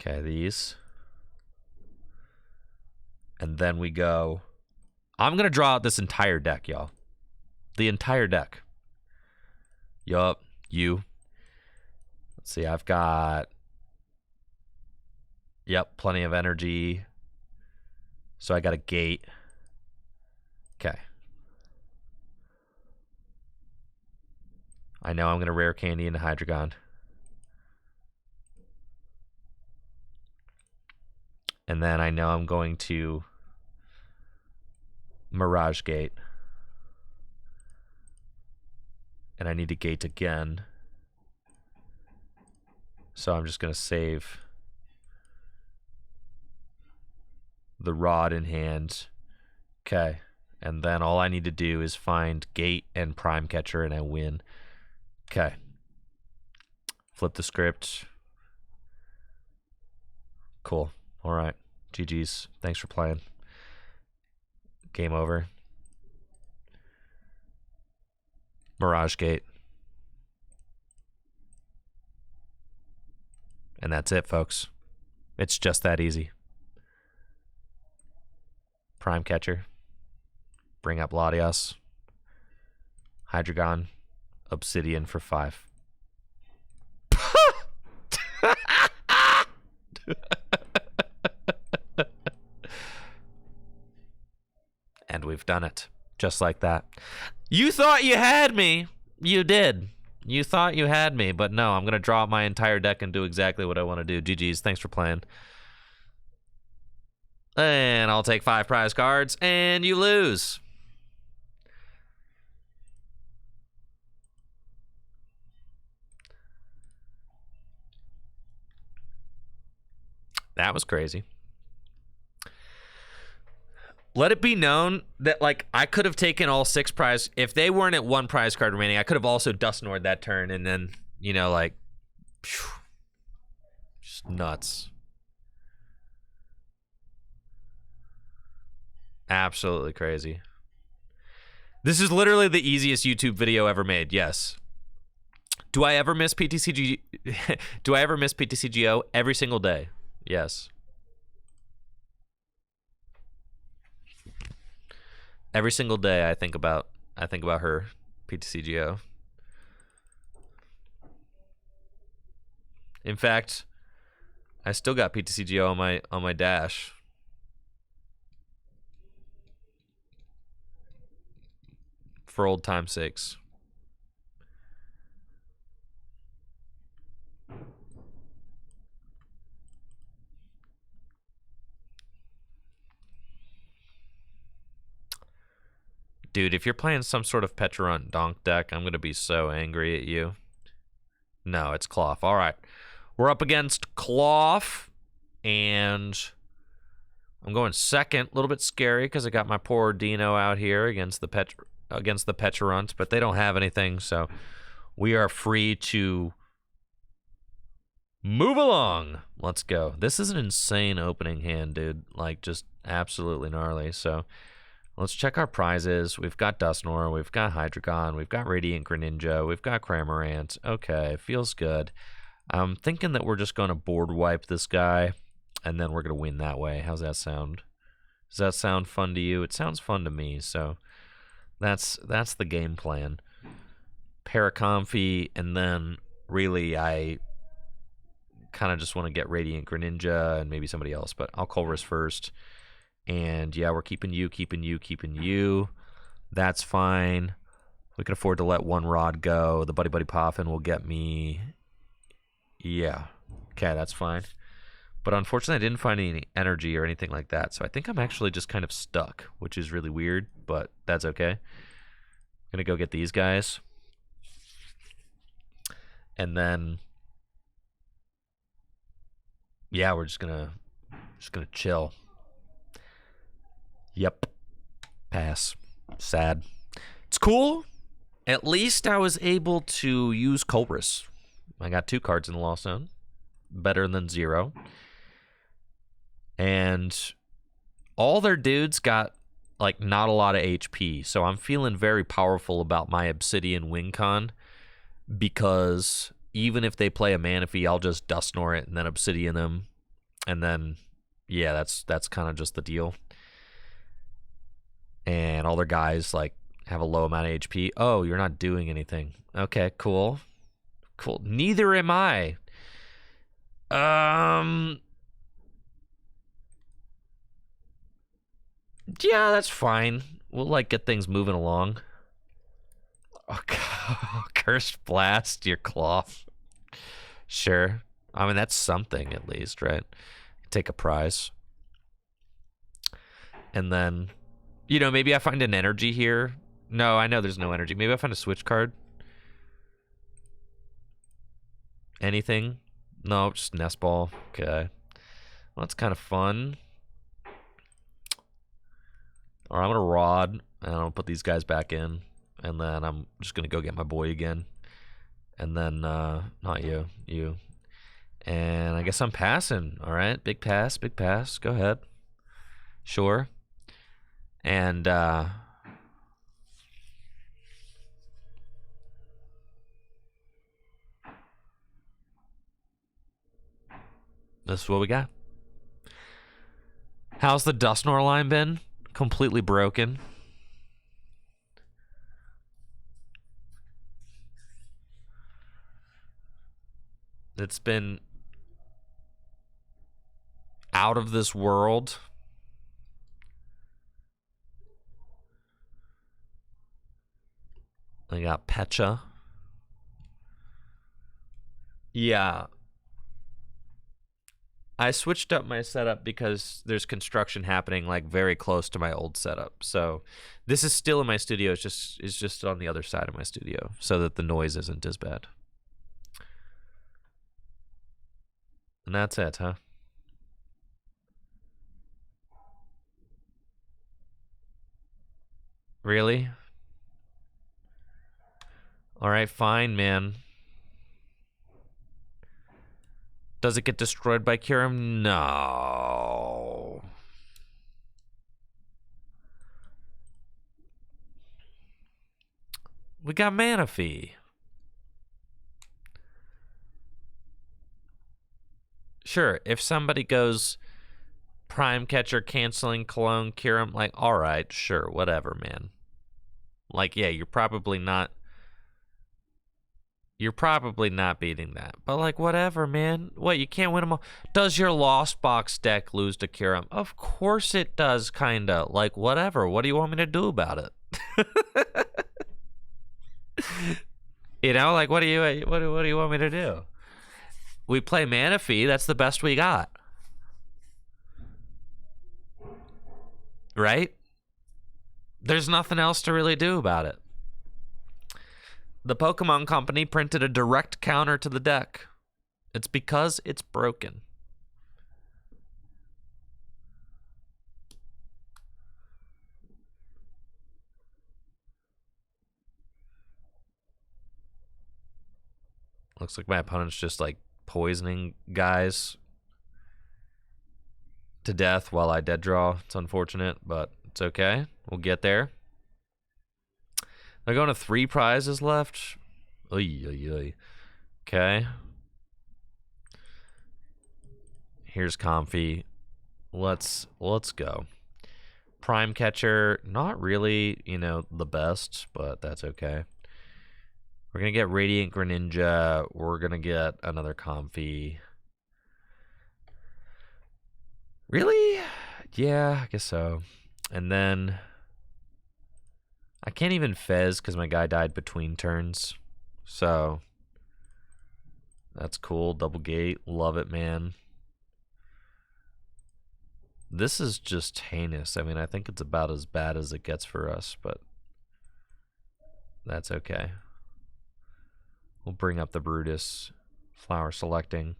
Okay, these. And then we go. I'm going to draw out this entire deck, y'all. The entire deck. Yup. You. Let's see. I've got. Yep. Plenty of energy. So I got a gate. Okay. I know I'm going to rare candy into Hydreigon. And then I know I'm going to Mirage Gate. And I need to gate again. So I'm just going to save the rod in hand. Okay. And then all I need to do is find gate and prime catcher and I win. Okay. Flip the script. Cool. All right. GG's. Thanks for playing. Game over. Mirage Gate. And that's it, folks. It's just that easy. Prime catcher. Bring up Latias. Hydreigon. Obsidian for 5. And we've done it. Just like that. You thought you had me. You did. You thought you had me, but no, I'm going to draw out my entire deck and do exactly what I want to do. GG's. Thanks for playing. And I'll take 5 prize cards, and you lose. That was crazy. Let it be known that, like, I could have taken all 6 prize. If they weren't at 1 prize card remaining, I could have also Dusknored that turn, and then, you know, like, phew, just nuts. Absolutely crazy. This is literally the easiest YouTube video ever made. Yes. Do I ever miss PTCG? Do I ever miss PTCGO? Every single day. Yes. Every single day I think about her, PTCGO. In fact, I still got PTCGO on my dash. For old time's sakes. Dude, if you're playing some sort of Pecharunt Donk deck, I'm going to be so angry at you. No, it's Cloth. All right. We're up against Cloth, and I'm going second. A little bit scary because I got my poor Dino out here against the Pecharunt, but they don't have anything, so we are free to move along. Let's go. This is an insane opening hand, dude. Like, just absolutely gnarly, so... Let's check our prizes. We've got Dusknoir, we've got Hydreigon, we've got Radiant Greninja, we've got Cramorant. Okay, feels good. I'm thinking that we're just going to board wipe this guy, and then we're going to win that way. How's that sound? Does that sound fun to you? It sounds fun to me, so that's the game plan. Paracomfy, and then really I kind of just want to get Radiant Greninja and maybe somebody else, but I'll Colress first. And yeah, we're keeping you. That's fine. We can afford to let 1 rod go. The Buddy Poffin will get me. Yeah. Okay, that's fine. But unfortunately, I didn't find any energy or anything like that. So I think I'm actually just kind of stuck, which is really weird, but that's okay. I'm going to go get these guys. And then, yeah, we're just gonna chill. Yep. Pass. Sad. It's cool. At least I was able to use Colress. I got 2 cards in the Lost Zone. Better than 0. And all their dudes got, like, not a lot of HP. So I'm feeling very powerful about my Obsidian win con. Because even if they play a Manaphy, I'll just Dusknoir it and then Obsidian them. And then, yeah, that's kind of just the deal. And all their guys like have a low amount of HP. Oh, you're not doing anything. Okay, cool. Cool. Neither am I. Yeah, that's fine. We'll like get things moving along. Oh, Cursed Blast, your claw. Sure. I mean, that's something at least, right? Take a prize. And then, you know, maybe I find an energy here. No, I know there's no energy. Maybe I find a switch card. Anything? No, just nest ball. Okay. Well, that's kind of fun. All right, I'm going to rod, and I'm going to put these guys back in. And then I'm just going to go get my boy again. And then, not you, you. And I guess I'm passing. All right, big pass, big pass. Go ahead. Sure. And, this is what we got. How's the Dusknoir line been? Completely broken. It's been out of this world. I got Pecha. Yeah. I switched up my setup because there's construction happening like very close to my old setup. So this is still in my studio. It's just on the other side of my studio so that the noise isn't as bad. And that's it, huh? Really? All right, fine, man. Does it get destroyed by Kyurem? No. We got Manaphy. Sure, if somebody goes Prime Catcher, canceling Cologne, Kyurem, like, all right, sure, whatever, man. Like, yeah, you're probably not beating that. But, like, whatever, man. What, you can't win them all? Does your Lost Box deck lose to Kyurem? Of course it does, kinda. Like, whatever. What do you want me to do about it? You know, like, what do you want me to do? We play Manaphy. That's the best we got. Right? There's nothing else to really do about it. The Pokemon Company printed a direct counter to the deck. It's because it's broken. Looks like my opponent's just like poisoning guys to death while I dead draw. It's unfortunate, but it's okay. We'll get there. They're going to 3 prizes left. Oy, oy, oy. Okay. Here's Comfy. Let's go. Prime Catcher, not really, you know, the best, but that's okay. We're going to get Radiant Greninja. We're going to get another Comfy. Really? Yeah, I guess so. And then I can't even Fez because my guy died between turns. So that's cool. Double gate. Love it, man. This is just heinous. I mean, I think it's about as bad as it gets for us, but that's okay. We'll bring up the Brutus. Flower selecting.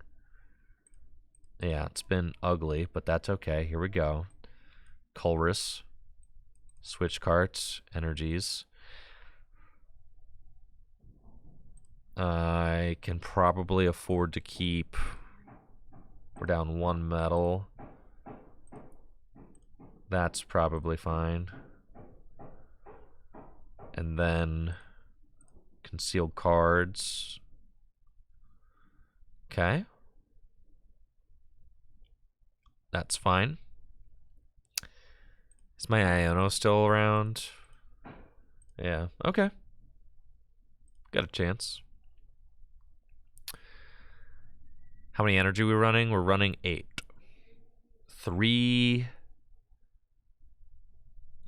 Yeah, it's been ugly, but that's okay. Here we go. Colress. Switch carts. Energies. I can probably afford to keep... We're down 1 metal. That's probably fine. And then... Concealed cards. Okay. That's fine. Is my Iono still around? Yeah, okay. Got a chance. How many energy are we running? We're running 8. 3.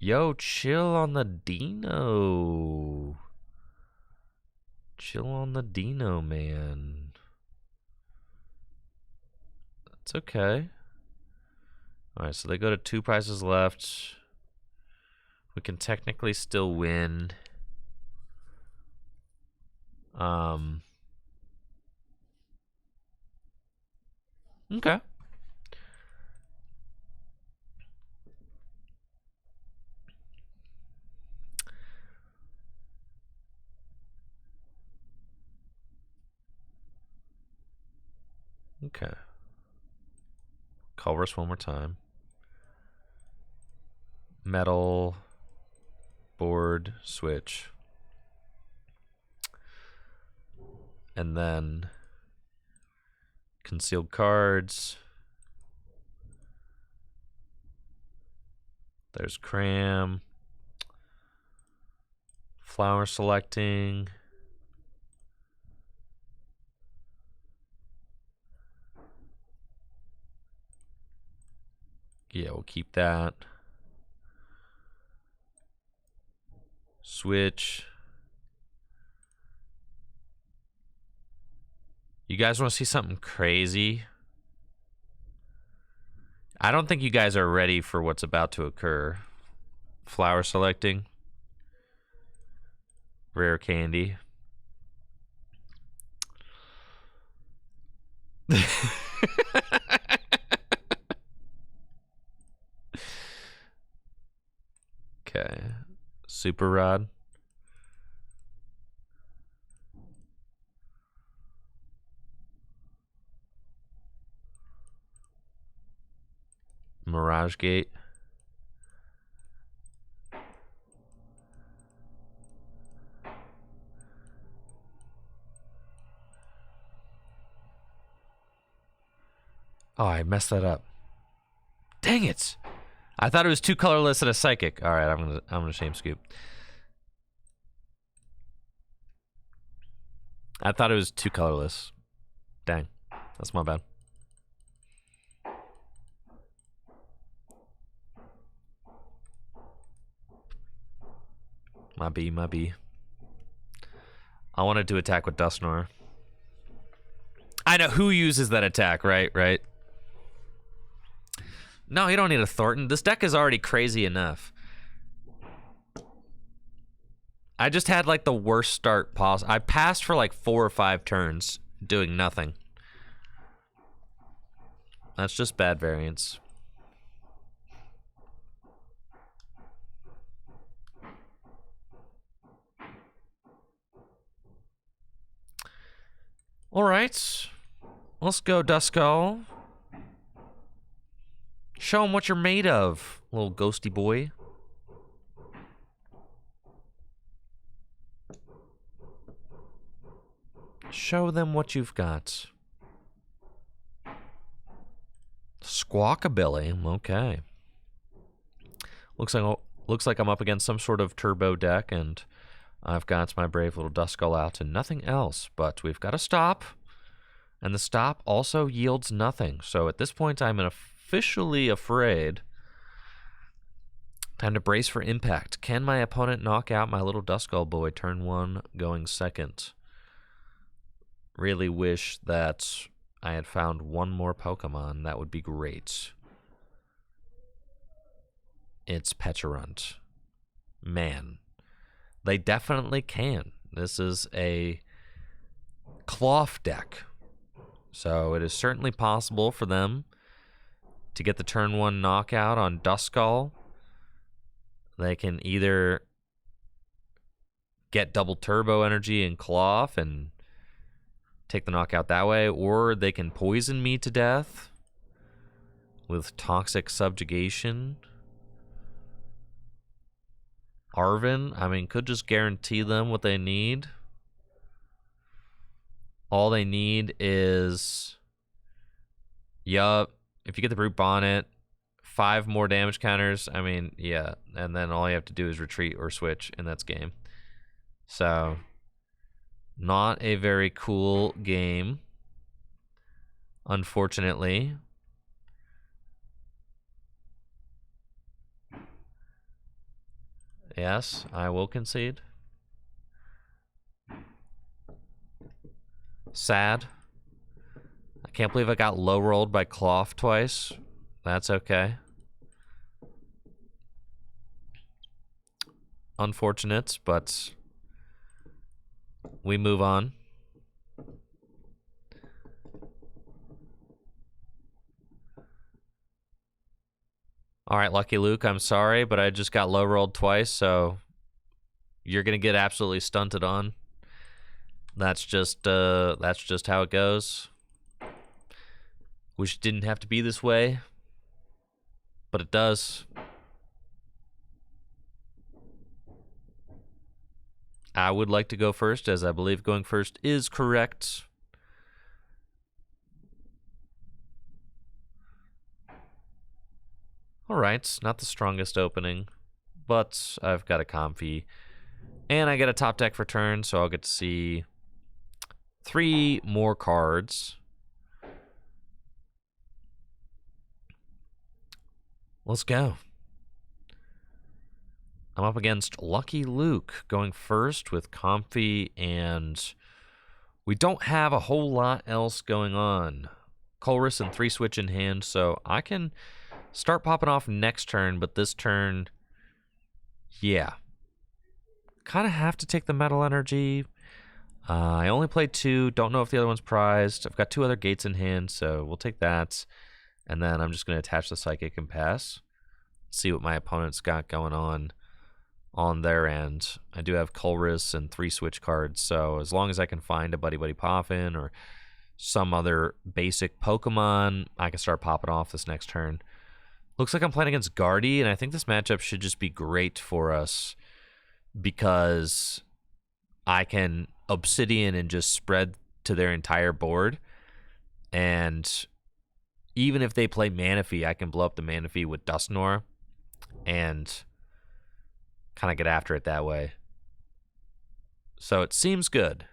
Yo, chill on the Dino. Chill on the Dino, man. That's okay. Alright, so they go to 2 prizes left. We can technically still win. Okay. Okay. Culver's one more time. Metal. Board. Switch. And then concealed cards. There's cram. Flower selecting. Yeah, we'll keep that. Switch. You guys want to see something crazy? I don't think you guys are ready for what's about to occur. Flower selecting. Rare candy. Okay. Super Rod. Mirage Gate. Oh, I messed that up. Dang it. I thought it was 2 colorless and a psychic. All right, I'm gonna shame scoop. I thought it was 2 colorless. Dang. That's my bad. My B. I wanted to attack with Dusknoir. I know who uses that attack, right? Right. No, you don't need a Thornton. This deck is already crazy enough. I just had like the worst start possible. I passed for like 4 or 5 turns doing nothing. That's just bad variance. All right. Let's go, Duskull. Show him what you're made of, little ghosty boy. Show them what you've got. Squawkabilly. Okay. Looks like I'm up against some sort of turbo deck, and I've got my brave little Duskull out and nothing else. But we've got a stop, and the stop also yields nothing. So at this point, I'm officially afraid. Time to brace for impact. Can my opponent knock out my little Duskull boy turn 1 going second? Really wish that I had found one more Pokemon. That would be great. It's Pecharunt. Man, they definitely can. This is a cloth deck. So it is certainly possible for them to get the turn 1 knockout on Duskull. They can either get double turbo energy and cloth and take the knockout that way, or they can poison me to death with toxic subjugation. Arven, I mean, could just guarantee them what they need. All they need is, yup, if you get the Brute Bonnet, 5 more damage counters, I mean, yeah. And then all you have to do is retreat or switch, and that's game. So, not a very cool game, unfortunately. Yes, I will concede. Sad. I can't believe I got low rolled by Cloth twice. That's okay. Unfortunate, but we move on. All right, Lucky Luke, I'm sorry, but I just got low rolled twice, so you're gonna get absolutely stunted on. That's just how it goes. Wish it didn't have to be this way, but it does. I would like to go first, as I believe going first is correct. Alright, not the strongest opening, but I've got a Comfy. And I get a top deck for turn, so I'll get to see 3 more cards. Let's go. I'm up against Lucky Luke going first with Comfy, and we don't have a whole lot else going on. Colress and 3 switch in hand, so I can start popping off next turn, but this turn, yeah. Kind of have to take the Metal Energy. I only played 2, don't know if the other one's prized. I've got 2 other gates in hand, so we'll take that. And then I'm just going to attach the Psychic and pass. See what my opponent's got going on their end. I do have Colress and 3 switch cards, so as long as I can find a Buddy Buddy Poffin or some other basic Pokemon, I can start popping off this next turn. Looks like I'm playing against Guardy, and I think this matchup should just be great for us because I can Obsidian and just spread to their entire board, and even if they play Manaphy, I can blow up the Manaphy with Dusknoir and kind of get after it that way. So it seems good.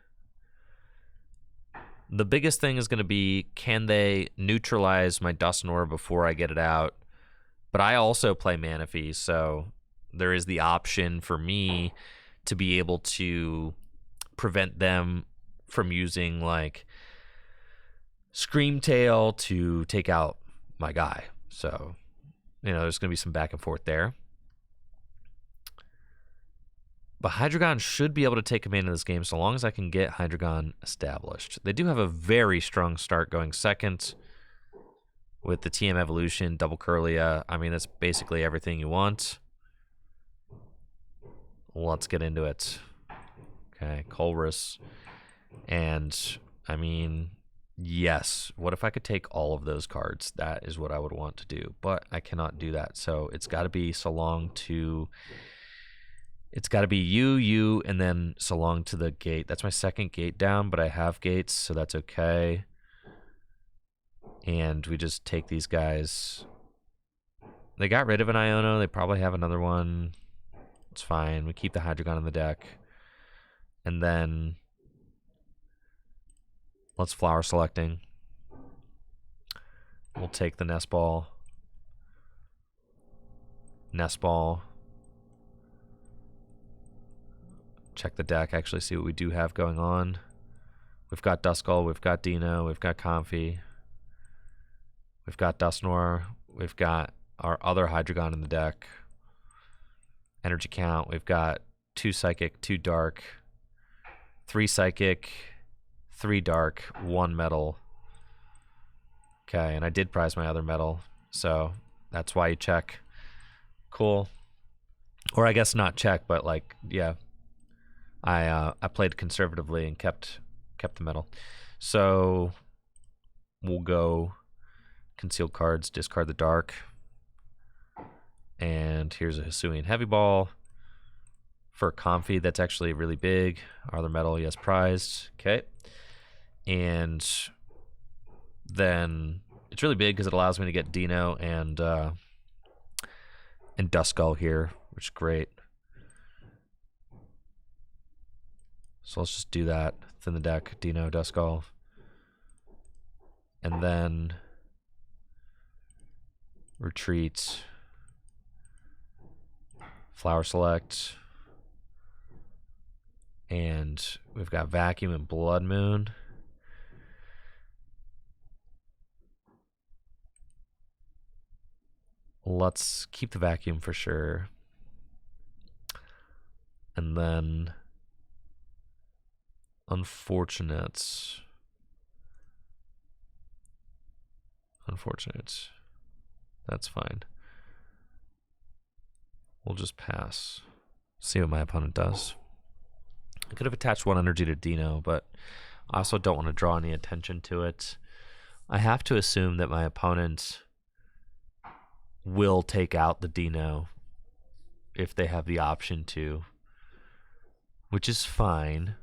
The biggest thing is going to be, can they neutralize my Dusknoir before I get it out? But I also play Manaphy, so there is the option for me to be able to prevent them from using, like, Screamtail to take out my guy. So, you know, there's going to be some back and forth there. But Hydreigon should be able to take command of this game so long as I can get Hydreigon established. They do have a very strong start going second with the TM Evolution, Double Curlia. I mean, that's basically everything you want. Let's get into it. Okay, Colress. And, I mean, yes. What if I could take all of those cards? That is what I would want to do. But I cannot do that. So it's got to be so long to... It's got to be you, and then so long to the gate. That's my second gate down, but I have gates, so that's okay. And we just take these guys. They got rid of an Iono. They probably have another one. It's fine. We keep the Hydreigon on the deck. And then let's flower selecting. We'll take the Nest Ball. Nest Ball. Check the deck, actually see what we do have going on. We've got Duskull, we've got Dino, we've got Comfy. We've got Dusknoir. We've got our other Hydreigon in the deck. Energy count, we've got 2 Psychic, 2 Dark, 3 Psychic, 3 Dark, 1 Metal. Okay, and I did prize my other Metal, so that's why you check. Cool. Or I guess not check, but like, yeah. I played conservatively and kept the Metal. So we'll go concealed cards, discard the Dark. And here's a Hisuian Heavy Ball. For Comfy, that's actually really big. Our other Metal, yes, prized. Okay. And then It's really big because it allows me to get Dino and Duskull here, which is great. So let's just do that. Thin the deck, Dino, Duskull. And then retreat, Flower Select, and we've got Vacuum and Blood Moon. Let's keep the Vacuum for sure. And then Unfortunate. That's fine. We'll just pass. See what my opponent does. I could have attached 1 energy to Dino, but I also don't want to draw any attention to it. I have to assume that my opponent will take out the Dino if they have the option to, which is fine.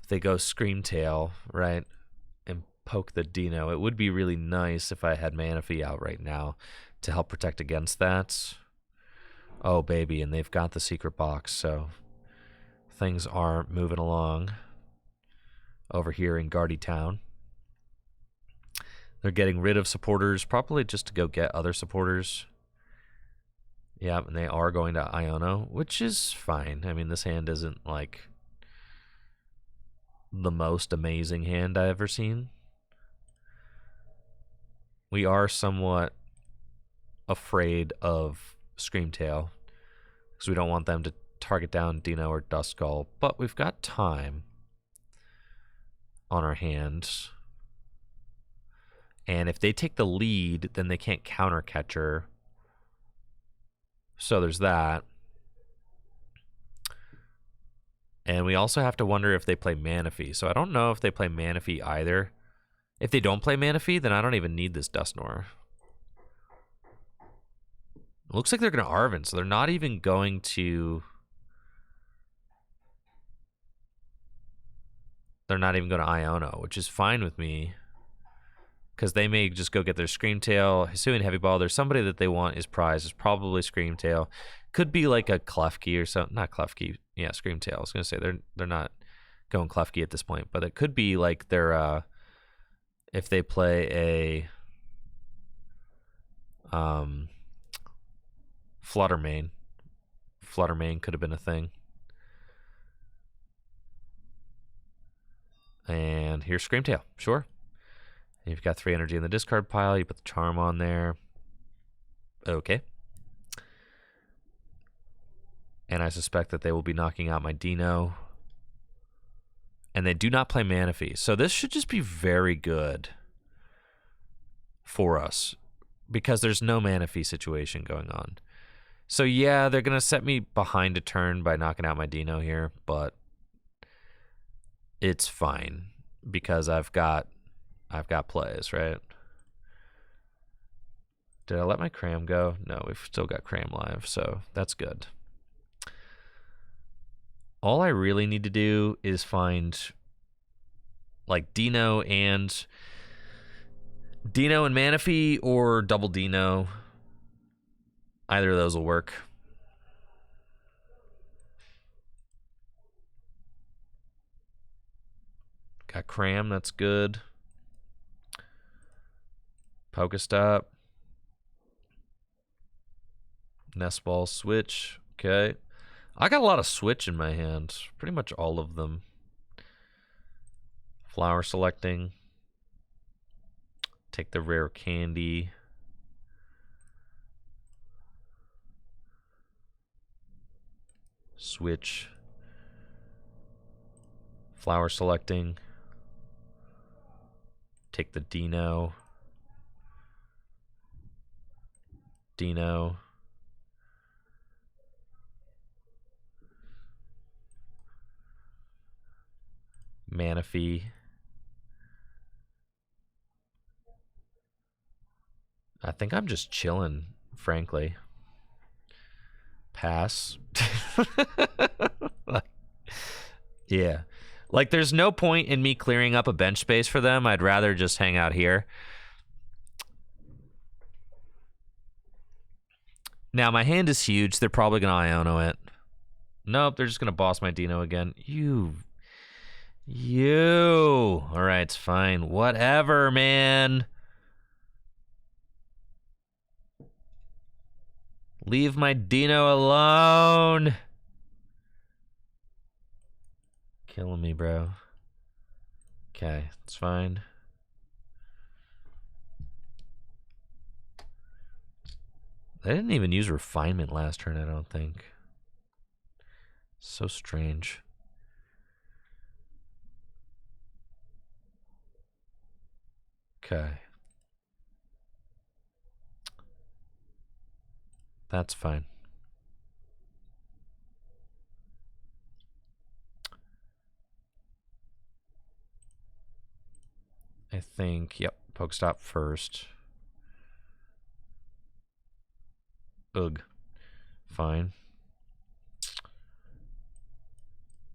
If they go Screamtail, right, and poke the Dino, it would be really nice if I had Manaphy out right now to help protect against that. Oh, baby, and they've got the secret box, so things are moving along over here in Guardy Town. They're getting rid of supporters, probably just to go get other supporters. Yeah, and they are going to Iono, which is fine. I mean, this hand isn't, like, the most amazing hand I've ever seen. We are somewhat afraid of Screamtail because we don't want them to target down Dino or Duskull, but we've got time on our hands. And if they take the lead, then they can't counter Catcher. So there's that. And we also have to wonder if they play Manaphy. So I don't know if they play Manaphy either. If they don't play Manaphy, then I don't even need this Dusknoir. It looks like they're going to Arven, so they're not even going to... They're not even going to Iono, which is fine with me. Because they may just go get their Screamtail, Hisuian Heavy Ball. There's somebody that they want is prize. It's probably Screamtail. Could be like a Klefki or something. Not Klefki. Yeah, Screamtail. I was going to say they're not going Klefki at this point. But it could be like their... if they play a... Fluttermane. Fluttermane could have been a thing. And here's Screamtail. Sure. You've got 3 energy in the discard pile. You put the Charm on there. Okay. And I suspect that they will be knocking out my Dino. And they do not play Manaphy. So this should just be very good for us. Because there's no Manaphy situation going on. So yeah, they're going to set me behind a turn by knocking out my Dino here. But it's fine. Because I've got plays, right? Did I let my Cram go? No, we've still got Cram live, so that's good. All I really need to do is find like Dino and Manaphy or double Dino. Either of those will work. Got Cram, that's good. Pokestop. Nest Ball, Switch. Okay. I got a lot of Switch in my hand. Pretty much all of them. Flower Selecting. Take the Rare Candy. Switch. Flower Selecting. Take the Dino. Manaphy. I think I'm just chilling, frankly. Pass. Yeah. Like, there's no point in me clearing up a bench space for them. I'd rather just hang out here. Now, my hand is huge. They're probably going to Iono it. Nope, they're just going to boss my Dino again. You. All right, it's fine. Whatever, man. Leave my Dino alone. Killing me, bro. Okay, it's fine. They didn't even use Refinement last turn, I don't think. So strange. Okay. That's fine. I think, yep, Pokestop first. Ugh. Fine.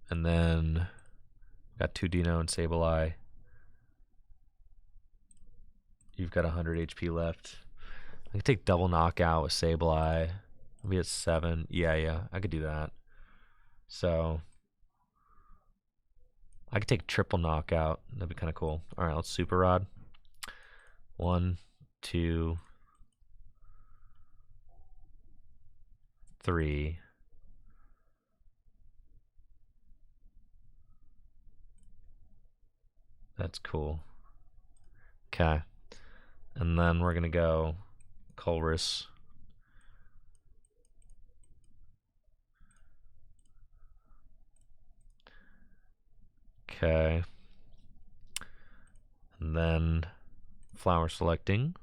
And then got 2 Dino and Sableye. You've got 100 HP left. I could take double knockout with Sableye. I'll be at 7. Yeah, I could do that. So I could take triple knockout. That'd be kind of cool. All right, let's Super Rod. 1, 2, 3. That's cool. Okay. And then we're going to go Colress. Okay. And then Flower Selecting.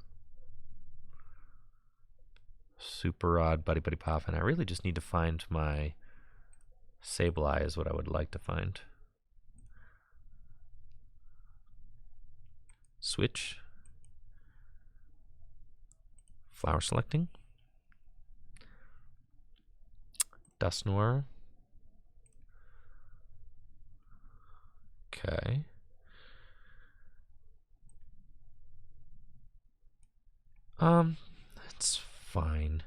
Super Rod, Buddy Buddy Pop. And I really just need to find my Sableye is what I would like to find. Switch. Flower Selecting. Dusknoir. Okay. That's fine.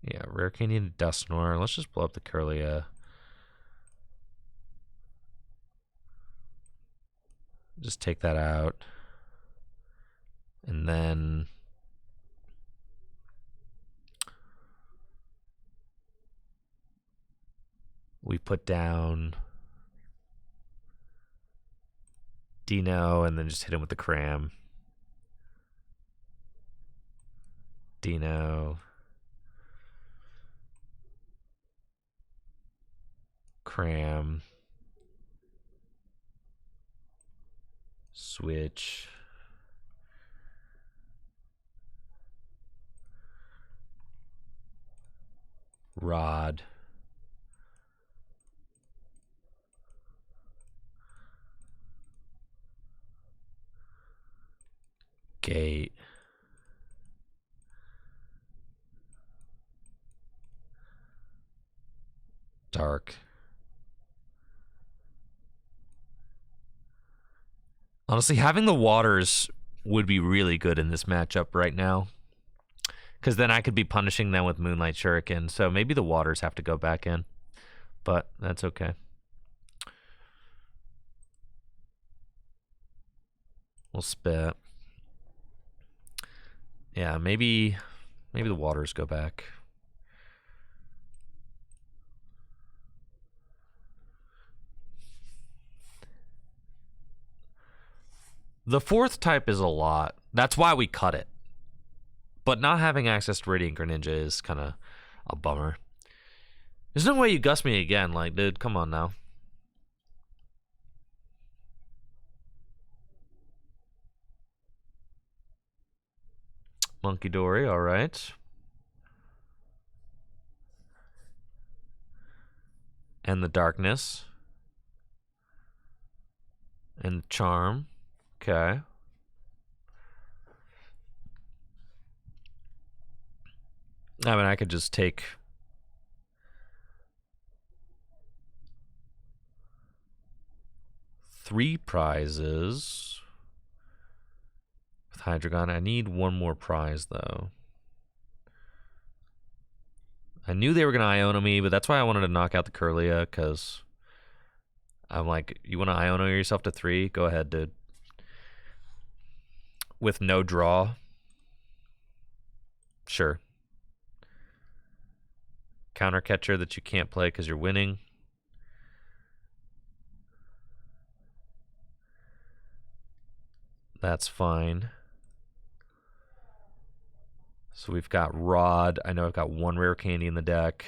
Yeah, Rare Candy and Dusknoir. Let's just blow up the Curlia. Just take that out. And then we put down Dino and then just hit him with the Cram. Dino. Cram. Switch. Rod. Gate. Dark. Honestly, having the waters would be really good in this matchup right now. Because then I could be punishing them with Moonlight Shuriken. So maybe the waters have to go back in. But that's okay. We'll spit. Yeah, maybe the waters go back. The fourth type is a lot. That's why we cut it. But not having access to Radiant Greninja is kind of a bummer. There's no way you Gust me again. Like, dude, come on now. Monkey Dory, all right. And the Darkness. And Charm. Okay. I mean, I could just take 3 prizes with Hydreigon. I need 1 more prize, though. I knew they were going to Iono me, but that's why I wanted to knock out the Kirlia, because I'm like, you want to Iono yourself to 3? Go ahead, dude. With no draw. Sure. Counter catcher that you can't play because you're winning. That's fine. So we've got Rod. I know I've got 1 rare candy in the deck.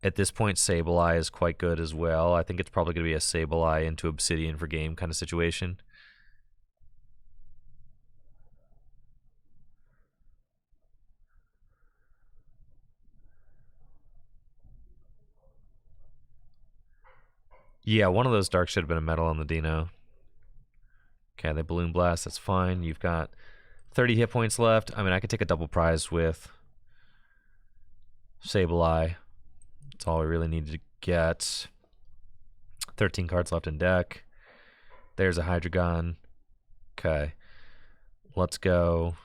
At this point, Sableye is quite good as well. I think it's probably going to be a Sableye into Obsidian for game kind of situation. Yeah, one of those darks should have been a metal on the Dino. Okay, they Balloon Blast. That's fine. You've got 30 hit points left. I mean, I could take a double prize with Sableye. That's all we really needed to get. 13 cards left in deck. There's a Hydreigon. Okay. Let's go.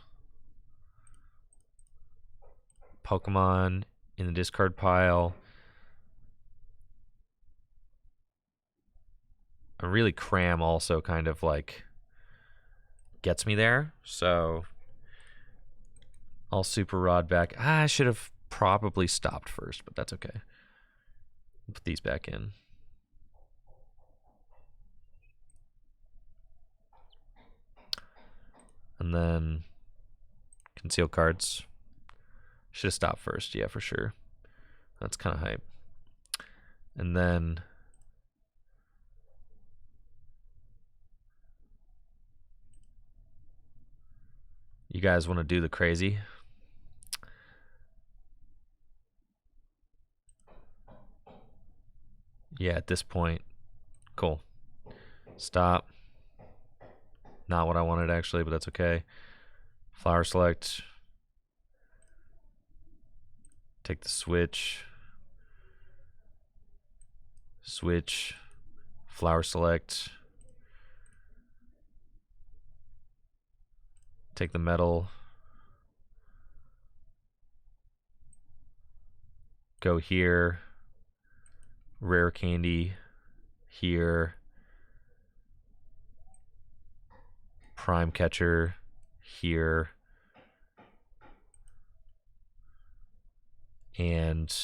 Pokemon in the discard pile. I really cram also kind of like gets me there. So I'll Super Rod back. I should have probably stopped first, but that's okay. Put these back in. And then conceal cards. Should have stopped first, yeah, for sure. That's kind of hype. And then you guys want to do the crazy? Yeah, at this point. Cool. Stop. Not what I wanted, actually, but that's okay. Flower Select. Take the switch. Switch. Flower Select. Take the metal. Go here. Rare candy. Here. Prime catcher. Here. And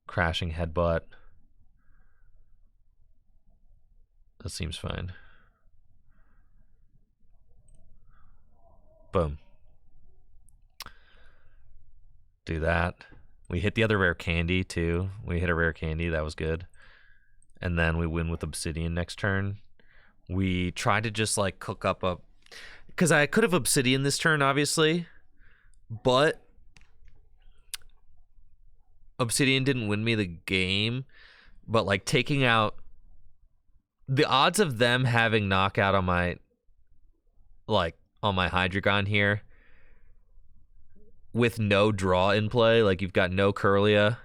crashing headbutt. That seems fine. Boom. Do that. We hit the other rare candy too. We hit a rare candy. That was good. And then we win with Obsidian next turn. We tried to just like cook up a... Because I could have Obsidian this turn, obviously. But Obsidian didn't win me the game. But like taking out... The odds of them having knockout on my... Like... on my Hydreigon here with no draw in play, like you've got no Kirlia,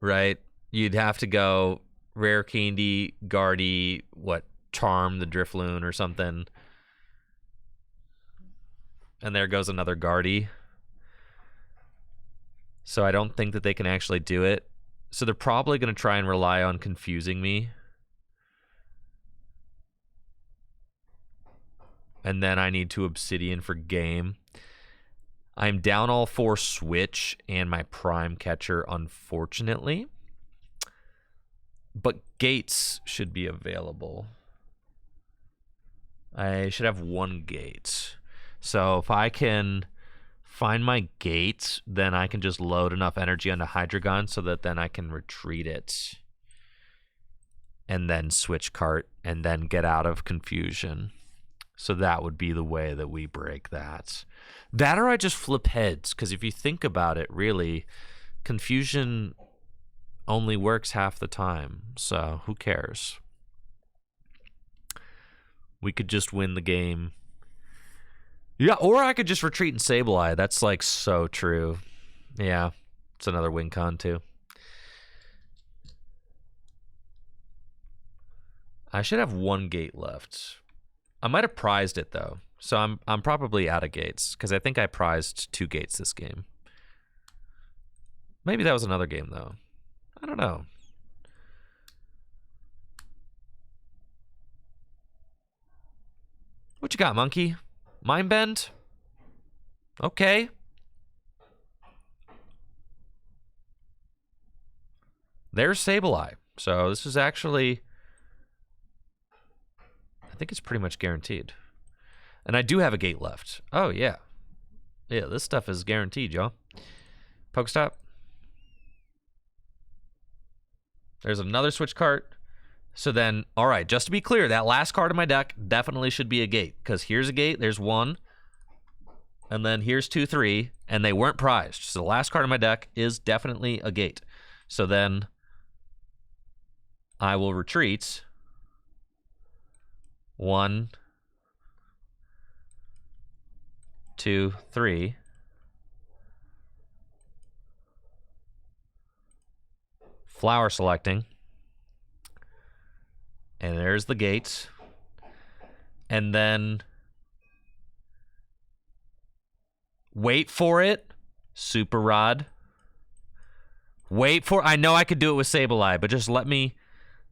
right? You'd have to go rare candy, Guardy, Charm the Drifloon or something. And there goes another Guardy. So I don't think that they can actually do it. So they're probably going to try and rely on confusing me. And then I need to Obsidian for game. I'm down all 4 switch and my prime catcher, unfortunately. But gates should be available. I should have 1 gate. So if I can find my gate, then I can just load enough energy onto Hydreigon so that then I can retreat it. And then switch cart and then get out of confusion. So that would be the way that we break that. That or I just flip heads, because if you think about it, really, confusion only works half the time. So who cares? We could just win the game. Yeah, or I could just retreat and Sableye. That's like so true. Yeah, it's another win con too. I should have one gate left. I might have prized it though, so I'm probably out of gates because I think I prized 2 gates this game. Maybe that was another game though. I don't know. What you got, monkey? Mind bend? Okay. There's Sableye. So this is actually, I think it's pretty much guaranteed. And I do have a gate left. Oh, yeah. Yeah, this stuff is guaranteed, y'all. Pokestop. There's another switch cart. So then, all right, just to be clear, that last card in my deck definitely should be a gate. Because here's a gate, there's 1. And then here's 2, 3. And they weren't prized. So the last card in my deck is definitely a gate. So then I will retreat. 1, 2, 3. Flower selecting. And there's the gates. And then wait for it. Super Rod. Wait for, I know I could do it with Sableye, but just let me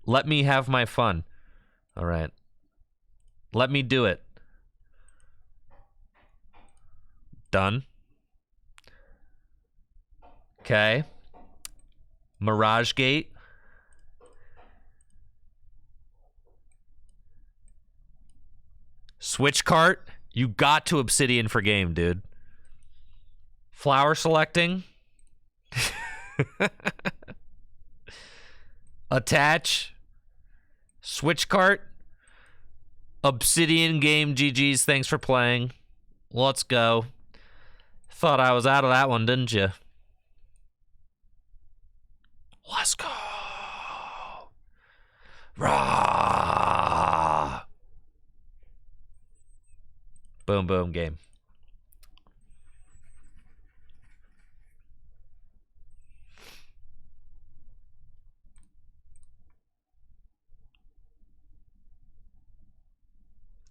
have my fun. All right. Let me do it. Done. Okay. Mirage Gate. Switch cart. You got to Obsidian for game, dude. Flower selecting. Attach. Switch cart. Obsidian game. GG's. Thanks for playing. Let's go. Thought I was out of that one, didn't you? Let's go. Rah. Boom, boom, game.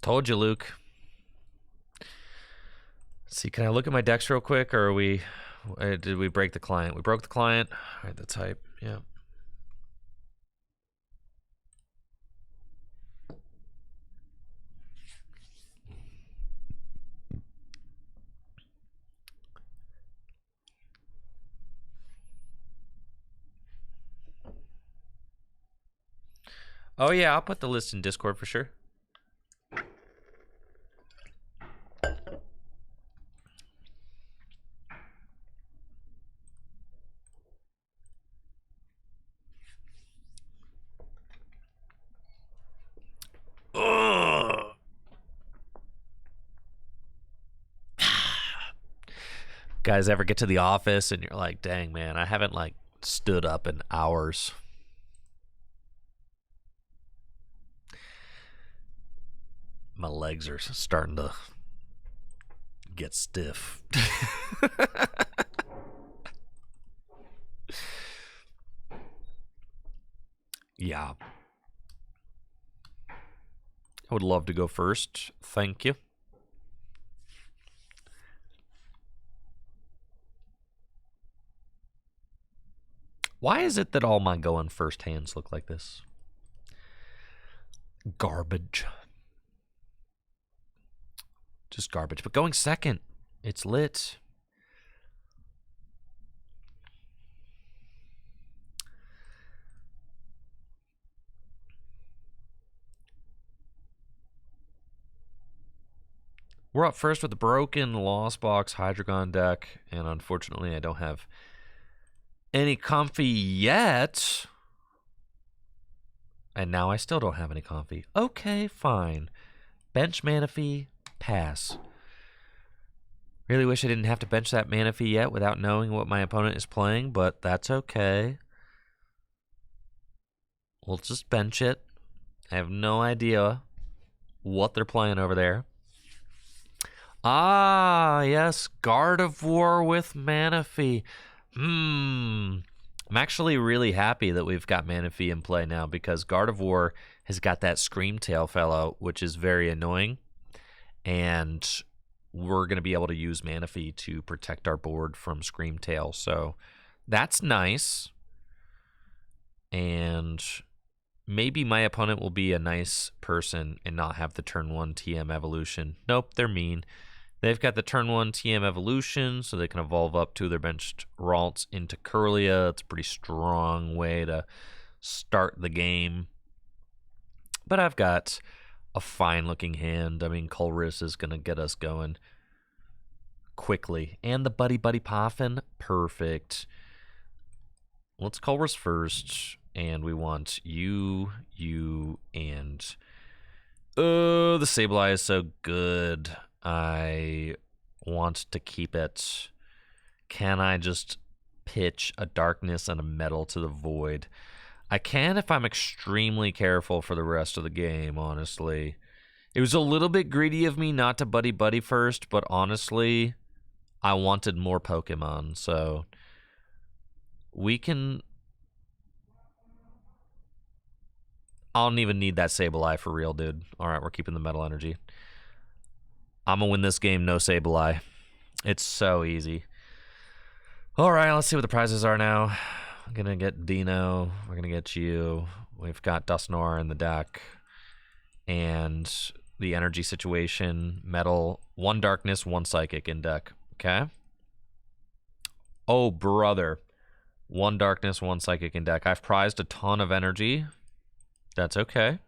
Told you, Luke. Let's see, can I look at my decks real quick, or are we? Did we break the client? We broke the client. All right, the type. Yeah. Oh yeah, I'll put the list in Discord for sure. Guys ever get to the office and you're like, dang man, I haven't like stood up in hours. My legs are starting to get stiff. Yeah. I would love to go first. Thank you. Why is it that all my going first hands look like this? Garbage. Just garbage. But going second, it's lit. We're up first with the broken Lost Box Hydreigon deck, and unfortunately I don't have any comfy yet. And now I still don't have any comfy. Okay, fine. Bench Manaphy, pass. Really wish I didn't have to bench that Manaphy yet without knowing what my opponent is playing, but that's okay. We'll just bench it. I have no idea what they're playing over there. Ah, yes, Gardevoir with Manaphy. I'm actually really happy that we've got Manaphy in play now because Gardevoir has got that Screamtail fellow, which is very annoying. And we're going to be able to use Manaphy to protect our board from Screamtail. So that's nice. And maybe my opponent will be a nice person and not have the turn 1 TM evolution. Nope, they're mean. They've got the turn 1 TM evolution, so they can evolve up to their benched Ralts into Kirlia. It's a pretty strong way to start the game. But I've got a fine-looking hand. I mean, Colress is going to get us going quickly. And the Buddy Buddy Poffin, perfect. Let's Colress first, and we want you, and... Oh, the Sableye is so good. I want to keep it. Can I just pitch a Darkness and a Metal to the Void? I can if I'm extremely careful for the rest of the game, honestly. It was a little bit greedy of me not to Buddy Buddy first, but honestly, I wanted more Pokemon, so we can... I don't even need that Sableye for real, dude. Alright, we're keeping the Metal Energy. I'm going to win this game, no Sableye. It's so easy. Alright, let's see what the prizes are now. I'm going to get Dino. We're going to get you. We've got Dusknoir in the deck. And the energy situation. Metal. 1 Darkness, 1 Psychic in deck. Okay? Oh, brother. 1 Darkness, 1 Psychic in deck. I've prized a ton of energy. That's okay.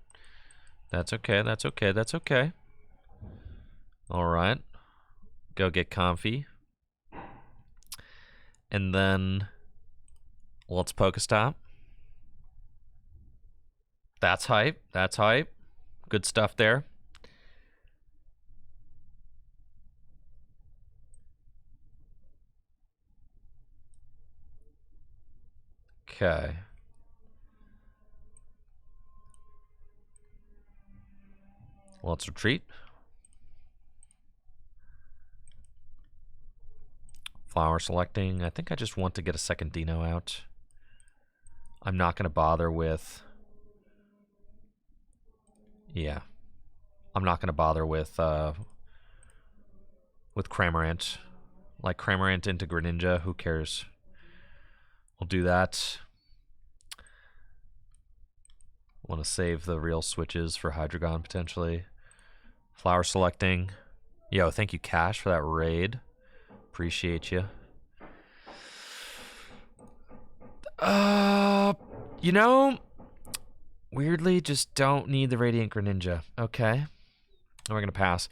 That's okay, that's okay, that's okay. Alright. Go get comfy. And then let's Pokestop. That's hype. That's hype. Good stuff there. Okay. Let's retreat. Flower selecting. I think I just want to get a second Dino out. I'm not going to bother with... Yeah. I'm not going to bother with Cramorant. Like Cramorant into Greninja. Who cares? We'll do that. Want to save the real switches for Hydreigon potentially. Flower selecting. Yo, thank you, Cash, for that raid. Appreciate you. You know, weirdly, just don't need the Radiant Greninja. Okay. And we're going to pass.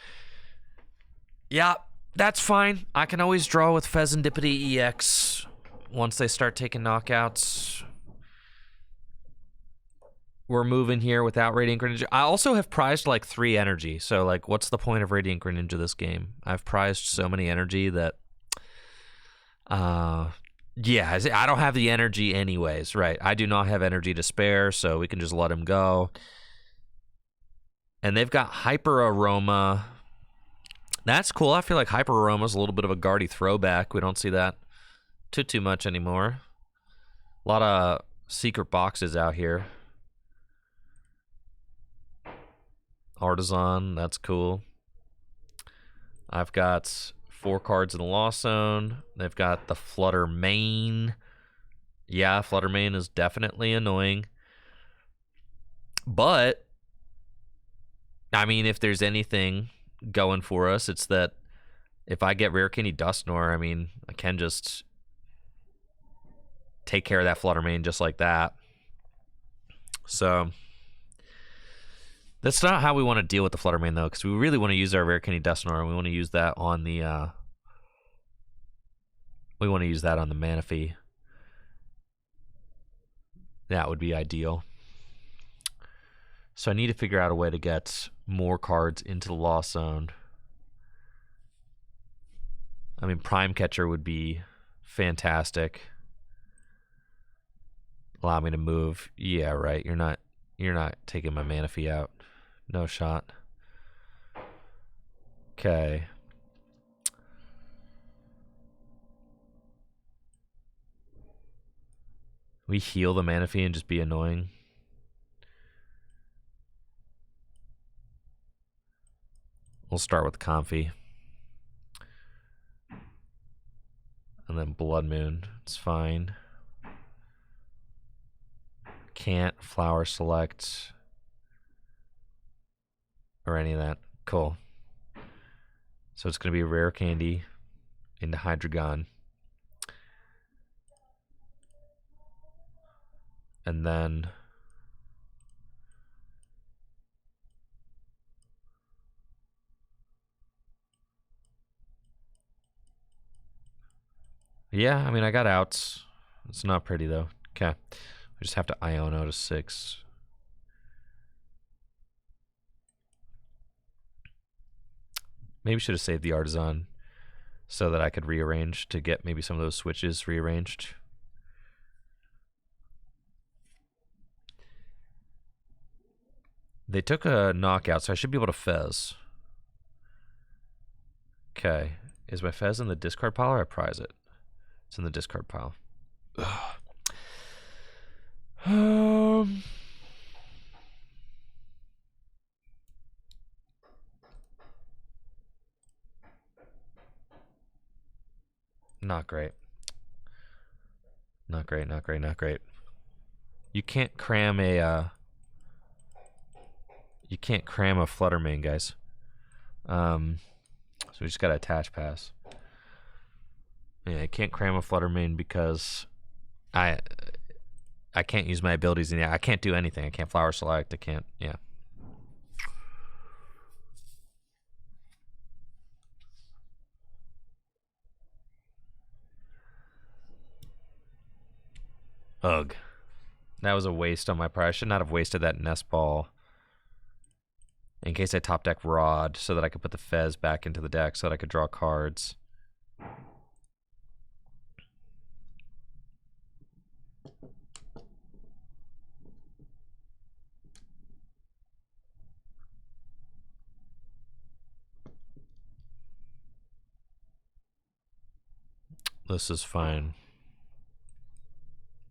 Yeah, that's fine. I can always draw with Pheasantipity EX once they start taking knockouts. We're moving here without Radiant Greninja. I also have prized like 3 energy, so like what's the point of Radiant Greninja this game? I've prized so many energy that yeah, I don't have the energy anyways, right? I do not have energy to spare, so we can just let him go. And they've got Hyper Aroma. That's cool. I feel like Hyper Aroma is a little bit of a Guardy throwback. We don't see that too much anymore. A lot of secret boxes out here. Artisan, that's cool. I've got 4 cards in the Lost Zone. They've got the Flutter Mane. Yeah, Flutter Mane is definitely annoying. But, I mean, if there's anything going for us, it's that if I get Rare Candy Dusknoir, I mean, I can just take care of that Flutter Mane just like that. So... that's not how we want to deal with the Flutter Mane, though, because we really want to use our Rare Candy Dusknoir, and we want to use that on the Manaphy. That would be ideal. So I need to figure out a way to get more cards into the Lost Zone. I mean, Prime Catcher would be fantastic. Allow me to move. Yeah, right. You're not taking my Manaphy out. No shot. Okay. We heal the Manaphy and just be annoying. We'll start with Comfy. And then Blood Moon. It's fine. Can't Flower Select. Or any of that. Cool. So it's going to be a Rare Candy into Hydreigon. And then... yeah, I mean, I got outs. It's not pretty, though. Okay. We just have to Iono to 6. Maybe should have saved the Artisan so that I could rearrange to get maybe some of those switches rearranged. They took a knockout, so I should be able to Fez. Okay. Is my Fez in the discard pile or I prize it? It's in the discard pile. Not great. Not great, not great, not great. You can't cram a Fluttermane, guys. So we just gotta attach pass. Yeah, I can't cram a Fluttermane because I can't use my abilities in. Yeah, I can't do anything. I can't Flower Select. I can't. Yeah. Ugh. That was a waste on my part. I should not have wasted that Nest Ball. In case I top deck Rod so that I could put the Fez back into the deck so that I could draw cards. This is fine.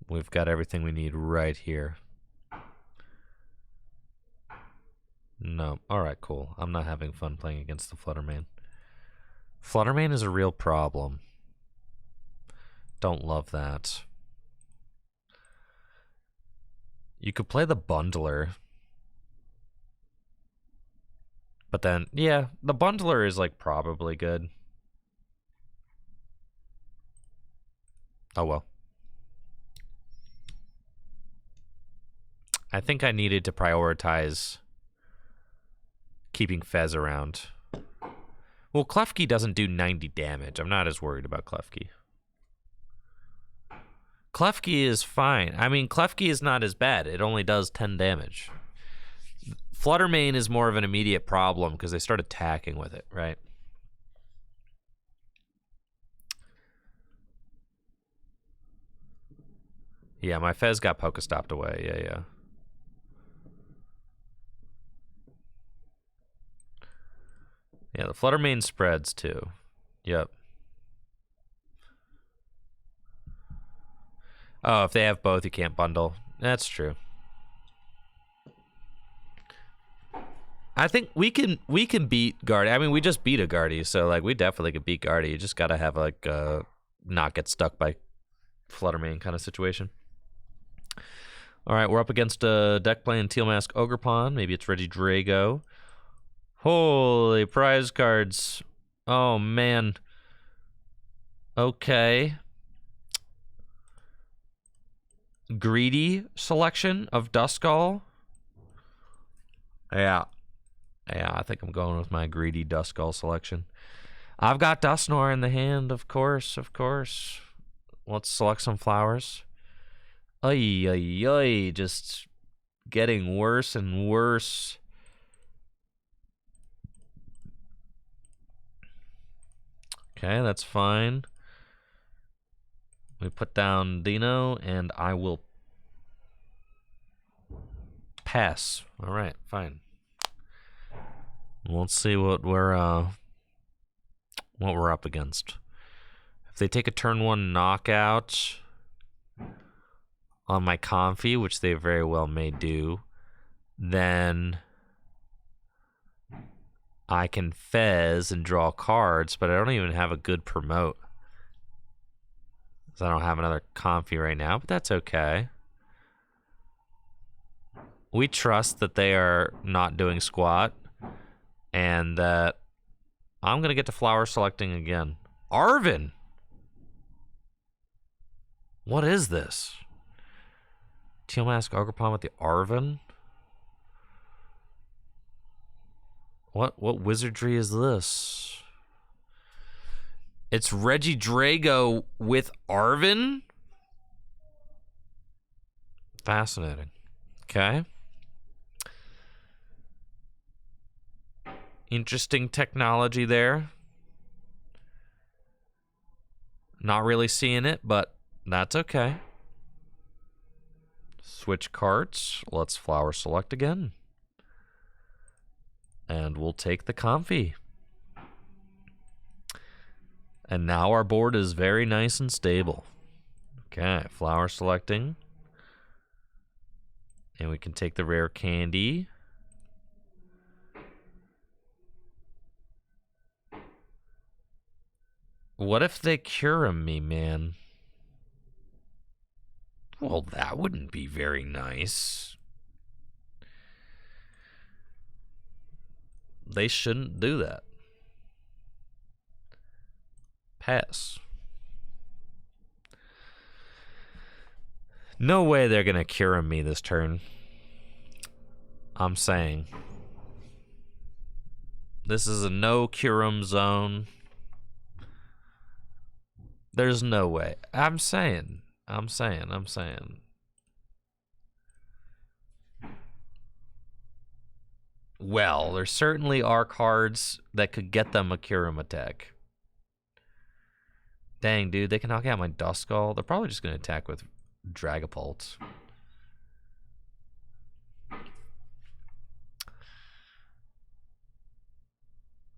We've got everything we need right here. No. Alright, cool. I'm not having fun playing against the Fluttermane. Fluttermane is a real problem. Don't love that. You could play the Bundler. But then, yeah, the Bundler is like probably good. Oh well. I think I needed to prioritize keeping Fez around. Well, Klefki doesn't do 90 damage. I'm not as worried about Klefki. Klefki is fine. I mean, Klefki is not as bad. It only does 10 damage. Fluttermane is more of an immediate problem because they start attacking with it, right? Yeah, my Fez got Pokestopped away. Yeah, yeah. Yeah, the Fluttermane spreads too. Yep. Oh, if they have both, you can't bundle. That's true. I think we can beat Guardy. I mean, we just beat a Guardy, so like we definitely could beat Guardy. You just gotta have like not get stuck by Fluttermane kind of situation. All right, we're up against a deck playing Teal Mask Ogerpon. Maybe it's Regidrago. Holy prize cards. Oh, man. Okay. Greedy selection of Duskull. Yeah. Yeah, I think I'm going with my greedy Duskull selection. I've got Dusknoir in the hand, of course, of course. Let's select some flowers. Ay, ay, ay. Just getting worse and worse. Okay, that's fine. We put down Dino, and I will pass. All right, fine. Let's see what we're up against. If they take a turn 1 knockout, on my Comfy, which they very well may do, then I can fez and draw cards, but I don't even have a good promote. So I don't have another Comfy right now, but that's okay. We trust that they are not doing squat, and that I'm going to get to flower selecting again. Arvin! What is this? Teal Mask Ogerpon with the Arvin? What wizardry is this? It's Regidrago with Arvin? Fascinating. Okay. Interesting technology there. Not really seeing it, but that's okay. Switch cards. Let's flower select again. And we'll take the Comfy. And now our board is very nice and stable. Okay, flower selecting. And we can take the rare candy. What if they cure me, man? Well, that wouldn't be very nice. They shouldn't do that. Pass. No way they're going to cure me this turn. I'm saying. This is a no Curum zone. There's no way. I'm saying. Well, there certainly are cards that could get them a Curum attack. Dang, dude, they can knock out my Duskull. They're probably just going to attack with Dragapult.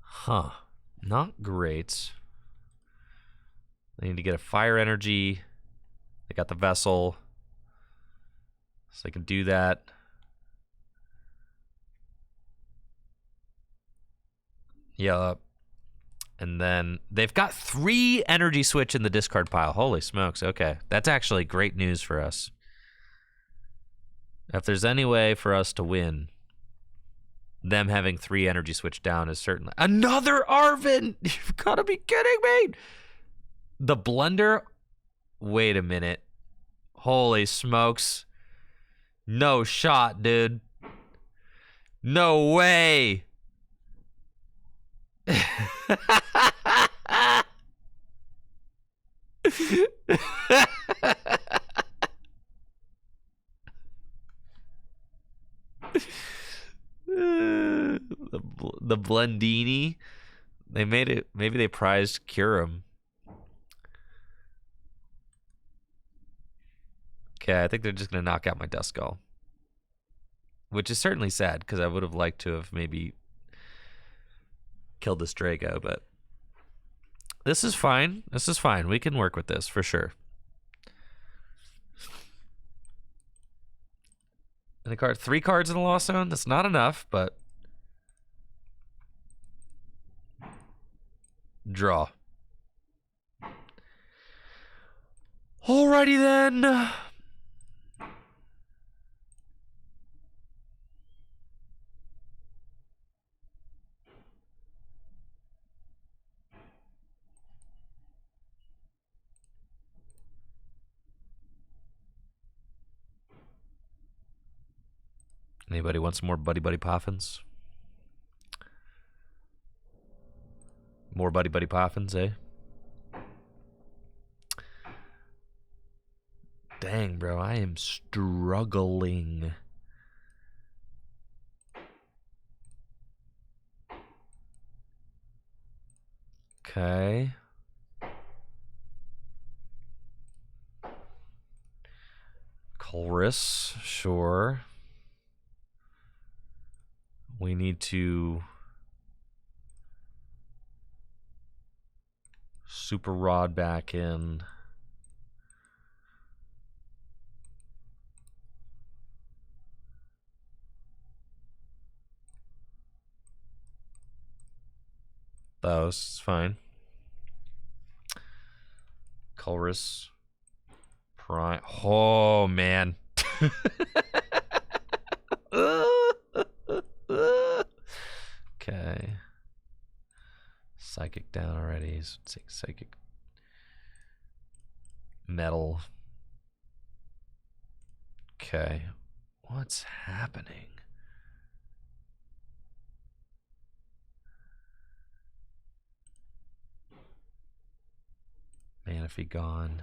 Huh. Not great. They need to get a Fire Energy. They got the Vessel. So they can do that. Yup. And then they've got 3 energy switch in the discard pile. Holy smokes. Okay. That's actually great news for us. If there's any way for us to win, them having 3 energy switch down is certainly... Another Arvin! You've got to be kidding me! The Blunder... Wait a minute. Holy smokes. No shot, dude. No way! The Blendini, they made it. Maybe they prized Curum. Okay, I think they're just gonna knock out my Duskull, which is certainly sad because I would have liked to have maybe killed this Drago, but this is fine. This is fine. We can work with this for sure. And a card, 3 cards in the Lost Zone. That's not enough, but draw. Alrighty then. Anybody want some more Buddy Buddy Poffins? More Buddy Buddy Poffins, eh? Dang, bro, I am struggling. Okay. Chorus, sure. We need to Super Rod back in. those. It's fine. Colress. Prime. Oh, man. Okay. Psychic down already. Psychic. Metal. Okay. What's happening? Manaphy gone.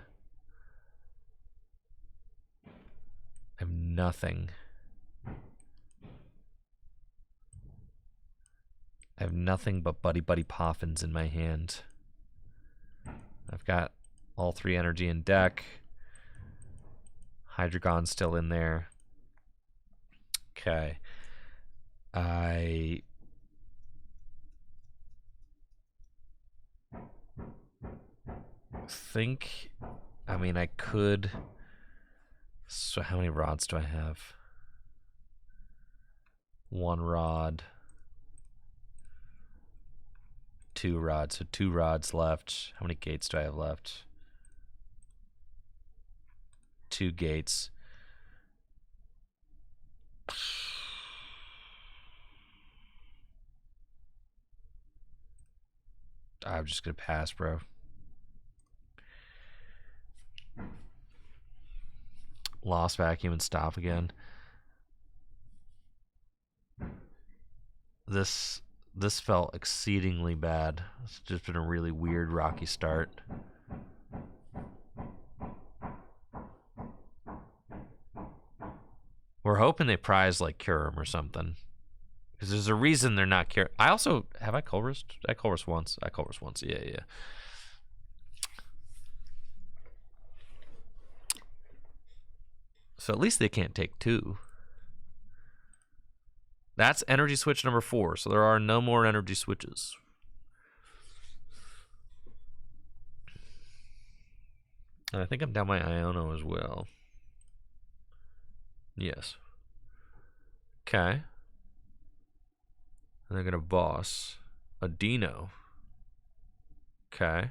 I have nothing. I have nothing but Buddy Buddy Poffins in my hand. I've got all 3 energy in deck. Hydreigon's still in there. Okay. I think, I mean, I could. So how many rods do I have? 1 rod. 2 rods. So 2 rods left. How many gates do I have left? 2 gates. I'm just gonna pass, bro. Lost vacuum and stop again. This felt exceedingly bad. It's just been a really weird, rocky start. We're hoping they prize like Curum or something. Because there's a reason they're not Curum. I also, have I Colressed? I Colressed once. I Colressed once. Yeah. So at least they can't take 2. That's energy switch number 4. So there are no more energy switches. And I think I'm down my Iono as well. Yes. Okay. And they're going to boss a Dino. Okay.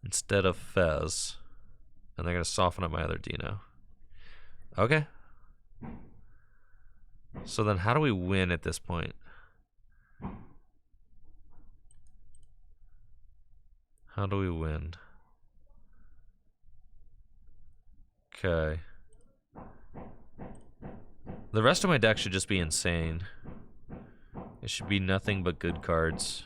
Instead of Fez. And they're going to soften up my other Dino. Okay. So then how do we win at this point? How do we win? Okay. The rest of my deck should just be insane. It should be nothing but good cards.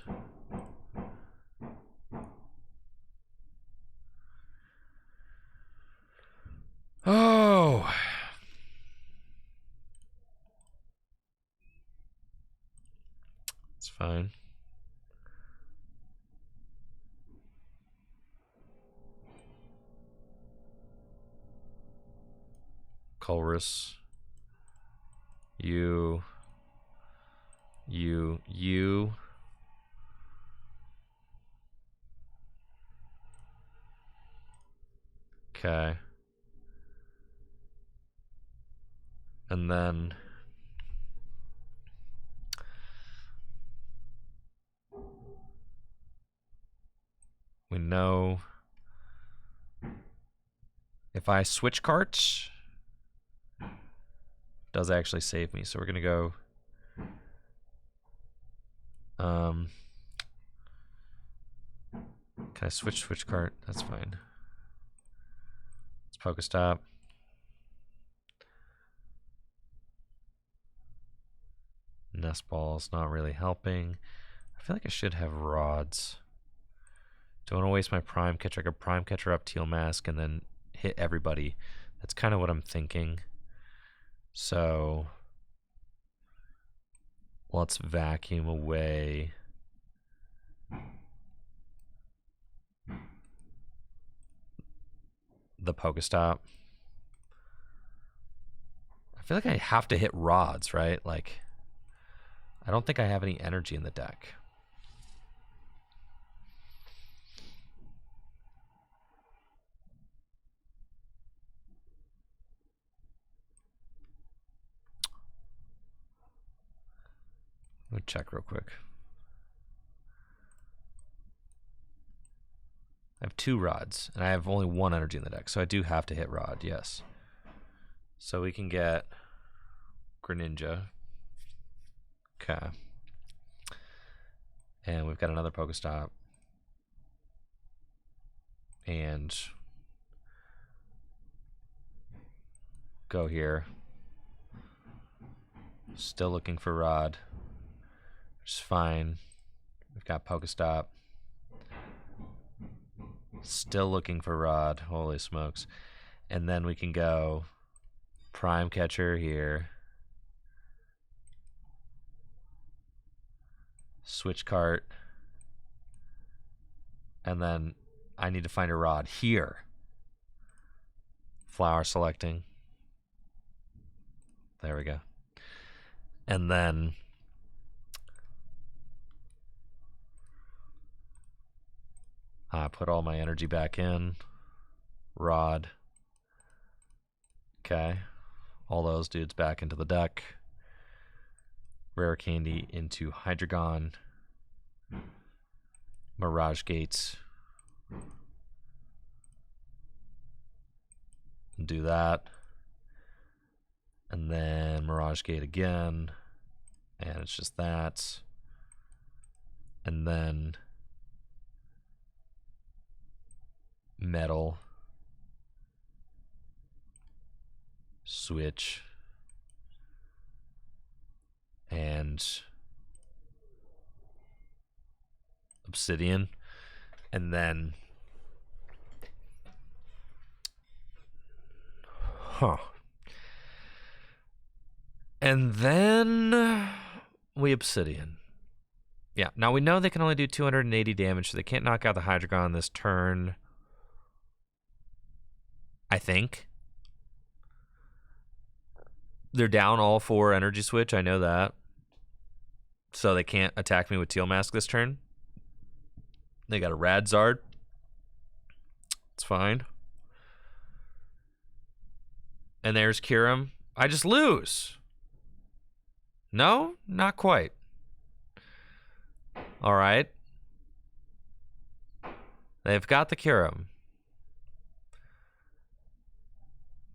Oh. It's fine. Colress. You. Okay. And then we know if I switch cards, it does actually save me. So we're gonna go can I switch card? That's fine. Let's Pokestop. Nest Ball's not really helping. I feel like I should have rods. Don't want to waste my Prime Catcher. I could Prime Catcher up Teal Mask and then hit everybody. That's kind of what I'm thinking. So let's vacuum away the Pokestop. I feel like I have to hit rods, right? Like, I don't think I have any energy in the deck. Let me check real quick. I have 2 rods, and I have only 1 energy in the deck, so I do have to hit rod, yes. So we can get Greninja. Okay. And we've got another Pokestop. And go here. Still looking for rod, which is fine. We've got Pokestop. Still looking for rod. Holy smokes. And then we can go Prime Catcher here. Switch cart. And then I need to find a rod here. Flower selecting. There we go. And then I put all my energy back in. Rod. Okay. All those dudes back into the deck. Rare Candy into Hydreigon. Mirage Gates. Do that. And then Mirage Gate again. And it's just that. And then Metal. Switch. And Obsidian. And then and then we Obsidian. Yeah, now we know they can only do 280 damage, so they can't knock out the Hydreigon this turn. I think. They're down all 4 energy switch, I know that. So they can't attack me with Teal Mask this turn. They got a Radzard. It's fine. And there's Kyurem. I just lose. No, not quite. All right. They've got the Kyurem.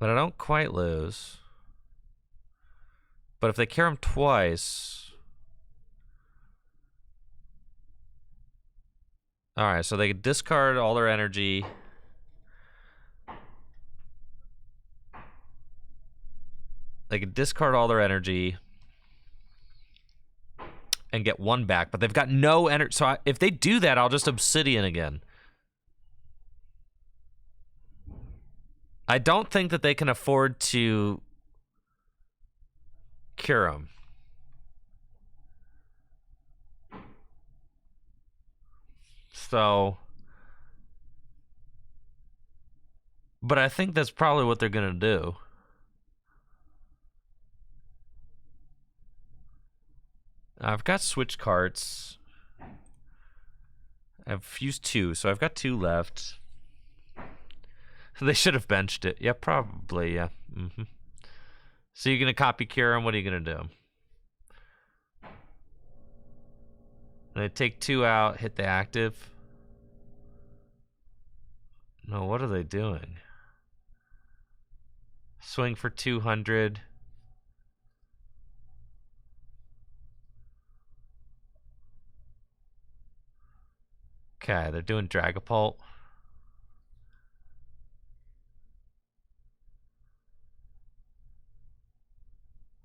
But I don't quite lose. But if they Kyurem twice... Alright, so they discard all their energy. They can discard all their energy and get 1 back, but they've got no energy. So if they do that, I'll just Obsidian again. I don't think that they can afford to Kyurem. So, but I think that's probably what they're going to do. I've got switch carts. I've used 2, so I've got 2 left. They should have benched it. Yeah, probably, yeah. So you're going to copy Kyurem? What are you going to do? They take 2 out, hit the active. No, what are they doing? Swing for 200. Okay, they're doing Dragapult.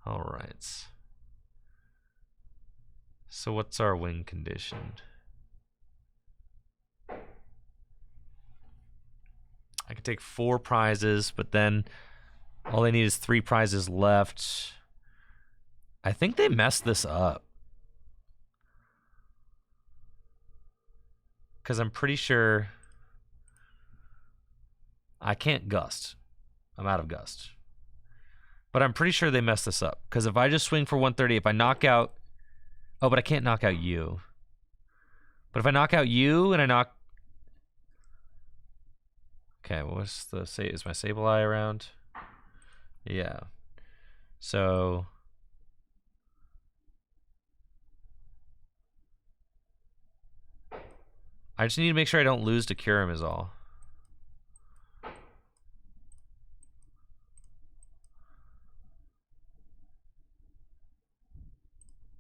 All right. So what's our win condition? I can take 4 prizes, but then all they need is 3 prizes left. I think they messed this up. Because I'm pretty sure I can't gust. I'm out of gust. But I'm pretty sure they messed this up. Because if I just swing for 130, if I knock out... Oh, but I can't knock out you. But if I knock out you and I knock... Okay, what's the... Is my Sableye around? Yeah. So... I just need to make sure I don't lose to Kyurem is all.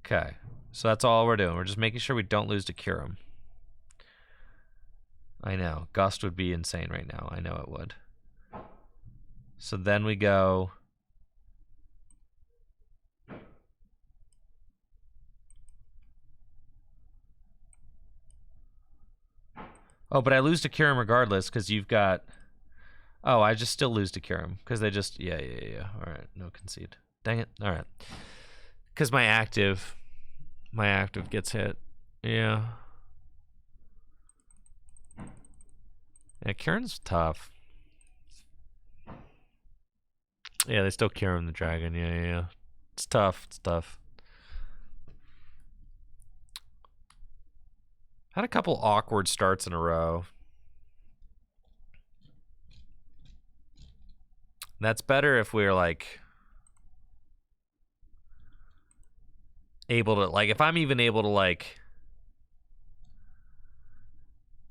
Okay, so that's all we're doing. We're just making sure we don't lose to Kyurem. I know. Gust would be insane right now. I know it would. So then we go... Oh, but I lose to Kyurem regardless because you've got... Oh, I just still lose to Kyurem because they just... Yeah. All right, no concede. Dang it. All right. Because my active gets hit. Yeah. Yeah, Kyurem's tough. Yeah, they still Kyurem the dragon. Yeah. It's tough. Had a couple awkward starts in a row. That's better if we're like able to, like, if I'm even able to, like,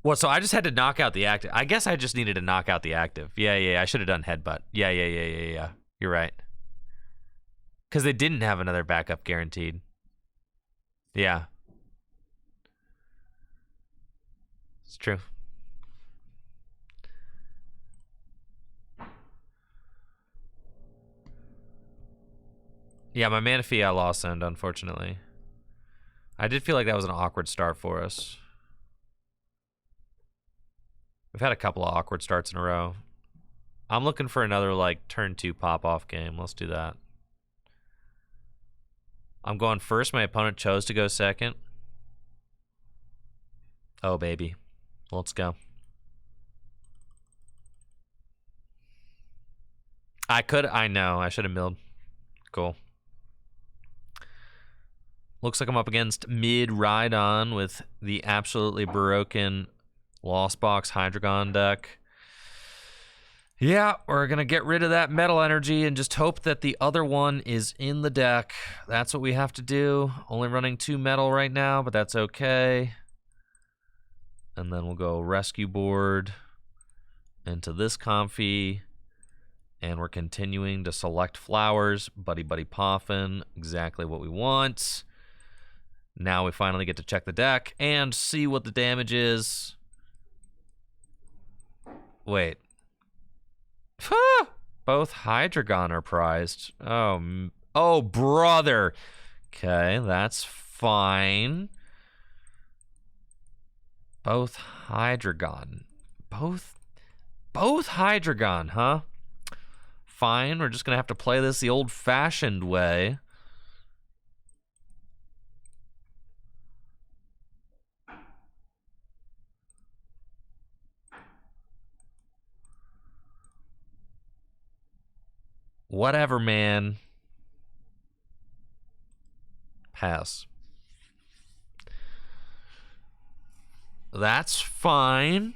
well, so I just had to knock out the active. I guess I just needed to knock out the active. Yeah. I should have done headbutt. Yeah. You're right. Because they didn't have another backup guaranteed. Yeah. It's true. Yeah, my Manaphy I lost end, unfortunately. I did feel like that was an awkward start for us. We've had a couple of awkward starts in a row. I'm looking for another, like, turn 2 pop-off game. Let's do that. I'm going first. My opponent chose to go second. Oh, baby. Let's go. I know. I should have milled. Cool. Looks like I'm up against mid-Rhydon with the absolutely broken Lost Box Hydreigon deck. Yeah, we're going to get rid of that metal energy and just hope that the other one is in the deck. That's what we have to do. Only running 2 metal right now, but that's okay. And then we'll go rescue board into this Comfy. And we're continuing to select flowers. Buddy Poffin, exactly what we want. Now we finally get to check the deck and see what the damage is. Wait. Both Hydreigon are prized. Oh, brother. Okay, that's fine. Both Hydreigon. Both Hydreigon, huh? Fine, we're just going to have to play this the old-fashioned way. Whatever, man. Pass. That's fine.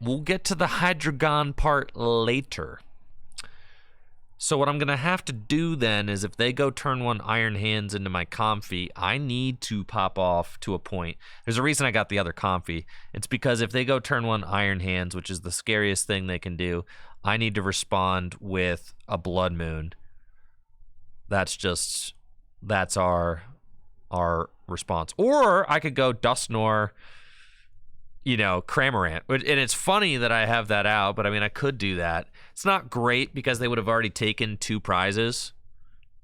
We'll get to the Hydreigon part later. So what I'm going to have to do then is if they go turn 1 Iron Hands into my Comfy, I need to pop off to a point. There's a reason I got the other Comfy. It's because if they go turn 1 Iron Hands, which is the scariest thing they can do, I need to respond with a Blood Moon. That's our response. Or I could go Dusknoir, Cramorant. And it's funny that I have that out, but I mean, I could do that. It's not great because they would have already taken 2 prizes,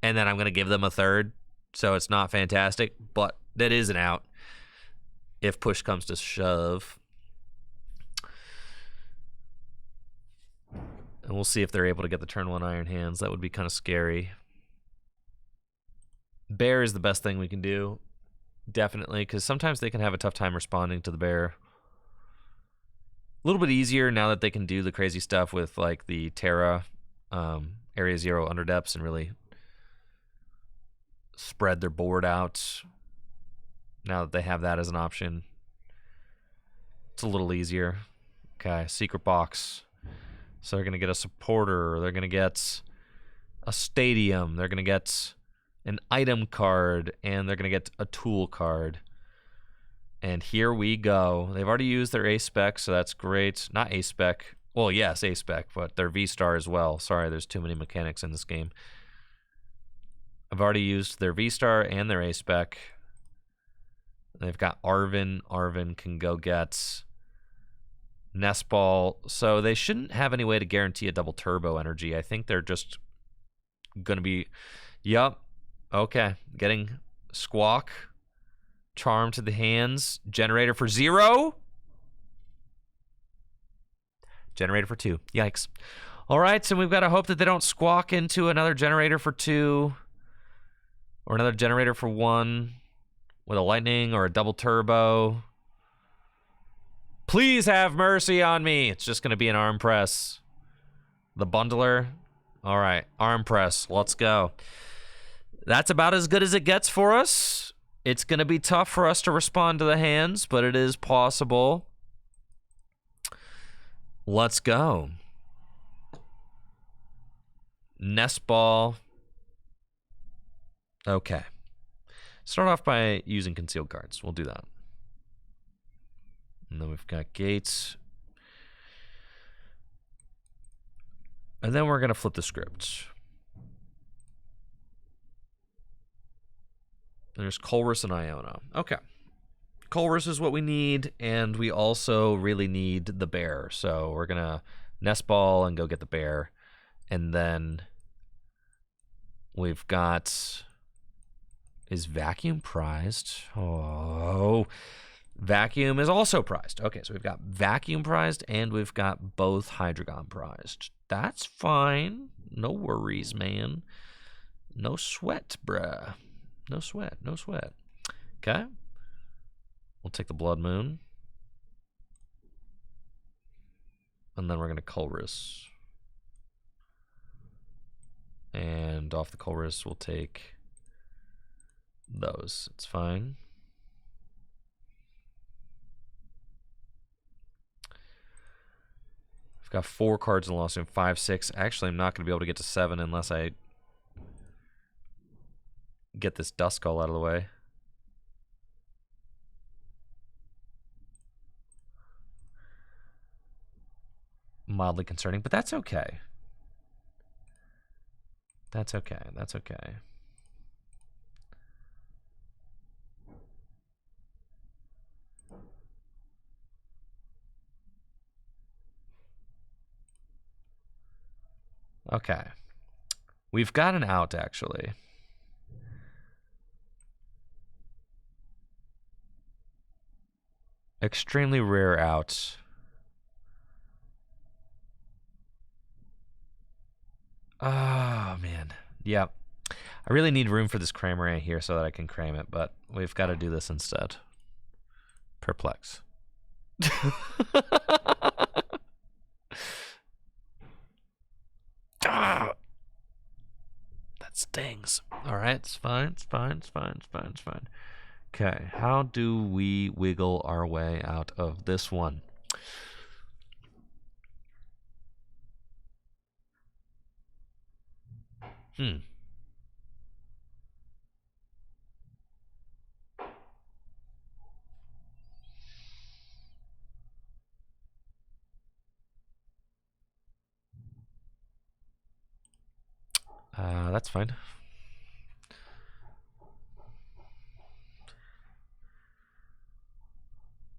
and then I'm going to give them a 3rd, so it's not fantastic, but that is an out if push comes to shove. And we'll see if they're able to get the turn 1 Iron Hands. That would be kind of scary. Bear is the best thing we can do, definitely, because sometimes they can have a tough time responding to the bear. A little bit easier now that they can do the crazy stuff with, like, the Terra Area 0 Underdepths and really spread their board out. Now that they have that as an option, it's a little easier. Okay, Secret Box. So they're going to get a supporter. They're going to get a stadium. They're going to get an item card. And they're going to get a tool card. And here we go. They've already used their A-Spec, so that's great. Not A-Spec. Well, yes, A-Spec, but their V-Star as well. Sorry, there's too many mechanics in this game. I've already used their V-Star and their A-Spec. They've got Arven. Arven can go get Nest Ball. So they shouldn't have any way to guarantee a double turbo energy. I think they're just going to be... Yup. Okay. Getting Squawk. Charm to the hands. Generator for 0. Generator for 2. Yikes. All right, so we've got to hope that they don't Squawk into another generator for 2. Or another generator for 1. With a lightning or a double turbo. Please have mercy on me. It's just going to be an arm press. The bundler. All right, arm press. Let's go. That's about as good as it gets for us. It's going to be tough for us to respond to the hands, but it is possible. Let's go. Nest Ball. Okay. Start off by using concealed cards. We'll do that. And then we've got Gates. And then we're going to flip the script. There's Colress and Iona. Okay. Colress is what we need, and we also really need the bear. So we're going to Nest Ball and go get the bear. And then we've got... Is Vacuum prized? Oh, Vacuum is also prized. Okay, so we've got Vacuum prized, and we've got both Hydreigon prized. That's fine. No worries, man. No sweat, bruh. No sweat, no sweat. Okay. We'll take the Blood Moon. And then we're going to Colress. And off the Colress, we'll take those. It's fine. I've got 4 cards in Lost Room. 5, 6. Actually, I'm not going to be able to get to 7 unless I get this Duskull out of the way. Mildly concerning, but that's okay. That's okay. That's okay. Okay. We've got an out, actually. Extremely rare out. Oh, man. Yeah. I really need room for this Cramorant here so that I can cram it, but we've got to do this instead. Perplex. Ah! That stings. All right, it's fine. It's fine. It's fine. It's fine. It's fine. Okay, how do we wiggle our way out of this one? That's fine.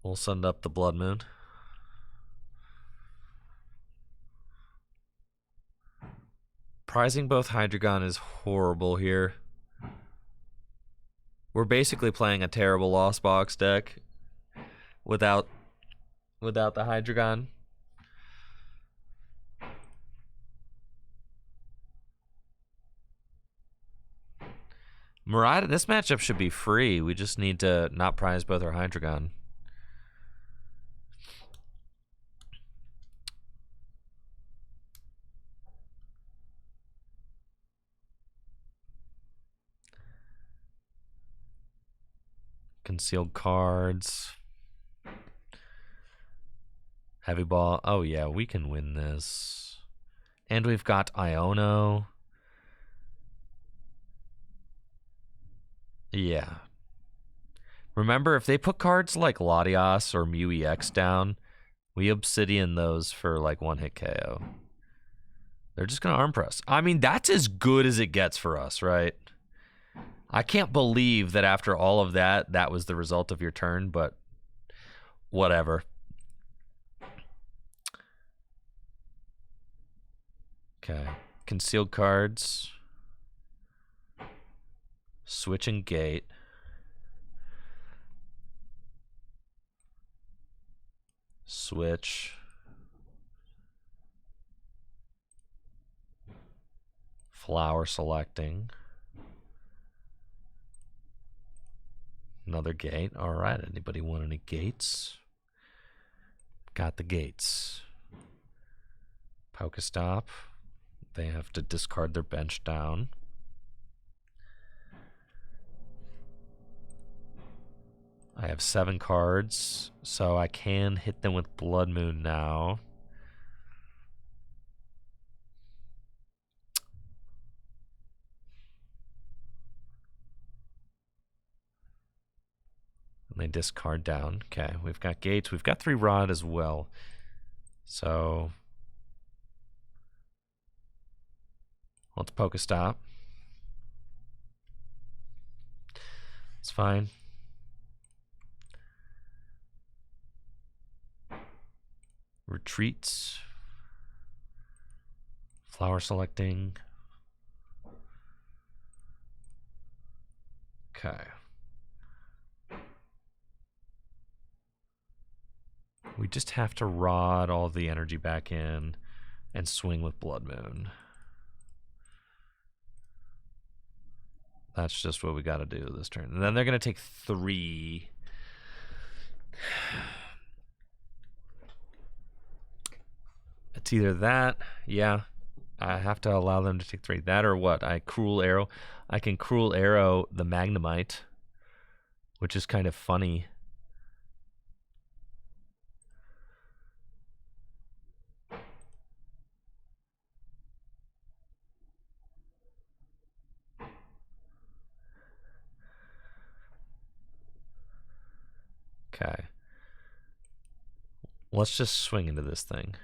We'll send up the Blood Moon. Prizing both Hydreigon is horrible here. We're basically playing a terrible Lost Box deck without the Hydreigon. Murata, this matchup should be free. We just need to not prize both our Hydreigon. Concealed cards. Heavy ball. Oh, yeah, we can win this. And we've got Iono. Yeah. Remember, if they put cards like Latias or Mew EX down, we Obsidian those for like 1-hit KO. They're just going to arm press. I mean, that's as good as it gets for us, right? I can't believe that after all of that, that was the result of your turn, but whatever. Okay. Concealed cards. Switch and gate. Switch. Flower selecting. Another gate. All right. Anybody want any gates? Got the gates. Pokestop. They have to discard their bench down. I have 7 cards, so I can hit them with Blood Moon now. And they discard down. Okay, we've got gates. We've got 3 rod as well. So let's Pokestop. It's fine. Retreats. Flower selecting. Okay. We just have to rod all the energy back in and swing with Blood Moon. That's just what we got to do this turn. And then they're going to take 3. It's either that, yeah, I have to allow them to take 3. That or what? I Cruel Arrow. I can Cruel Arrow the Magnemite, which is kind of funny. Okay. Let's just swing into this thing.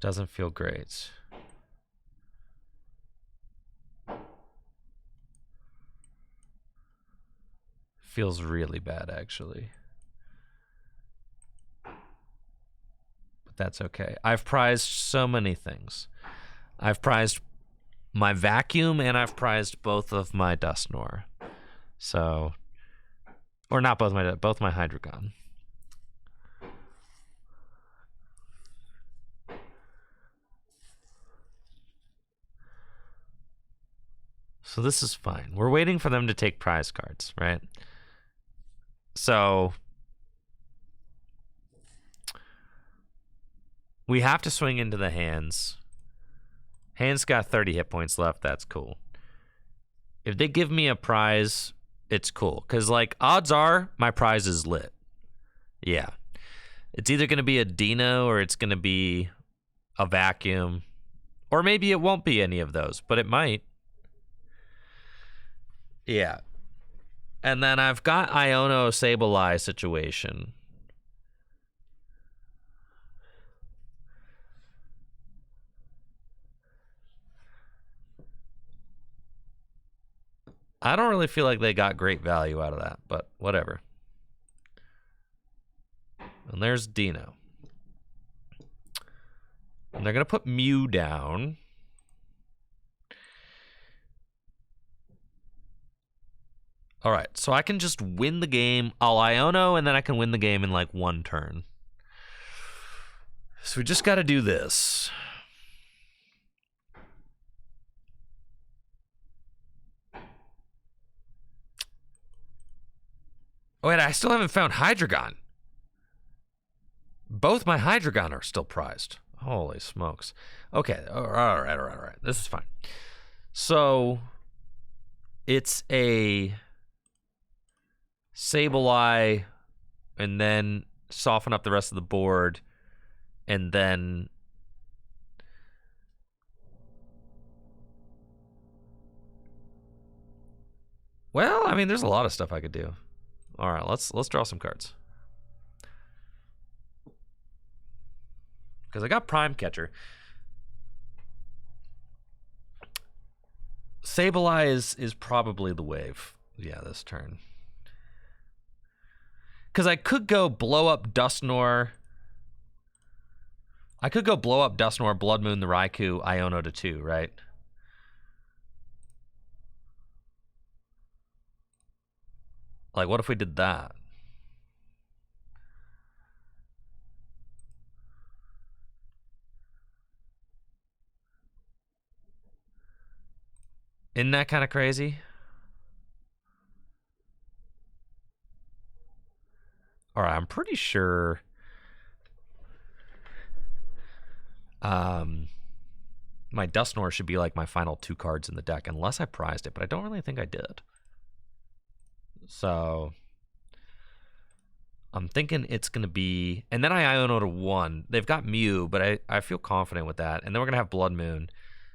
Doesn't feel great. Feels really bad, actually. But that's okay. I've prized so many things. I've prized my vacuum and I've prized both of my Dusknoir. So, or not both my Hydreigon. So this is fine. We're waiting for them to take prize cards, right? So we have to swing into the hands. Hands got 30 hit points left. That's cool. If they give me a prize, it's cool. Because, like, odds are my prize is lit. Yeah. It's either going to be a Dino or it's going to be a vacuum. Or maybe it won't be any of those, but it might. Yeah. And then I've got Iono Sableye situation. I don't really feel like they got great value out of that, but whatever. And there's Dino. And they're going to put Mew down. All right, so I can just win the game. I'll Iono, and then I can win the game in like 1 turn. So we just got to do this. Oh, wait, I still haven't found Hydreigon. Both my Hydreigon are still prized. Holy smokes. Okay, all right. This is fine. So it's a Sableye and then soften up the rest of the board And then well, I mean, there's a lot of stuff I could do. All right, let's draw some cards. Because I got Prime Catcher. Sableye is probably the wave. Yeah, this turn. Because I could go blow up Dusknoir. I could go blow up Dusknoir, Blood Moon, the Raikou, Iono to 2, right? Like, what if we did that? Isn't that kind of crazy? All right, I'm pretty sure. My Dusknoir should be like my final 2 cards in the deck, unless I prized it, but I don't really think I did. So I'm thinking it's going to be... And then I Iono to 1. They've got Mew, but I feel confident with that. And then we're going to have Blood Moon.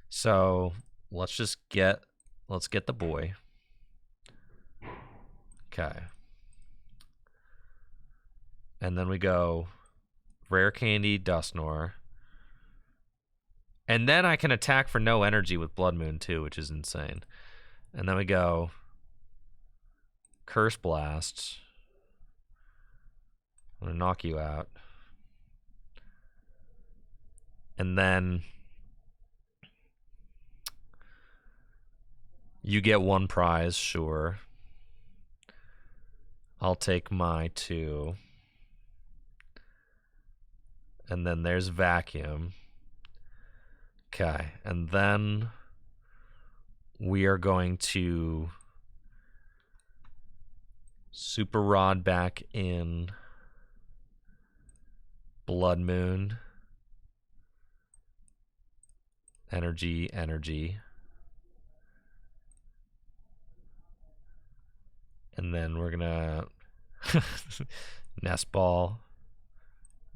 So let's just get... Let's get the boy. Okay. And then we go Rare Candy, Dusknoir. And then I can attack for no energy with Blood Moon too, which is insane. And then we go Curse Blast. I'm going to knock you out. And then you get 1 prize, sure. I'll take my 2. And then there's Vacuum. Okay, and then we are going to Super Rod back in Blood Moon. Energy, energy. And then we're gonna Nest Ball,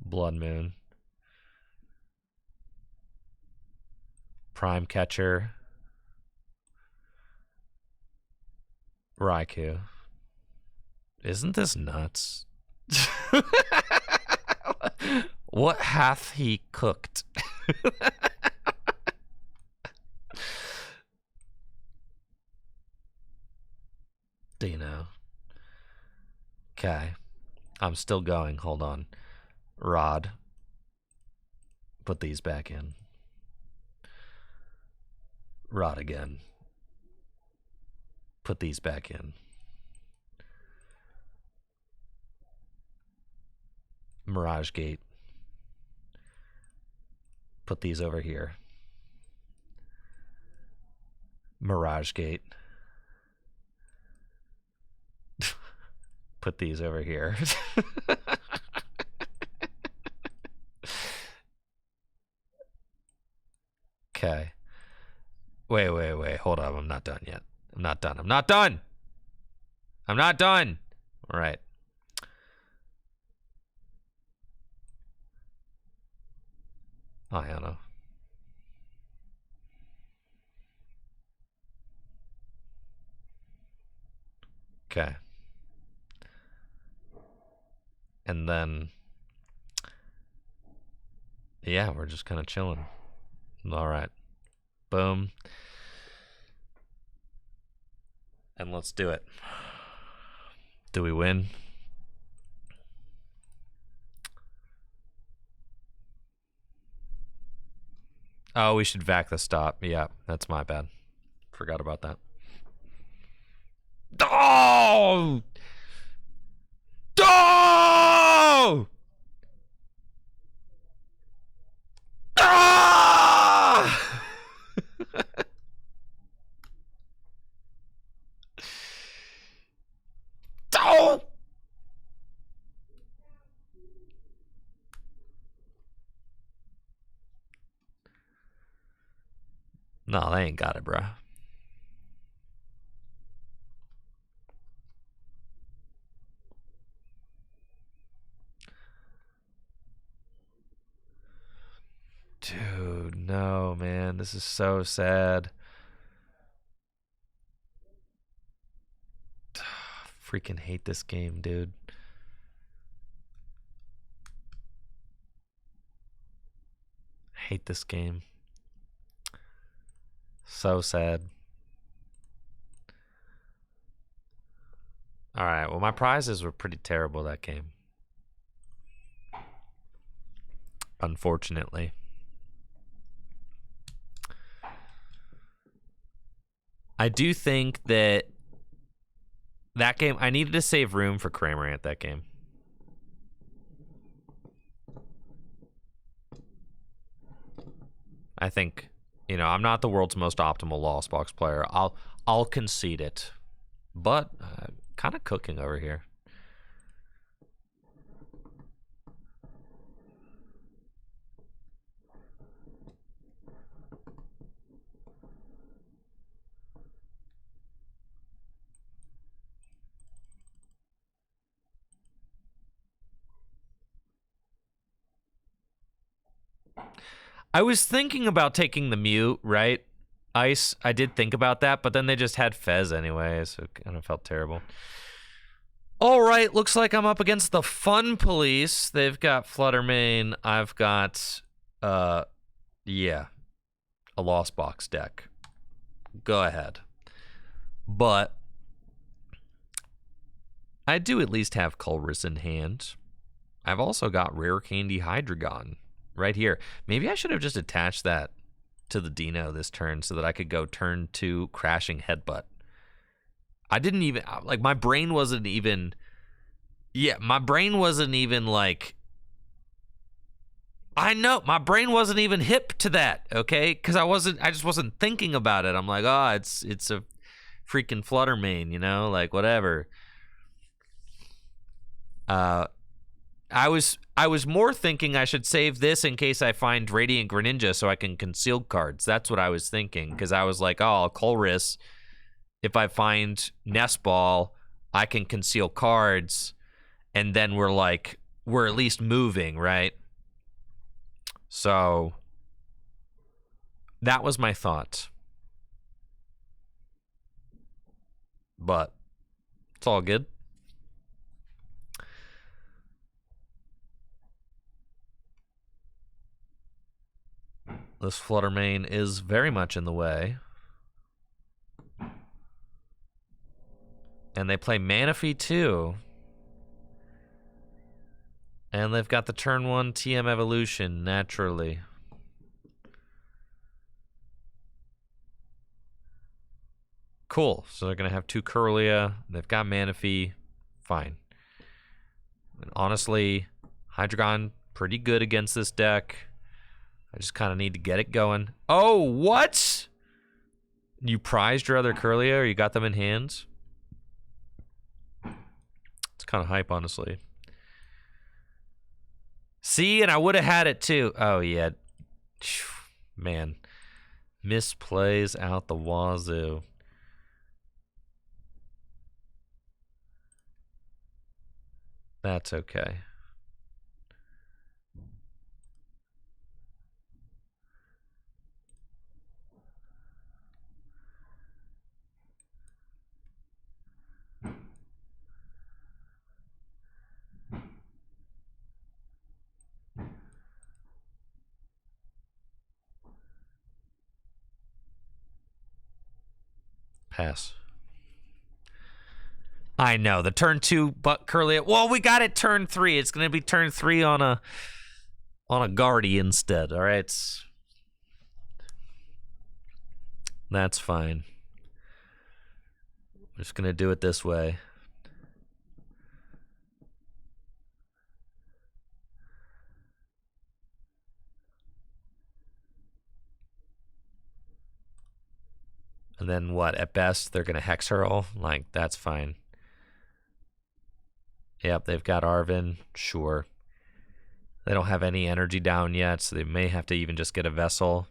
Blood Moon. Prime Catcher, Raikou. Isn't this nuts? What hath he cooked? Dino. Okay. I'm still going. Hold on. Rod. Put these back in. Rod again. Put these back in. Mirage Gate. Put these over here. Mirage Gate. Put these over here. Okay. Wait. Hold on. I'm not done yet. I'm not done. I'm not done. I'm not done. All right. I don't know. Okay. And then, yeah, we're just kind of chilling. All right. Boom. And let's do it. Do we win? Oh, we should vac the stop. Yeah, that's my bad. Forgot about that. Oh! Oh! Ah! Oh! No, they ain't got it, bro. This is so sad. Freaking hate this game, dude. Hate this game. So sad. All right, well, my prizes were pretty terrible that game. Unfortunately. I do think that game, I needed to save room for Cramorant that game. I think, you know, I'm not the world's most optimal Lost Box player. I'll concede it. But kind of cooking over here. I was thinking about taking the Mew, right? Ice, I did think about that, but then they just had Fez anyway, so it kind of felt terrible. All right, looks like I'm up against the Fun Police. They've got Fluttermane. I've got, yeah, a Lost Box deck. Go ahead. But I do at least have Colress in hand. I've also got Rare Candy Hydreigon right here. Maybe I should have just attached that to the Dino this turn so that I could go turn 2 Crashing Headbutt. I didn't even, like, my brain wasn't even, my brain wasn't even like, I know, my brain wasn't even hip to that, okay? Because I just wasn't thinking about it. I'm like, oh, it's a freaking Fluttermane, you know, like, whatever. I was more thinking I should save this in case I find Radiant Greninja so I can conceal cards. That's what I was thinking, because I was like, oh, Colress, if I find Nest Ball, I can conceal cards, and then we're at least moving, right? So that was my thought. But it's all good. This Fluttermane is very much in the way. And they play Manaphy too. And they've got the turn 1 TM Evolution, naturally. Cool. So they're going to have 2 Kirlia. They've got Manaphy. Fine. And honestly, Hydreigon, pretty good against this deck. I just kind of need to get it going. Oh, what? You prized your other Kirlia, or you got them in hands? It's kind of hype, honestly. See, and I would have had it too. Oh, yeah. Man. Misplays out the wazoo. That's okay. Pass. I know, the turn 2 Buck Kirlia. Well, we got it turn 3. It's going to be turn 3 on a Guardy instead, all right? That's fine. I'm just going to do it this way. And then what? At best, they're going to Hex Hurl? Like, that's fine. Yep, they've got Arven. Sure. They don't have any energy down yet, so they may have to even just get a Vessel.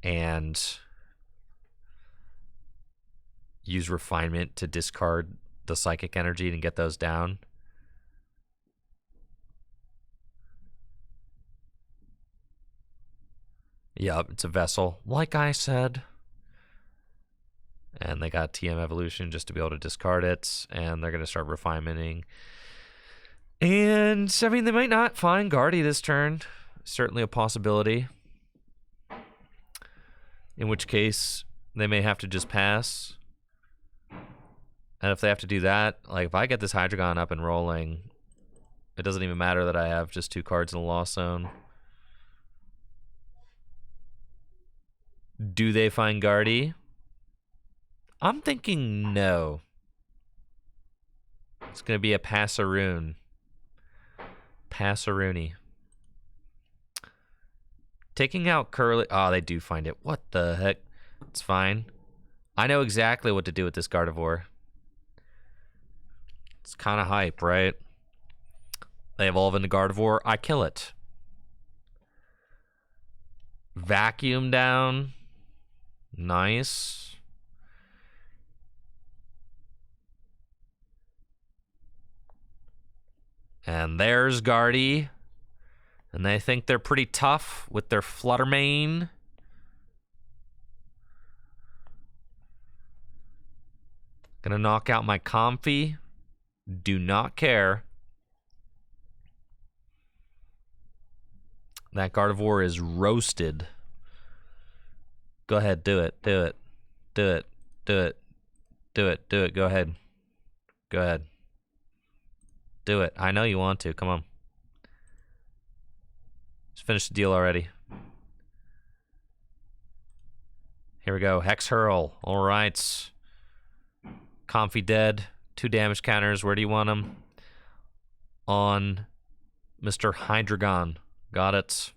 And use Refinement to discard the Psychic Energy and get those down. Yup, it's a vessel, like I said. And they got TM Evolution just to be able to discard it, and they're going to start refinementing. And, I mean, they might not find Guardy this turn. Certainly a possibility. In which case, they may have to just pass. And if they have to do that, like, if I get this Hydreigon up and rolling, it doesn't even matter that I have just 2 cards in the Lost Zone. Do they find Guardy? I'm thinking no. It's going to be a Passaroon. Passaroony. Taking out Curly. Oh, they do find it. What the heck? It's fine. I know exactly what to do with this Gardevoir. It's kind of hype, right? They evolve into Gardevoir. I kill it. Vacuum down. Nice. And there's Guardy. And they think they're pretty tough with their Fluttermane. Gonna knock out my Comfey. Do not care. That Gardevoir is roasted. Go ahead, do it, do it, do it, do it, do it, do it, go ahead. Go ahead. Do it. I know you want to, come on. Just finish the deal already. Here we go, Hex Hurl, all right. Comfey dead, 2 damage counters, where do you want them? On Mr. Hydreigon. Got it.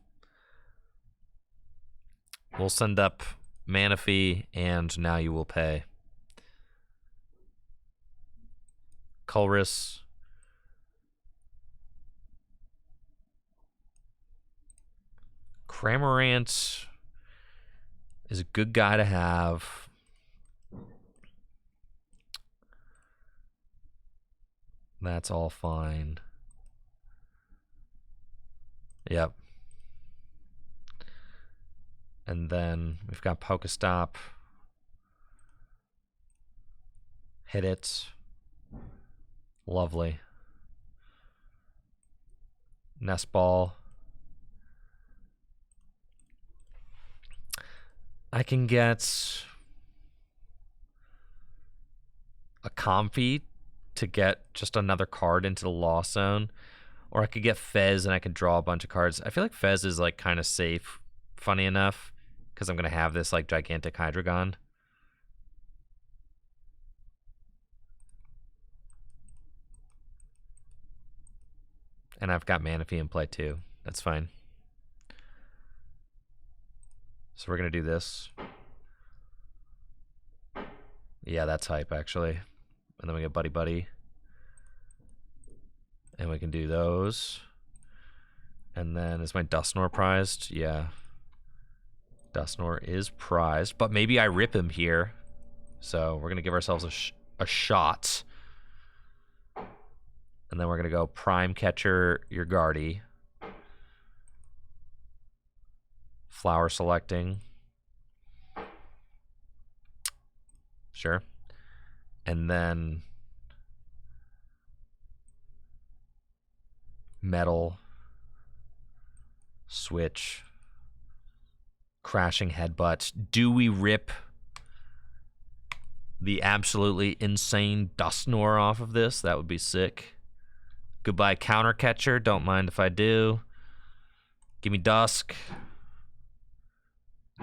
We'll send up Manaphy, and now you will pay. Colress. Cramorant is a good guy to have. That's all fine. Yep. And then we've got Pokestop. Hit it. Lovely. Nest Ball. I can get a Comfey to get just another card into the Lost Zone. Or I could get Fez and I could draw a bunch of cards. I feel like Fez is like kind of safe, funny enough, because I'm going to have this like gigantic Hydreigon. And I've got Manaphy in play too. That's fine. So we're going to do this. Yeah, that's hype actually. And then we get Buddy Buddy. And we can do those. And then is my Dusknoir prized? Yeah. Dusknoir is prized. But maybe I rip him here. So we're going to give ourselves a shot. And then we're going to go Prime Catcher, your Guardy. Flower selecting. Sure. And then Metal. Switch. Crashing Headbutt. Do we rip the absolutely insane Dusknoir off of this? That would be sick. Goodbye, Counter Catcher. Don't mind if I do. Give me Dusk.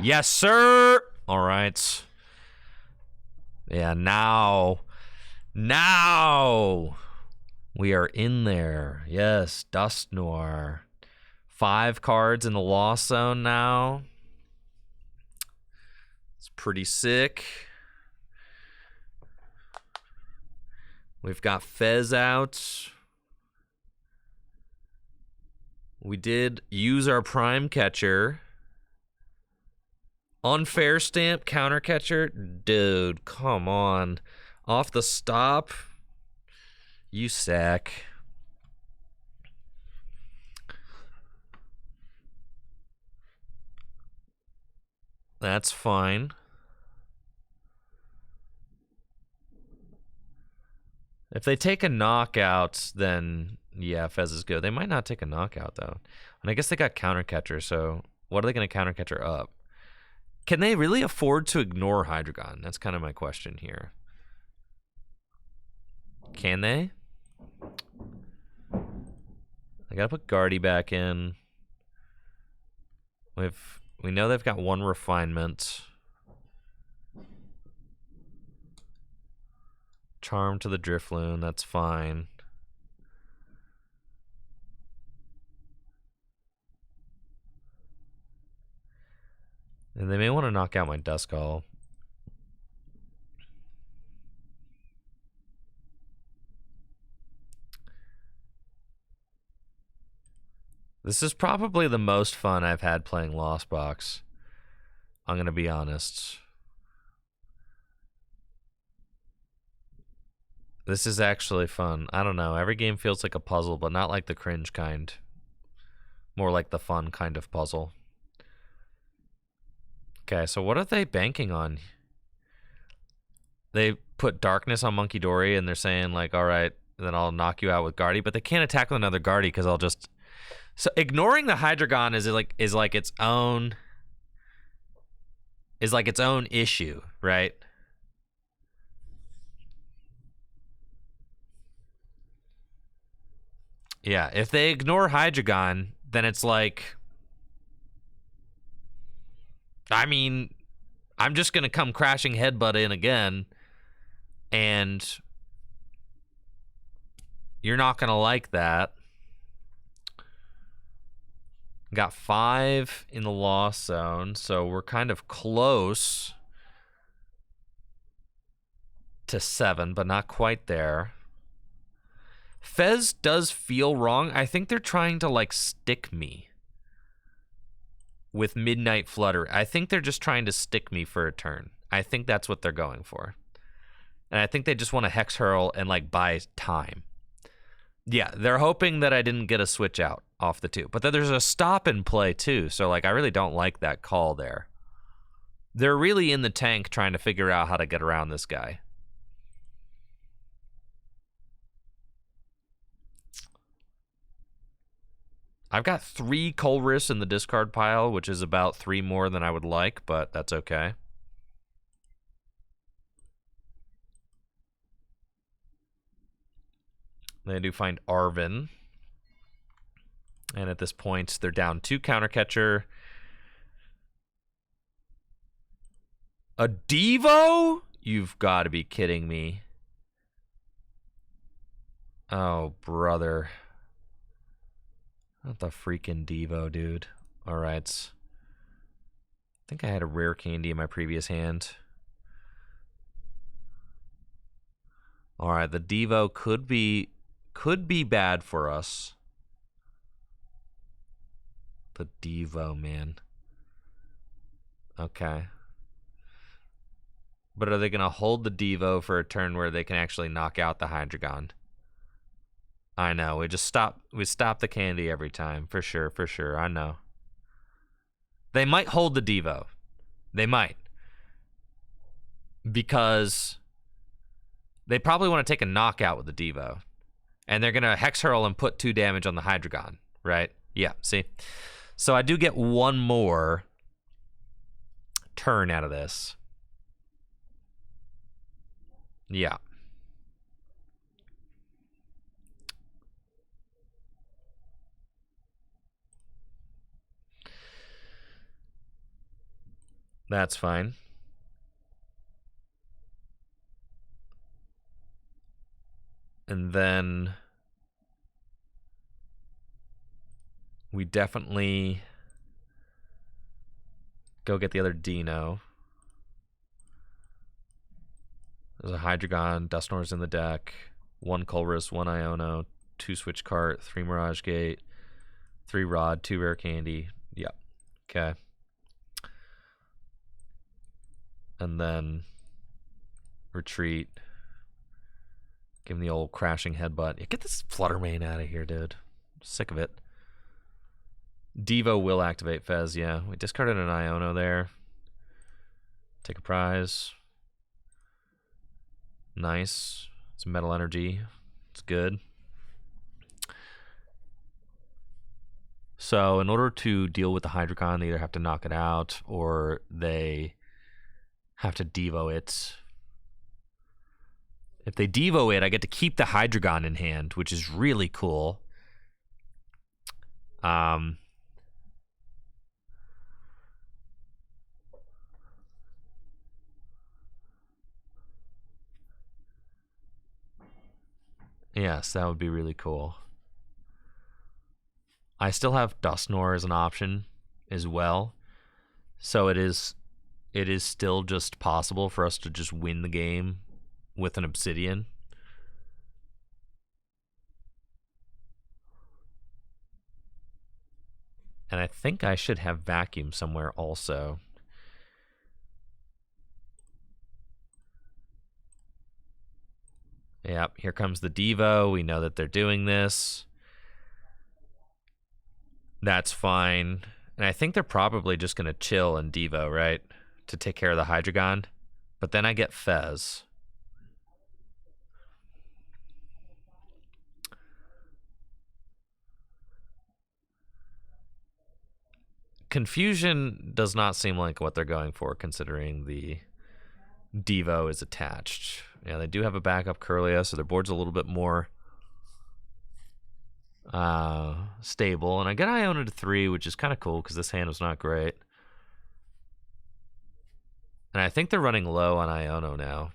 Yes, sir. All right. Yeah, now we are in there. Yes, Dusknoir. 5 cards in the Lost Zone now. It's pretty sick. We've got Fez out. We did use our Prime Catcher. Unfair Stamp, Counter Catcher. Dude, come on. Off the stop. You sack. That's fine. If they take a knockout, then yeah, Fez is good. They might not take a knockout though. And I guess they got counter catcher, so what are they going to counter catcher up? Can they really afford to ignore Hydreigon? That's kind of my question here. Can they? I gotta put Guardy back in. We know they've got one refinement. Charm to the Drifloon, that's fine. And they may want to knock out my Duskull. This is probably the most fun I've had playing Lost Box. I'm going to be honest. This is actually fun. I don't know. Every game feels like a puzzle, but not like the cringe kind. More like the fun kind of puzzle. Okay, so what are they banking on? They put Darkness on Monkey Dory, and they're saying, like, all right, then I'll knock you out with Guardy, but they can't attack with another Guardy because I'll just... So ignoring the Hydreigon is like its own... is like its own issue, right? Yeah, if they ignore Hydreigon, then it's like... I mean, I'm just going to come crashing headbutt in again, and you're not going to like that. Got 5 in the loss zone, so we're kind of close to 7, but not quite there. Fez does feel wrong. I think they're trying to, like, stick me with Midnight Flutter. I think they're just trying to stick me for a turn. I think that's what they're going for. And I think they just want to Hex Hurl and, like, buy time. Yeah, they're hoping that I didn't get a switch out off the 2. But then there's a stop and play, too. So, like, I really don't like that call there. They're really in the tank trying to figure out how to get around this guy. I've got 3 Colress in the discard pile, which is about 3 more than I would like, but that's okay. They do find Arven. And at this point, they're down 2 counter catcher. A Devo? You've got to be kidding me. Oh, brother. Not the freaking Devo, dude. All right. I think I had a rare candy in my previous hand. All right, the Devo could be bad for us. The Devo, man. Okay. But are they going to hold the Devo for a turn where they can actually knock out the Hydreigon? I know. We stop the candy every time. For sure. I know. They might hold the Devo. They might. Because they probably want to take a knockout with the Devo. And they're going to Hex Hurl and put 2 damage on the Hydreigon, right? Yeah, see? So I do get 1 more turn out of this. Yeah. That's fine. And then we definitely go get the other Dino. There's a Hydreigon, Dusknoir's in the deck, 1 Colress, 1 Iono, 2 Switch Cart, 3 Mirage Gate, 3 Rod, 2 Rare Candy. Yeah. Okay. And then retreat. Give him the old crashing headbutt. Yeah, get this Fluttermane out of here, dude. I'm sick of it. Devo will activate Fez, yeah. We discarded an Iono there. Take a prize. Nice. It's metal energy. It's good. So in order to deal with the Hydreigon, they either have to knock it out or they have to Devo it. If they Devo it, I get to keep the Hydreigon in hand, which is really cool. Yes, that would be really cool. I still have Dusknoir as an option as well. So it is still just possible for us to just win the game with an Obsidian. And I think I should have Vacuum somewhere also. Yep, here comes the Devo. We know that they're doing this. That's fine. And I think they're probably just going to chill and Devo, right? To take care of the Hydreigon. But then I get Fez. Confusion does not seem like what they're going for, considering the Devo is attached. Yeah, they do have a backup Curlia, so their board's a little bit more stable. And I get Iona to 3, which is kind of cool because this hand was not great. And I think they're running low on Iono now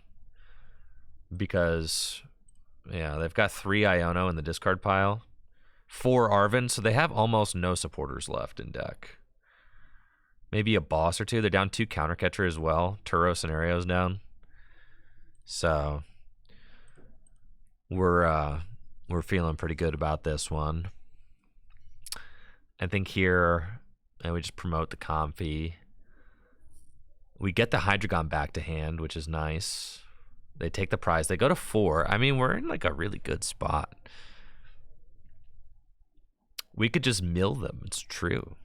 because, yeah, they've got 3 Iono in the discard pile, 4 Arven, so they have almost no supporters left in deck. Maybe a boss or 2. They're down 2 Countercatcher as well. Turo Scenario's down. So we're feeling pretty good about this one. I think here, and we just promote the Comfy. We get the Hydreigon back to hand, which is nice. They take the prize. They go to 4. I mean, we're in like a really good spot. We could just mill them. It's true.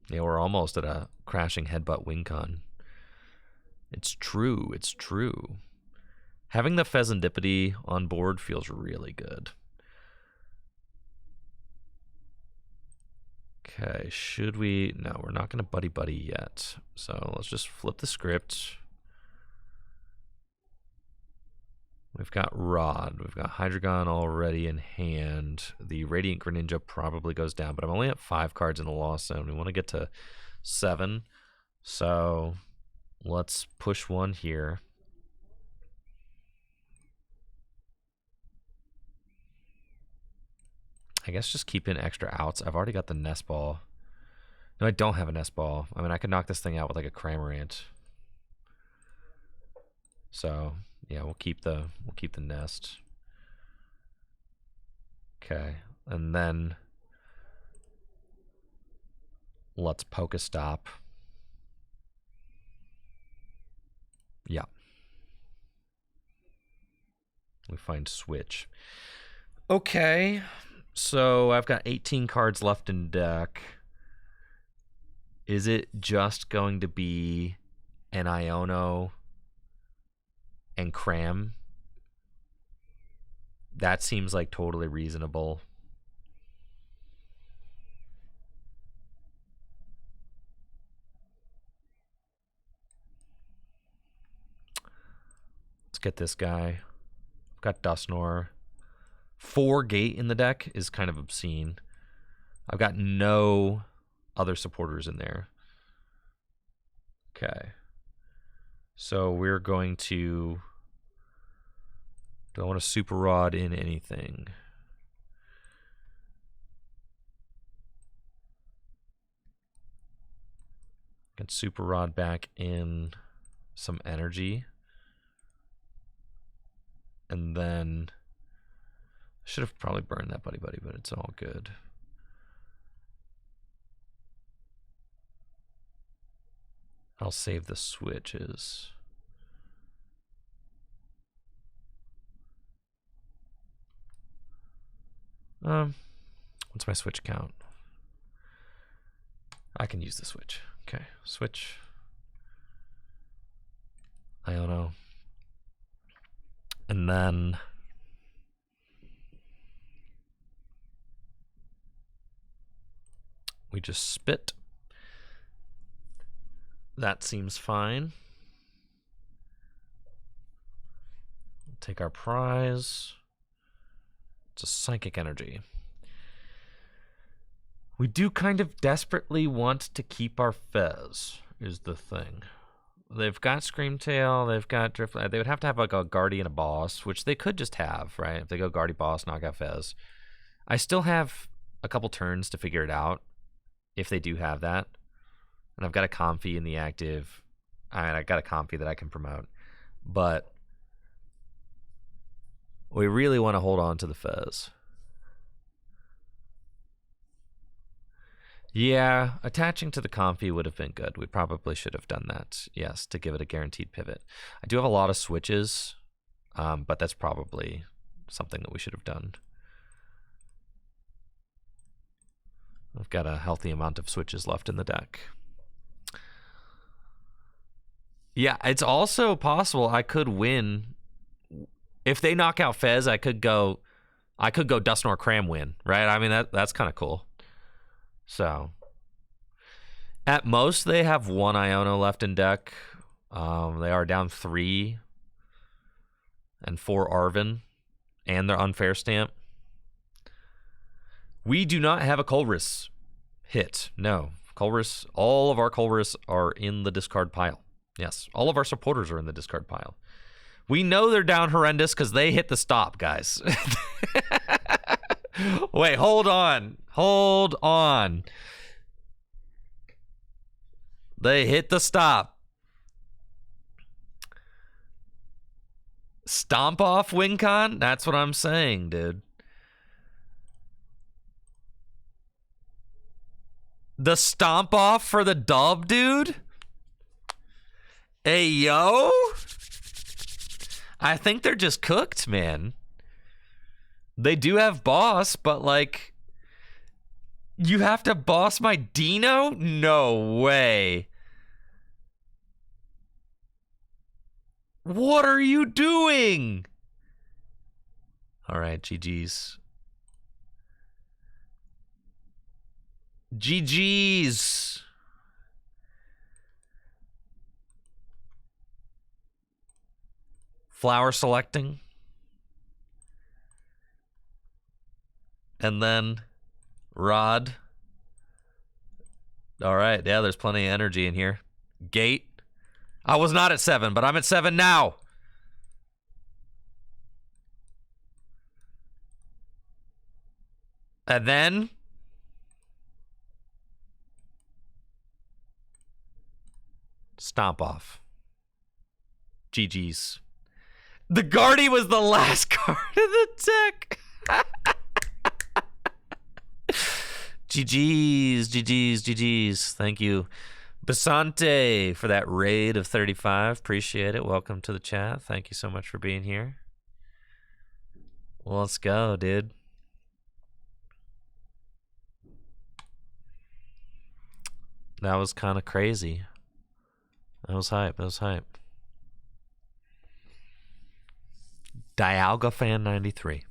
Yeah, we're almost at a crashing headbutt Wincon. It's true. It's true. Having the Pheasantipity on board feels really good. Okay, should we? No, we're not going to buddy yet. So let's just flip the script. We've got Rod. We've got Hydreigon already in hand. The Radiant Greninja probably goes down, but I'm only at 5 cards in the Lost Zone. We want to get to 7. So let's push 1 here. I guess just keep in extra outs. I've already got the Nest Ball. No, I don't have a Nest Ball. I mean, I could knock this thing out with like a Cramorant. So yeah, we'll keep the Nest. Okay, and then let's Pokestop. Yeah. We find Switch. Okay. So I've got 18 cards left in deck. Is it just going to be an Iono and Cram? That seems like totally reasonable. Let's get this guy. I've got Dusknoir. 4 gate in the deck is kind of obscene. I've got no other supporters in there. Okay. So we're going to... Do I want to Super Rod in anything? Get Super Rod back in some energy. And then... Should have probably burned that buddy, but it's all good. I'll save the switches. What's my switch count? I can use the switch. Okay, switch. I don't know. And then we just spit. That seems fine. Take our prize. It's a psychic energy. We do kind of desperately want to keep our Fez, is the thing. They've got Screamtail, they've got Drift. They would have to have like a Guardian, a boss, which they could just have, right? If they go Guardian, boss, knock out Fez. I still have a couple turns to figure it out if they do have that. And I've got a Comfy in the active. I got a Comfy that I can promote. But we really want to hold on to the Fez. Yeah, attaching to the Comfy would have been good. We probably should have done that, yes, to give it a guaranteed pivot. I do have a lot of switches, but that's probably something that we should have done. I've got a healthy amount of switches left in the deck. Yeah, it's also possible I could win. If they knock out Fez, I could go Dusknoir Cram win, right? I mean, that's kind of cool. So, at most, they have one Iono left in deck. They are down 3 and 4 Arven, and their Unfair Stamp. We do not have a Colress hit. No. Colress, all of our Colress are in the discard pile. Yes, all of our supporters are in the discard pile. We know they're down horrendous because they hit the stop, guys. Wait, hold on. Hold on. They hit the stop. Stomp off WinCon? That's what I'm saying, dude. The stomp off for the dub, dude? Hey, yo? I think they're just cooked, man. They do have boss, but like, you have to boss my Dino? No way. What are you doing? All right, GG's. GG's. Flower selecting. And then Rod. All right, yeah, there's plenty of energy in here. Gate. I was not at 7, but I'm at 7 now. And then stomp off. GG's. The Guardy was the last card of the deck. GG's, GG's, GG's. Thank you, Basante, for that raid of 35. Appreciate it. Welcome to the chat. Thank you so much for being here. Well, let's go, dude. That was kind of crazy. That was hype. That was hype. Dialga Fan 93.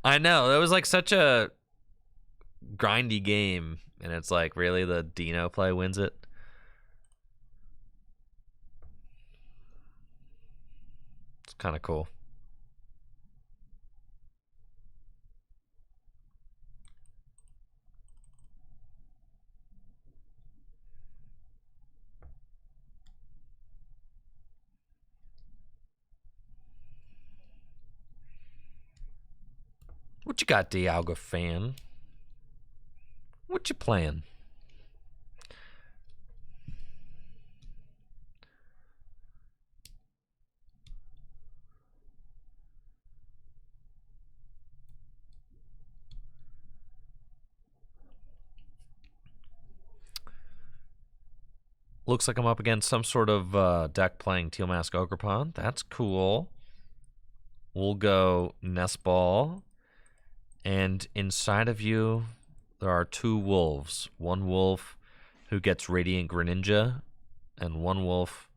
I know, it was like such a grindy game, and it's like, really, the Dino play wins it? It's kind of cool. What you got, Dialga Fan? What you playing? Looks like I'm up against some sort of deck playing Teal Mask Ogerpon. That's cool. We'll go Nest Ball. And inside of you, there are 2 wolves. One wolf who gets Radiant Greninja, and one wolf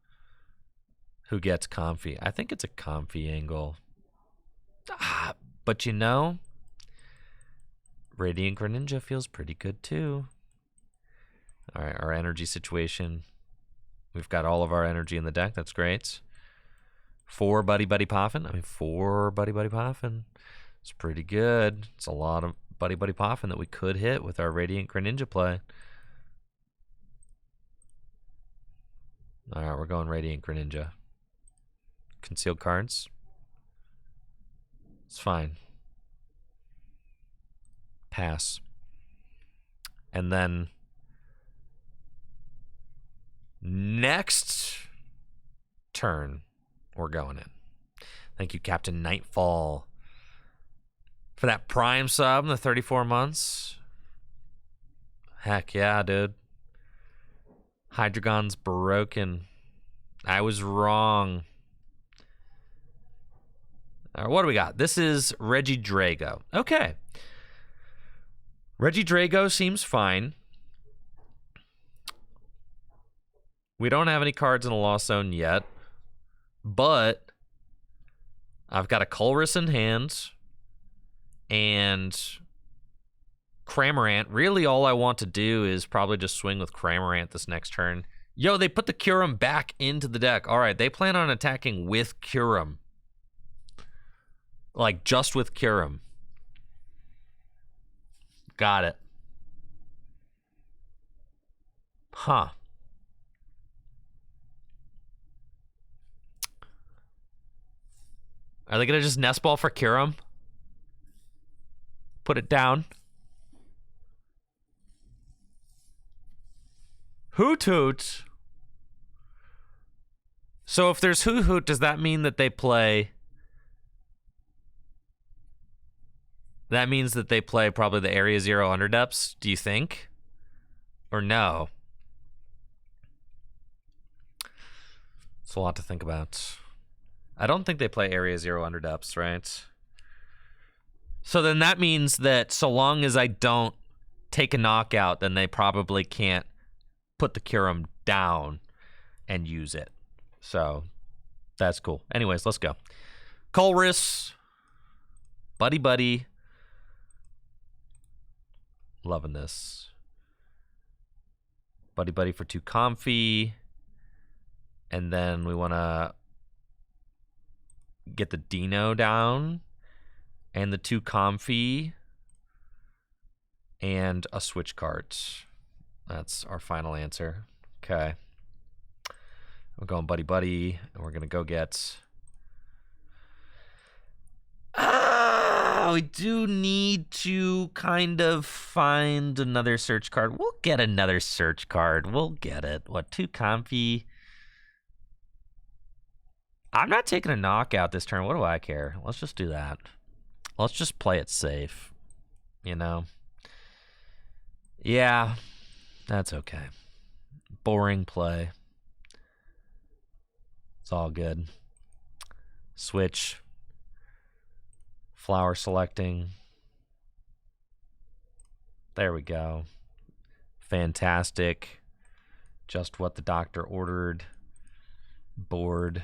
who gets Comfy. I think it's a Comfy angle. But you know, Radiant Greninja feels pretty good too. All right, our energy situation. We've got all of our energy in the deck. That's great. 4 Buddy Buddy Poffin. I mean, 4 Buddy Buddy Poffin. It's pretty good. It's a lot of Buddy Buddy Poffin that we could hit with our Radiant Greninja play. All right, we're going Radiant Greninja. Concealed cards. It's fine. Pass. And then next turn, we're going in. Thank you, Captain Nightfall, for that Prime sub in the 34 months. Heck yeah, dude. Hydreigon's broken. I was wrong. What do we got? This is Regidrago. Okay. Regidrago seems fine. We don't have any cards in the Lost Zone yet, but I've got a Colress in hand and Cramorant. Really, all I want to do is probably just swing with Cramorant this next turn. Yo, they put the Kyurem back into the deck. All right, they plan on attacking with Kyurem. Like, just with Kyurem. Got it. Huh. Are they going to just nest ball for Kyurem? Put it down. Hoot Hoot. So if there's Hoot Hoot, does that mean that they play... That means that they play probably the Area Zero Underdepths, do you think? Or no? It's a lot to think about. I don't think they play Area Zero Underdepths, right? So then that means that so long as I don't take a knockout, then they probably can't put the Kyurem down and use it. So that's cool. Anyways, let's go. Colress. Buddy Buddy. Loving this. Buddy Buddy for 2 Comfy. And then we want to get the Dino down. And the 2 Comfy. And a switch card. That's our final answer. Okay. We're going Buddy Buddy. And we're going to go get... we do need to kind of find another search card. We'll get another search card. We'll get it. What, 2 Comfy? I'm not taking a knockout this turn. What do I care? Let's just do that. Let's just play it safe. You know? Yeah, that's okay. Boring play. It's all good. Switch. Flower selecting. There we go. Fantastic. Just what the doctor ordered. Board.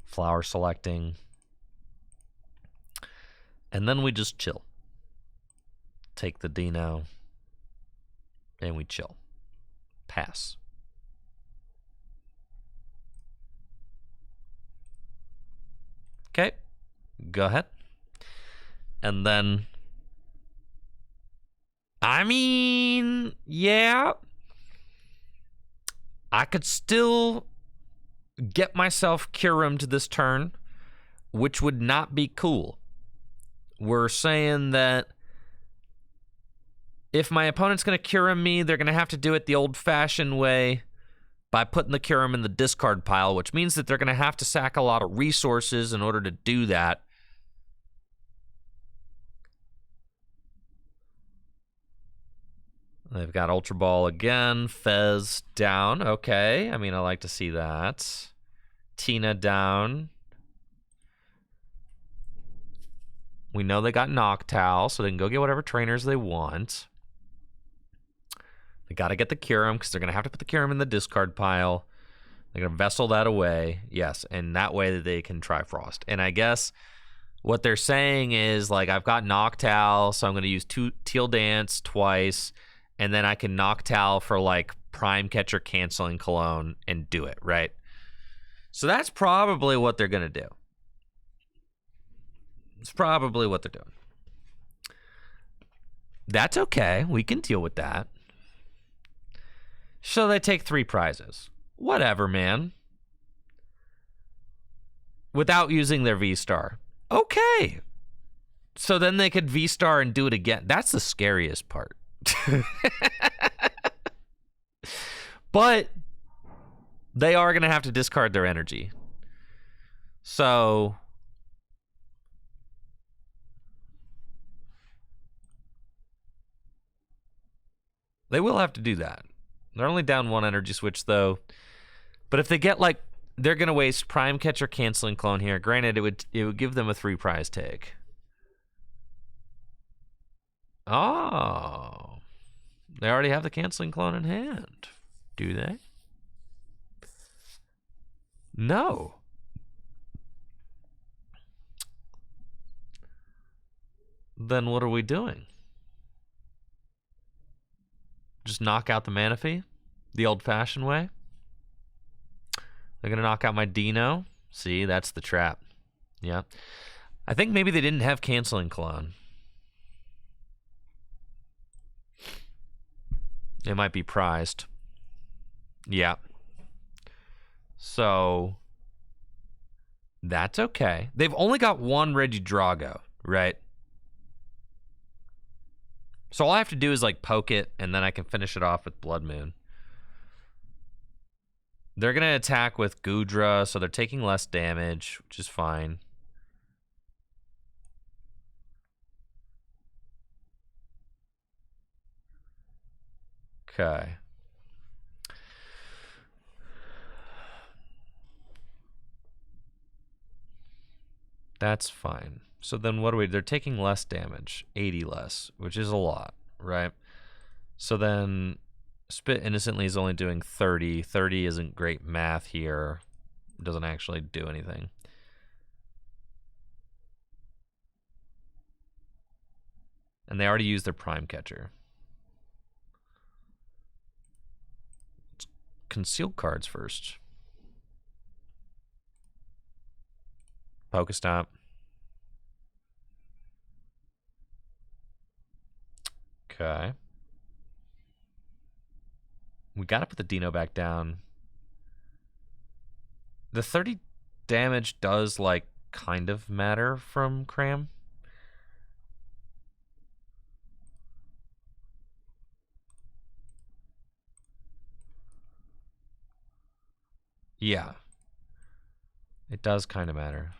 Flower selecting. And then we just chill. Take the Dino. And we chill. Pass. Okay. Go ahead. And then... I mean... Yeah. I could still get myself Kyurem to this turn, which would not be cool. We're saying that if my opponent's going to Kyurem me, they're going to have to do it the old-fashioned way by putting the Kyurem in the discard pile, which means that they're going to have to sack a lot of resources in order to do that. They've got Ultra Ball again. Fez down. Okay. I mean, I like to see that. Tina down. We know they got Noctowl, so they can go get whatever trainers they want. They got to get the Kyurem because they're going to have to put the Kyurem in the discard pile. They're going to vessel that away. Yes, and that way they can try Frost. And I guess what they're saying is, like, I've got Noctowl, so I'm going to use Teal Dance twice, and then I can Noctowl for, like, Prime Catcher canceling Cologne and do it, right? So that's probably what they're going to do. It's probably what they're doing. That's okay. We can deal with that. So they take 3 prizes. Whatever, man. Without using their V-Star. Okay. So then they could V-Star and do it again. That's the scariest part. But they are going to have to discard their energy. So they will have to do that. They're only down 1 energy switch, though. But if they get, like, they're going to waste Prime Catcher canceling Clone here. Granted, it would give them a 3 prize take. Oh. They already have the canceling Clone in hand. Do they? No. Then what are we doing? Just knock out the Manaphy? The old-fashioned way? They're going to knock out my Dino? See, that's the trap. Yeah. I think maybe they didn't have canceling Clone. It might be prized. Yeah. So that's okay. They've only got 1 Regidrago, right? So all I have to do is, like, poke it, and then I can finish it off with Blood Moon. They're going to attack with Goodra, so they're taking less damage, which is fine. Okay. That's fine. So then what do we... They're taking less damage. 80 less, which is a lot, right? So then Spit Innocently is only doing 30. 30 isn't great math here. It doesn't actually do anything. And they already used their Prime Catcher. Let's conceal cards first. Pokestop. Okay. We gotta put the Dino back down. The 30 damage does, like, kind of matter from Cram. Yeah. It does kind of matter.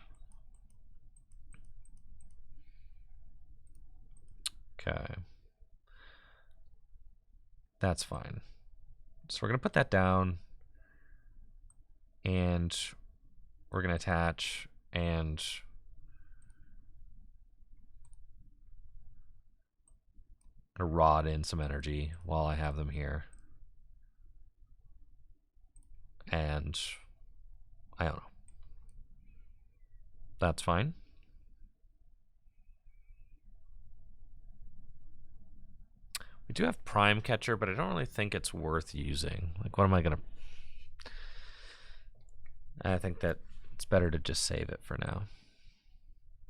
Okay. That's fine. So we're going to put that down. And we're going to attach and rod in some energy while I have them here. And I don't know. That's fine. We do have Prime Catcher, but I don't really think it's worth using. Like, what am I going to... I think that it's better to just save it for now.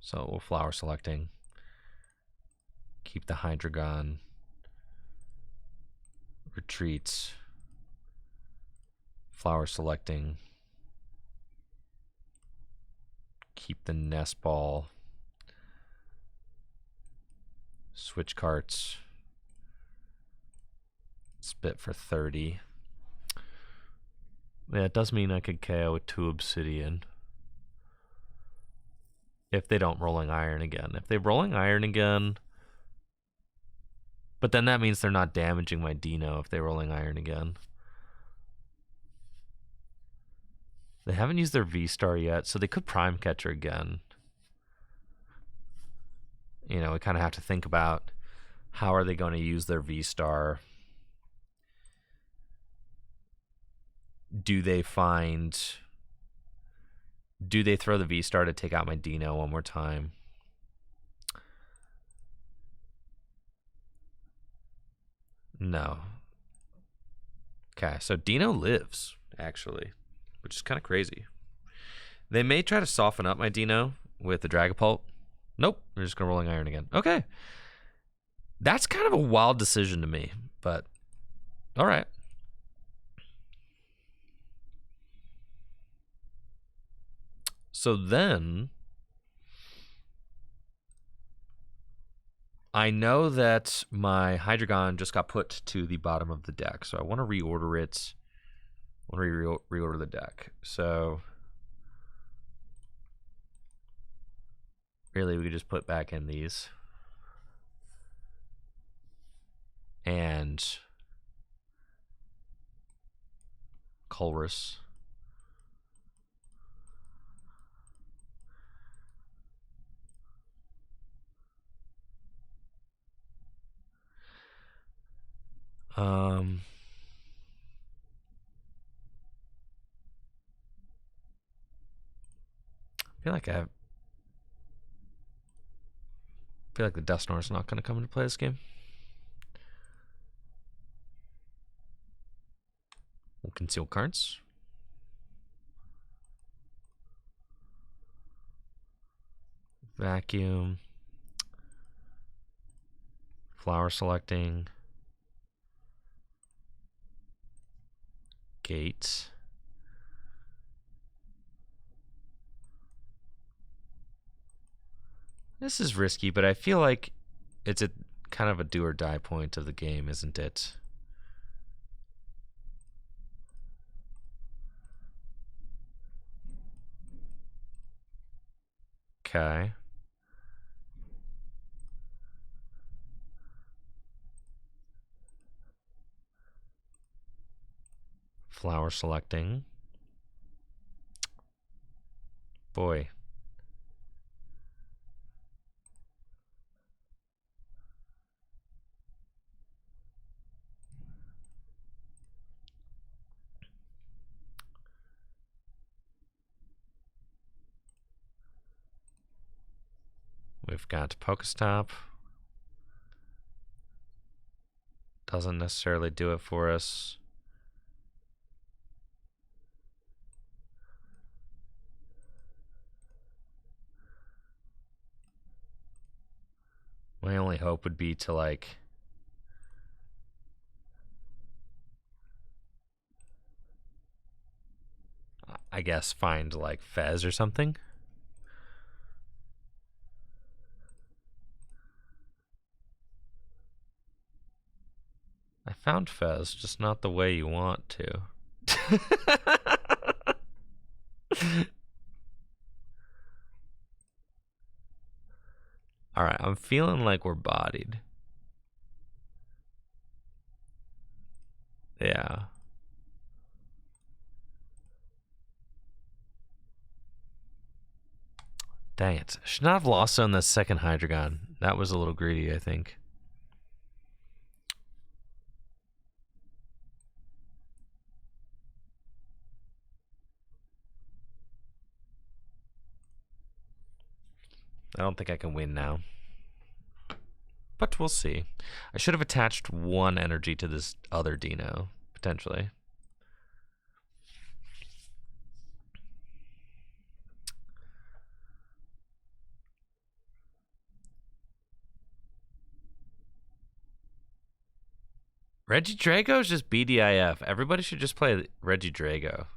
So we'll Flower Selecting. Keep the Hydreigon. Retreats. Flower Selecting. Keep the Nest Ball. Switch carts. Spit for 30. Yeah, it does mean I could KO with 2 Obsidian. If they don't Rolling Iron again. If they Rolling Iron again... But then that means they're not damaging my Dino if they Rolling Iron again. They haven't used their V-Star yet, so they could Prime Catcher again. You know, we kind of have to think about how are they going to use their V-Star. do they find... Do they throw the V-Star to take out my Dino one more time? No. Okay, so Dino lives, actually, which is kind of crazy. They may try to soften up my Dino with the Dragapult. Nope, they're just going to Rolling Iron again. Okay. That's kind of a wild decision to me, but all right. So then I know that my Hydreigon just got put to the bottom of the deck, so I want to reorder it. I want to reorder the deck. So really, we could just put back in these. And Colress. I feel like the Dusknoir is not going to come into play this game. We'll conceal cards. Vacuum. Flower selecting. Gate. This is risky, but I feel like it's a kind of a do or die point of the game, isn't it? Okay. Flower selecting. Boy. We've got Pokestop. Doesn't necessarily do it for us. My only hope would be to, like, I guess find, like, Fez or something. I found Fez, just not the way you want to. Alright, I'm feeling like we're bodied. Yeah. Dang it. Should not have lost on the second Hydreigon. That was a little greedy, I think. I don't think I can win now. But we'll see. I should have attached one energy to this other Dino, potentially. Regidrago is just BDIF. Everybody should just play Regidrago.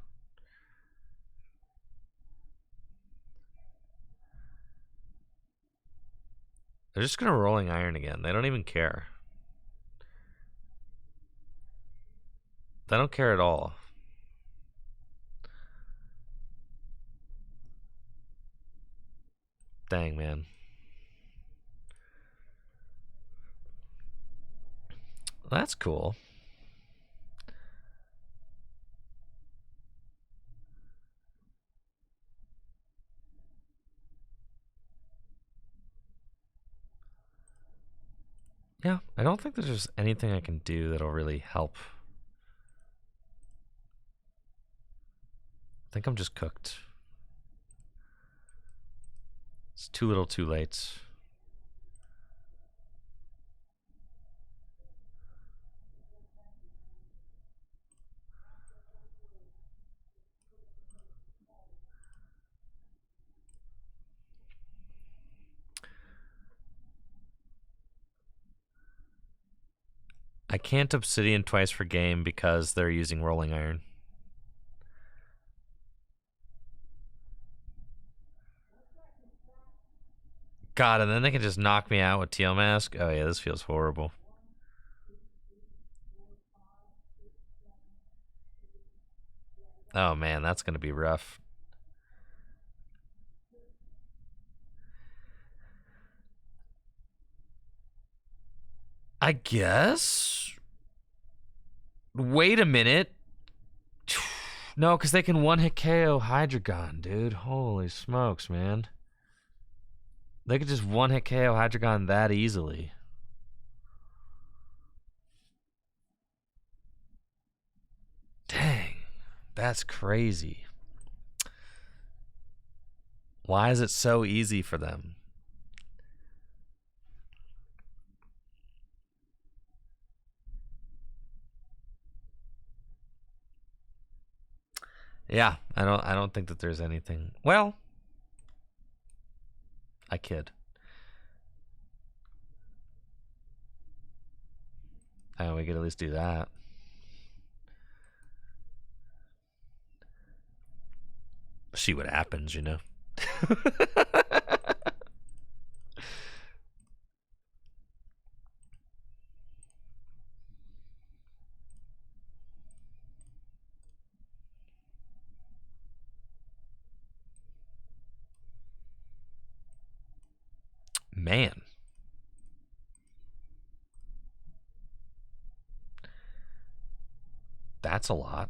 They're just going to Rolling Iron again. They don't even care. They don't care at all. Dang, man. That's cool. Yeah, I don't think there's just anything I can do that'll really help. I think I'm just cooked. It's too little too late. I can't Obsidian twice per game because they're using Rolling Iron. God, and then they can just knock me out with Teal Mask? Oh yeah, this feels horrible. Oh man, that's gonna be rough. I guess? Wait a minute. No, because they can one-hit KO Hydreigon, dude. Holy smokes, man. They could just one-hit KO Hydreigon that easily. Dang. That's crazy. Why is it so easy for them? Yeah, I don't think that there's anything. Well, I kid. Oh, we could at least do that. See what happens, you know. Man. That's a lot.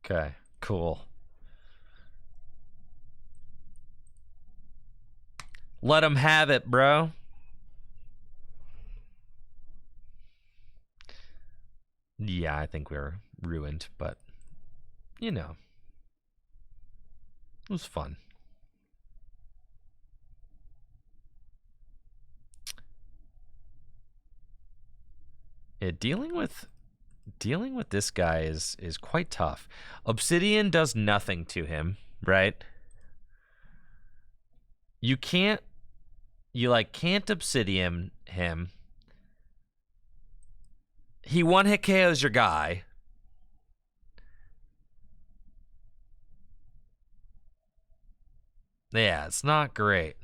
Okay, cool. Let them have it, bro. Yeah, I think we're ruined, but you know, it was fun. Yeah, dealing with this guy is quite tough. Obsidian does nothing to him, right? You can't Obsidian him. He one-hit KOs your guy. Yeah, it's not great.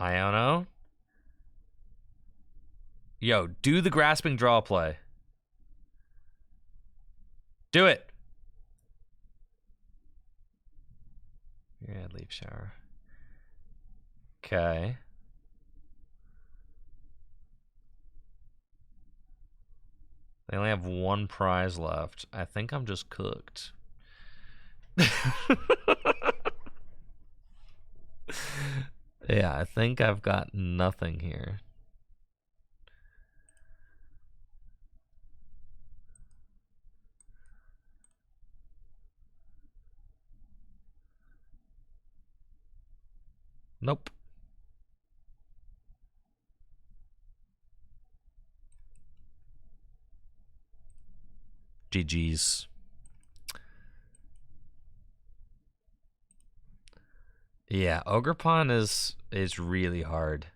I don't know. Yo, do the grasping draw play. Do it. Yeah, leaf shower. Okay. They only have one prize left. I think I'm just cooked. Yeah, I think I've got nothing here. Nope. GG's. Yeah, Ogerpon is really hard.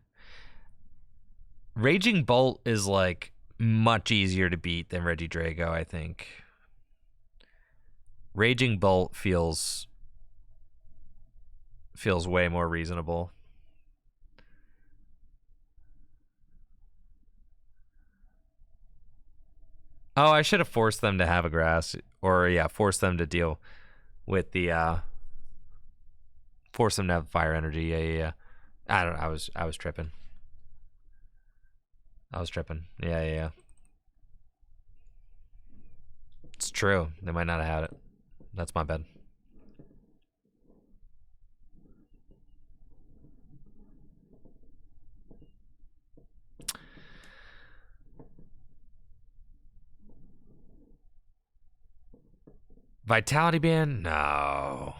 Raging Bolt is like much easier to beat than Regidrago, I think. Raging Bolt feels feels way more reasonable. Oh, I should have forced them to have a grass, or yeah, forced them to deal with the force them to have fire energy. Yeah. I don't know. I was tripping. Yeah. It's true. They might not have had it. That's my bad. Vitality Band? No.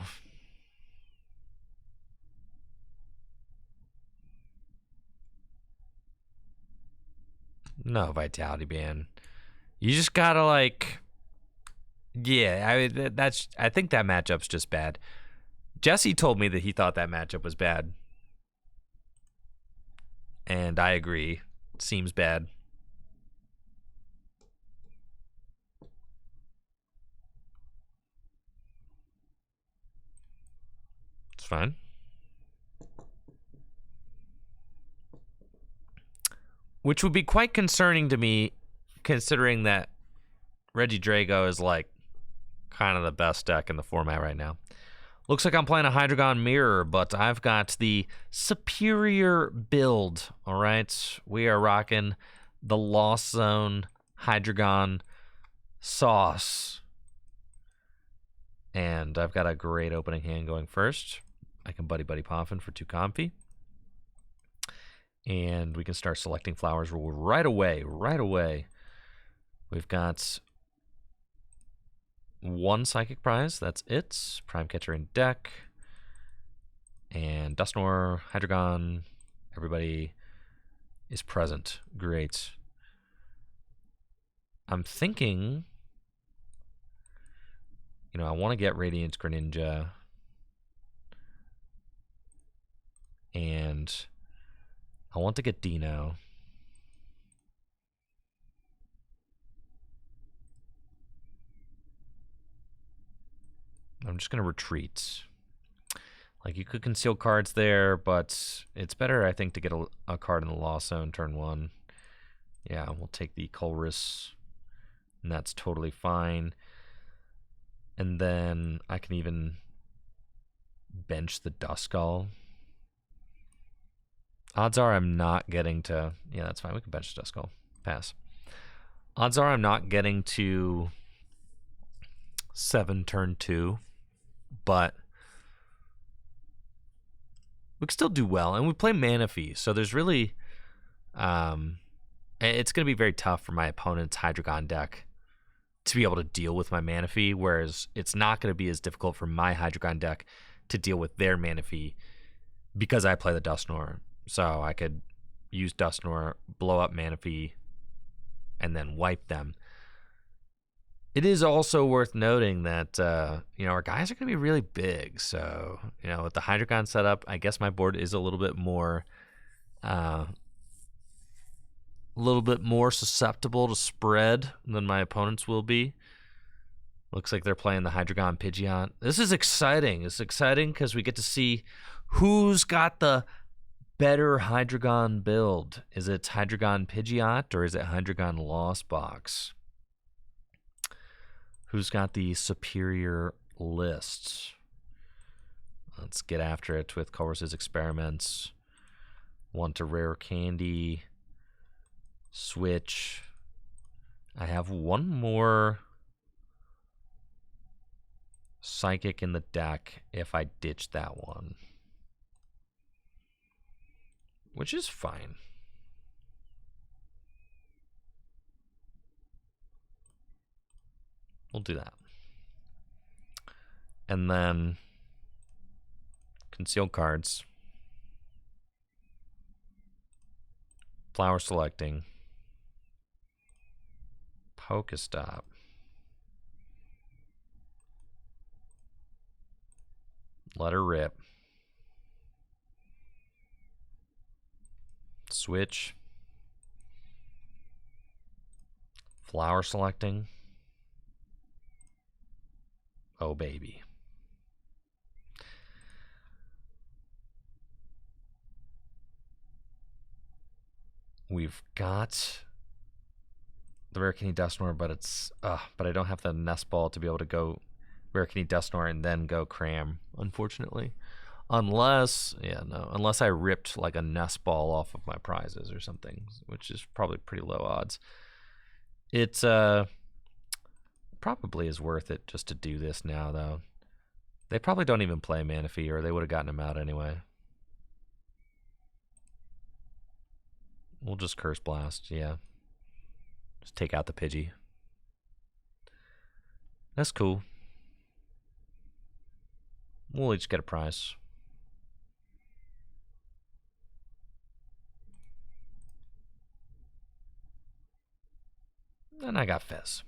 No Vitality Band. You just gotta like, yeah. I think that matchup's just bad. Jesse told me that he thought that matchup was bad, and I agree. Seems bad. It's fine. Which would be quite concerning to me, considering that Regidrago is like kind of the best deck in the format right now. Looks like I'm playing a Hydreigon Mirror, but I've got the superior build. All right, we are rocking the Lost Zone Hydreigon sauce. And I've got a great opening hand going first. I can Buddy Poffin for 2 comfy. And we can start selecting flowers right away. We've got 1 Psychic Prize. That's it. Prime Catcher in deck. And Dusknoir, Hydreigon. Everybody is present. Great. I'm thinking, you know, I want to get Radiant Greninja. And I want to get Dino. I'm just going to retreat. Like, you could conceal cards there, but it's better, I think, to get a card in the Lost Zone turn 1. Yeah, we'll take the Colress, and that's totally fine. And then I can even bench the Duskull. Odds are I'm not getting to... Yeah, that's fine. We can bench the Duskull. Pass. Odds are I'm not getting to 7 turn 2, but we can still do well. And we play Manaphy, so there's really... it's going to be very tough for my opponent's Hydreigon deck to be able to deal with my Manaphy, whereas it's not going to be as difficult for my Hydreigon deck to deal with their Manaphy because I play the Dusknoir. So I could use Dusknoir, blow up Manaphy, and then wipe them. It is also worth noting that, you know, our guys are going to be really big. So, you know, with the Hydreigon setup, I guess my board is a little bit more susceptible to spread than my opponents will be. Looks like they're playing the Hydreigon Pidgeot. This is exciting. It's exciting because we get to see who's got the better Hydreigon build. Is it Hydreigon Pidgeot or is it Hydreigon Lost Box? Who's got the superior list? Let's get after it with Colress's experiments. Want a rare candy. Switch. I have 1 more Psychic in the deck if I ditch that one, which is fine. We'll do that. And then concealed cards. Flower selecting. Pokestop. Let her rip. Switch. Flower selecting. Oh, baby. We've got the Rare Candy Dusknoir, but I don't have the Nest Ball to be able to go Rare Candy Dusknoir and then go Cram, unfortunately. Unless I ripped like a Nest Ball off of my prizes or something, which is probably pretty low odds. It's probably is worth it just to do this now, though. They probably don't even play Manaphy, or they would have gotten him out anyway. We'll just Curse Blast, yeah. Just take out the Pidgey. That's cool. We'll each get a prize. And I got Fez.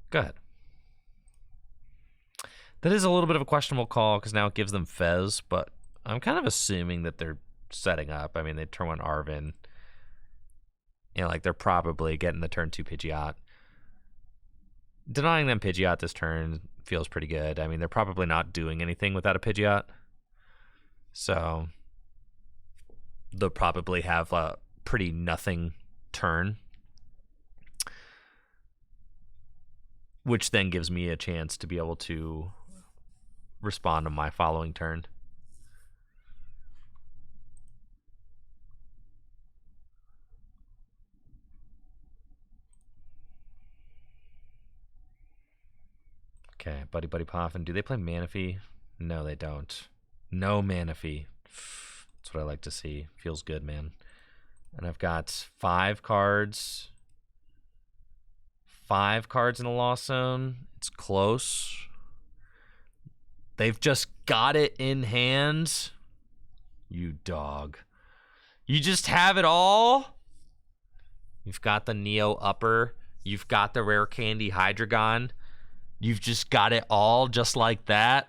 Go ahead. That is a little bit of a questionable call because now it gives them Fez, but I'm kind of assuming that they're setting up. I mean, they turn 1 Arven. You know, like they're probably getting the turn 2 Pidgeot. Denying them Pidgeot this turn feels pretty good. I mean, they're probably not doing anything without a Pidgeot. So they'll probably have a pretty nothing turn, which then gives me a chance to be able to respond to my following turn. Okay, Buddy Poffin. Do they play Manaphy? No, they don't. No Manaphy. That's what I like to see. Feels good, man. And I've got 5 cards. 5 cards in the Lost Zone. It's close. They've just got it in hand. You dog. You just have it all? You've got the Neo Upper. You've got the Rare Candy Hydreigon. You've just got it all just like that?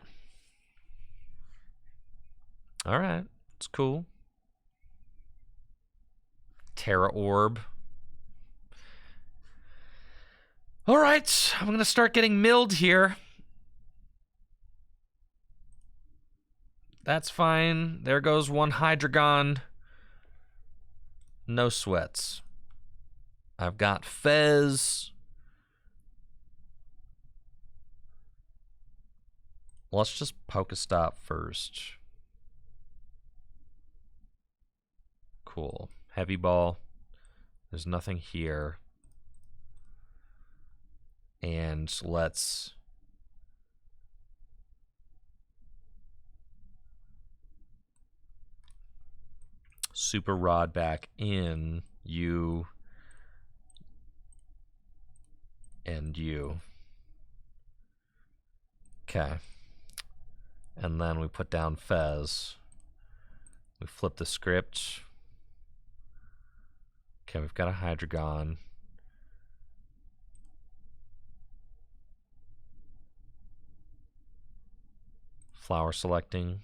All right. It's cool. Terra Orb. All right. I'm going to start getting milled here. That's fine. There goes 1 Hydreigon. No sweats. I've got Fez. Let's just Pokestop first. Cool. Heavy Ball. There's nothing here. And let's Super Rod back in you and you. Okay. And then we put down Fez. We flip the script. Okay, we've got a Hydreigon. Flower selecting.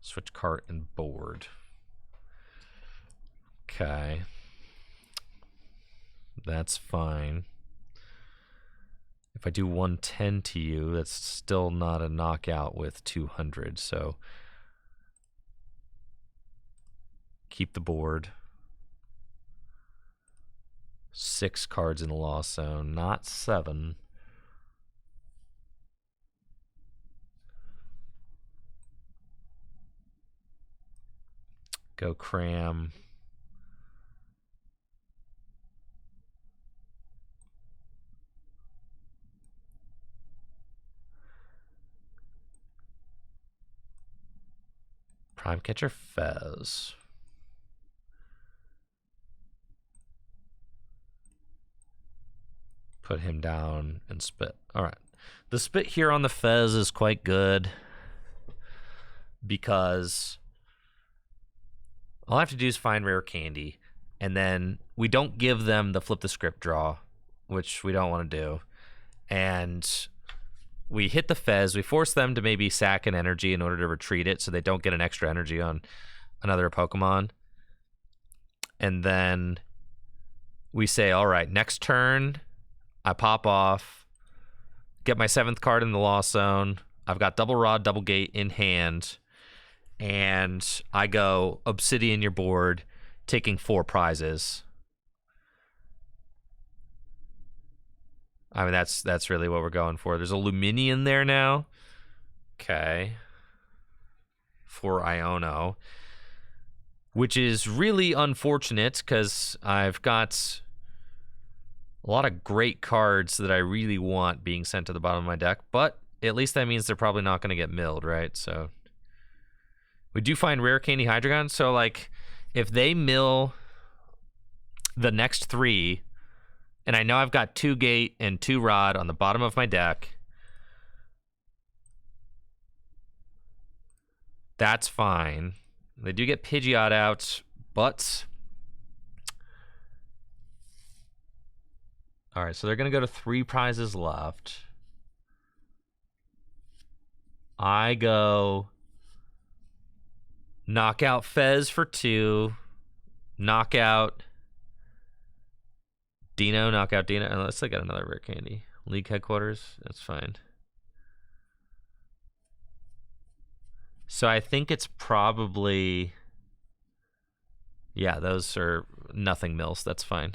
Switch cart and board. Okay. That's fine. If I do 110 to you, that's still not a knockout with 200, so keep the board. 6 cards in the Lost Zone, not 7. Go Cram. Prime Catcher Fez. Put him down and spit. All right. The spit here on the Fez is quite good because all I have to do is find Rare Candy, and then we don't give them the flip the script draw, which we don't want to do. And we hit the Fez. We force them to maybe sack an energy in order to retreat it so they don't get an extra energy on another Pokemon. And then we say, all right, next turn, I pop off, get my 7th card in the Lost Zone. I've got Double Rod, Double Gate in hand. and I go Obsidian your board, taking 4 prizes. I mean, that's really what we're going for. There's a Luminion there now. Okay. For Iono. Which is really unfortunate because I've got a lot of great cards that I really want being sent to the bottom of my deck, but at least that means they're probably not going to get milled, right? So we do find rare candy Hydreigon. So, like, if they mill the next 3, and I know I've got 2 gate and 2 rod on the bottom of my deck, that's fine. They do get Pidgeot out, but... All right, so they're going to go to 3 prizes left. I go knockout Fez for 2, knockout Dino, knockout Dino, unless I got another rare candy. League headquarters, that's fine. So I think it's probably, yeah, those are nothing mills, that's fine.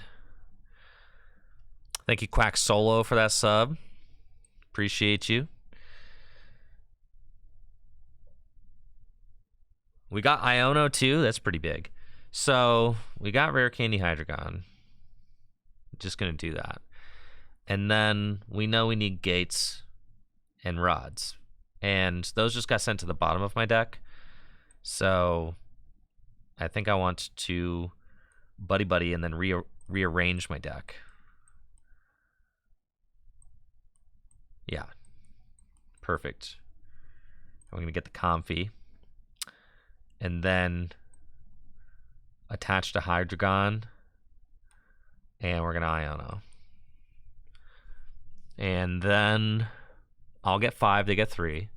Thank you, Quack Solo, for that sub. Appreciate you. We got Iono too. That's pretty big. So we got Rare Candy Hydreigon. Just going to do that. And then we know we need gates and rods. And those just got sent to the bottom of my deck. So I think I want to buddy and then rearrange my deck. Yeah. Perfect. I'm going to get the Comfy. And then attach to Hydreigon. And we're going to Iono. And then I'll get 5, they get 3.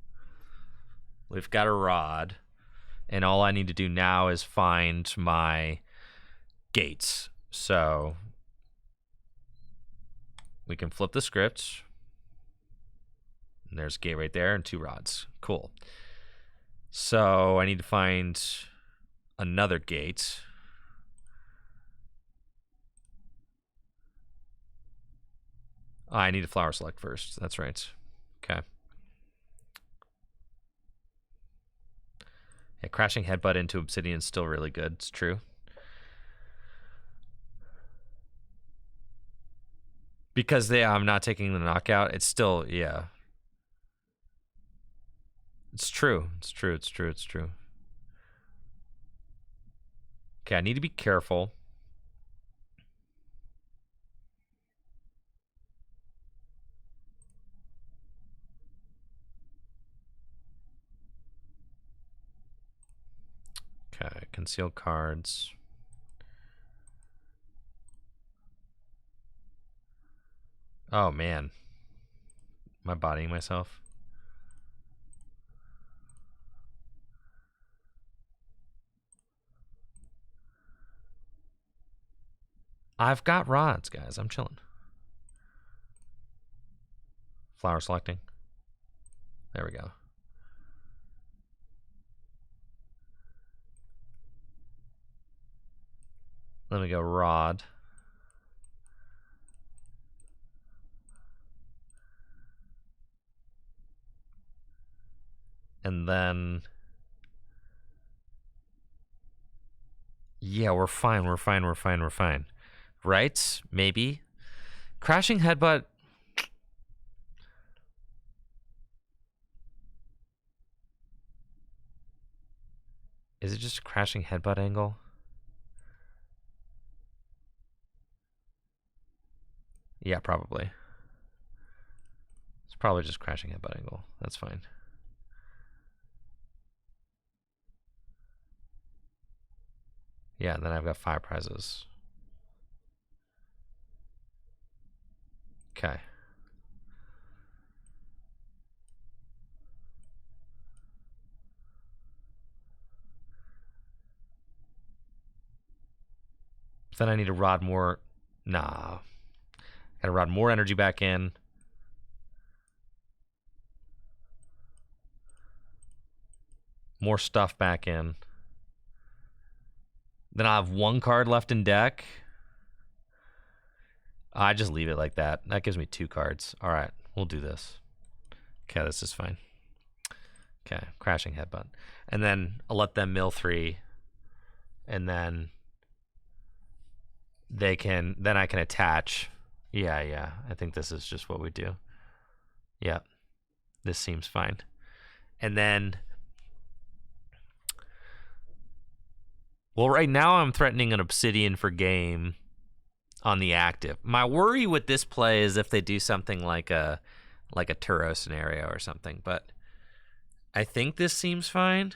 We've got a rod. And all I need to do now is find my gates. So we can flip the script. And there's a gate right there and 2 rods. Cool. So I need to find another gate. I need to flower select first. That's right. Okay. Yeah, crashing headbutt into Obsidian is still really good. It's true. Because I'm not taking the knockout. It's still, yeah. It's true. It's true. It's true. It's true. Okay, I need to be careful. Okay, conceal cards. Oh, man. Am I bodying myself? I've got rods, guys. I'm chilling. Flower selecting. There we go. Let me go rod. And then... yeah, we're fine. We're fine. We're fine. We're fine. Right? Maybe. Crashing headbutt. Is it just a crashing headbutt angle? Yeah, probably. It's probably just crashing headbutt angle. That's fine. Yeah, and then I've got 5 prizes. Okay. Then I need to rod more. Nah. Gotta rod more energy back in. more stuff back in. Then I have one card left in deck. I just leave it like that. That gives me 2 cards. All right, we'll do this. Okay, this is fine. Okay, crashing headbutt. And then I'll let them mill 3. And then I can attach. Yeah. I think this is just what we do. Yeah. This seems fine. And then, well, right now I'm threatening an Obsidian for game on the active. My worry with this play is if they do something like a Turo scenario or something, but I think this seems fine.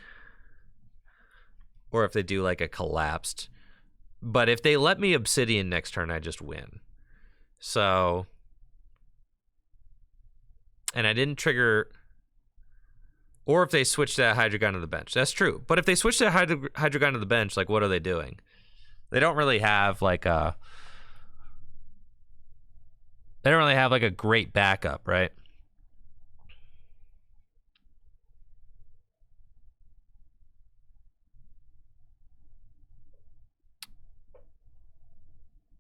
Or if they do like a collapsed. But if they let me Obsidian next turn, I just win. So, and I didn't trigger, or if they switch that Hydreigon to the bench. That's true. But if they switch that Hydreigon to the bench, like, what are they doing? They don't really have like a great backup, right?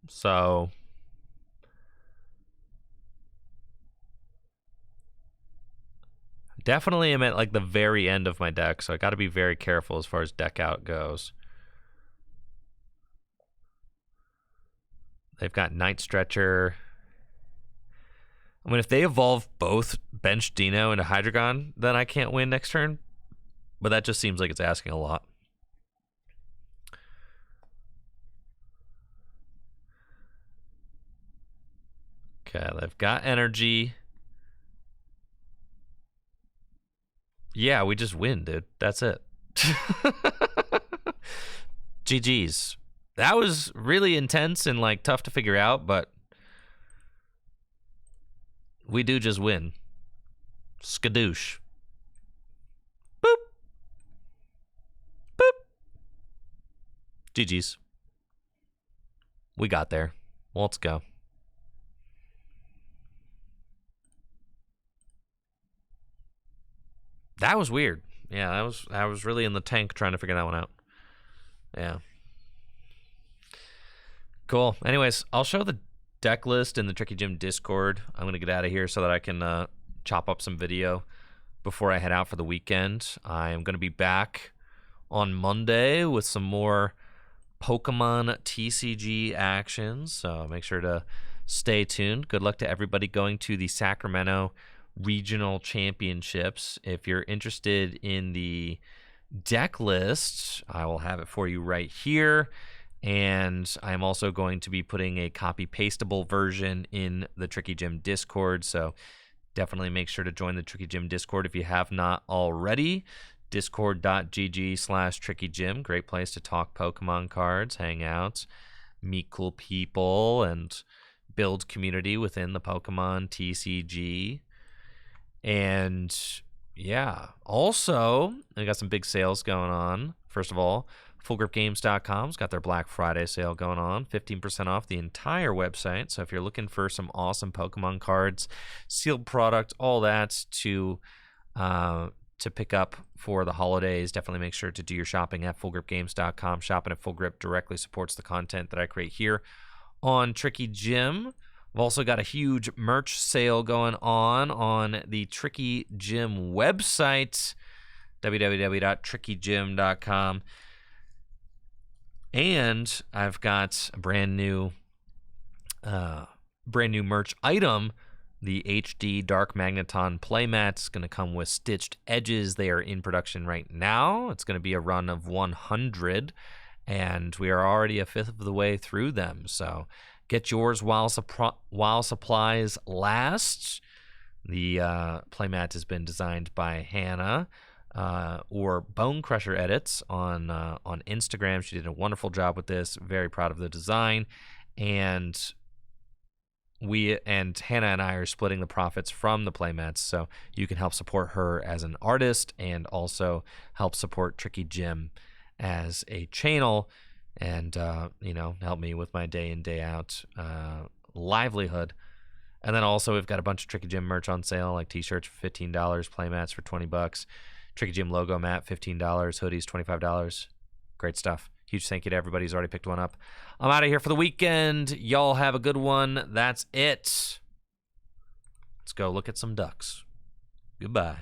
So definitely am at like the very end of my deck, so I got to be very careful as far as deck out goes. They've got Night Stretcher. I mean, if they evolve both Bench Dino into Hydreigon, then I can't win next turn. But that just seems like it's asking a lot. Okay, they've got energy. Yeah, we just win, dude. That's it. GG's. That was really intense and like tough to figure out, but we do just win. Skadoosh. Boop. Boop. GG's. We got there. Well, let's go. That was weird. Yeah, I was really in the tank trying to figure that one out. Yeah. Cool. Anyways, I'll show the deck list in the Tricky Gym Discord. I'm going to get out of here so that I can chop up some video before I head out for the weekend. I am going to be back on Monday with some more Pokemon TCG actions, so make sure to stay tuned. Good luck to everybody going to the Sacramento Regional Championships. If you're interested in the deck list, I will have it for you right here. And I'm also going to be putting a copy-pastable version in the Tricky Gym Discord, so definitely make sure to join the Tricky Gym Discord if you have not already. Discord.gg/TrickyGym. Great place to talk Pokemon cards, hang out, meet cool people, and build community within the Pokemon TCG. And yeah, also, I got some big sales going on. First of all, FullGripGames.com's got their Black Friday sale going on, 15% off the entire website. So if you're looking for some awesome Pokemon cards, sealed product, all that to pick up for the holidays, definitely make sure to do your shopping at FullGripGames.com. Shopping at Full Grip directly supports the content that I create here on Tricky Gym. I've also got a huge merch sale going on the Tricky Gym website, www.trickygym.com. And I've got a brand new merch item. The HD Dark Magneton playmat is going to come with stitched edges. They are in production right now. It's going to be a run of 100, and we are already a fifth of the way through them. So get yours while supplies last. The playmat has been designed by Hannah, or Bone Crusher Edits on Instagram. She did a wonderful job with this. Very proud of the design, and Hannah and I are splitting the profits from the playmats, so you can help support her as an artist and also help support Tricky Gym as a channel, and help me with my day in day out livelihood. And then also we've got a bunch of Tricky Gym merch on sale, like t-shirts for $15, playmats for $20. Tricky Gym logo mat, $15. Hoodies, $25. Great stuff. Huge thank you to everybody who's already picked one up. I'm out of here for the weekend. Y'all have a good one. That's it. Let's go look at some ducks. Goodbye.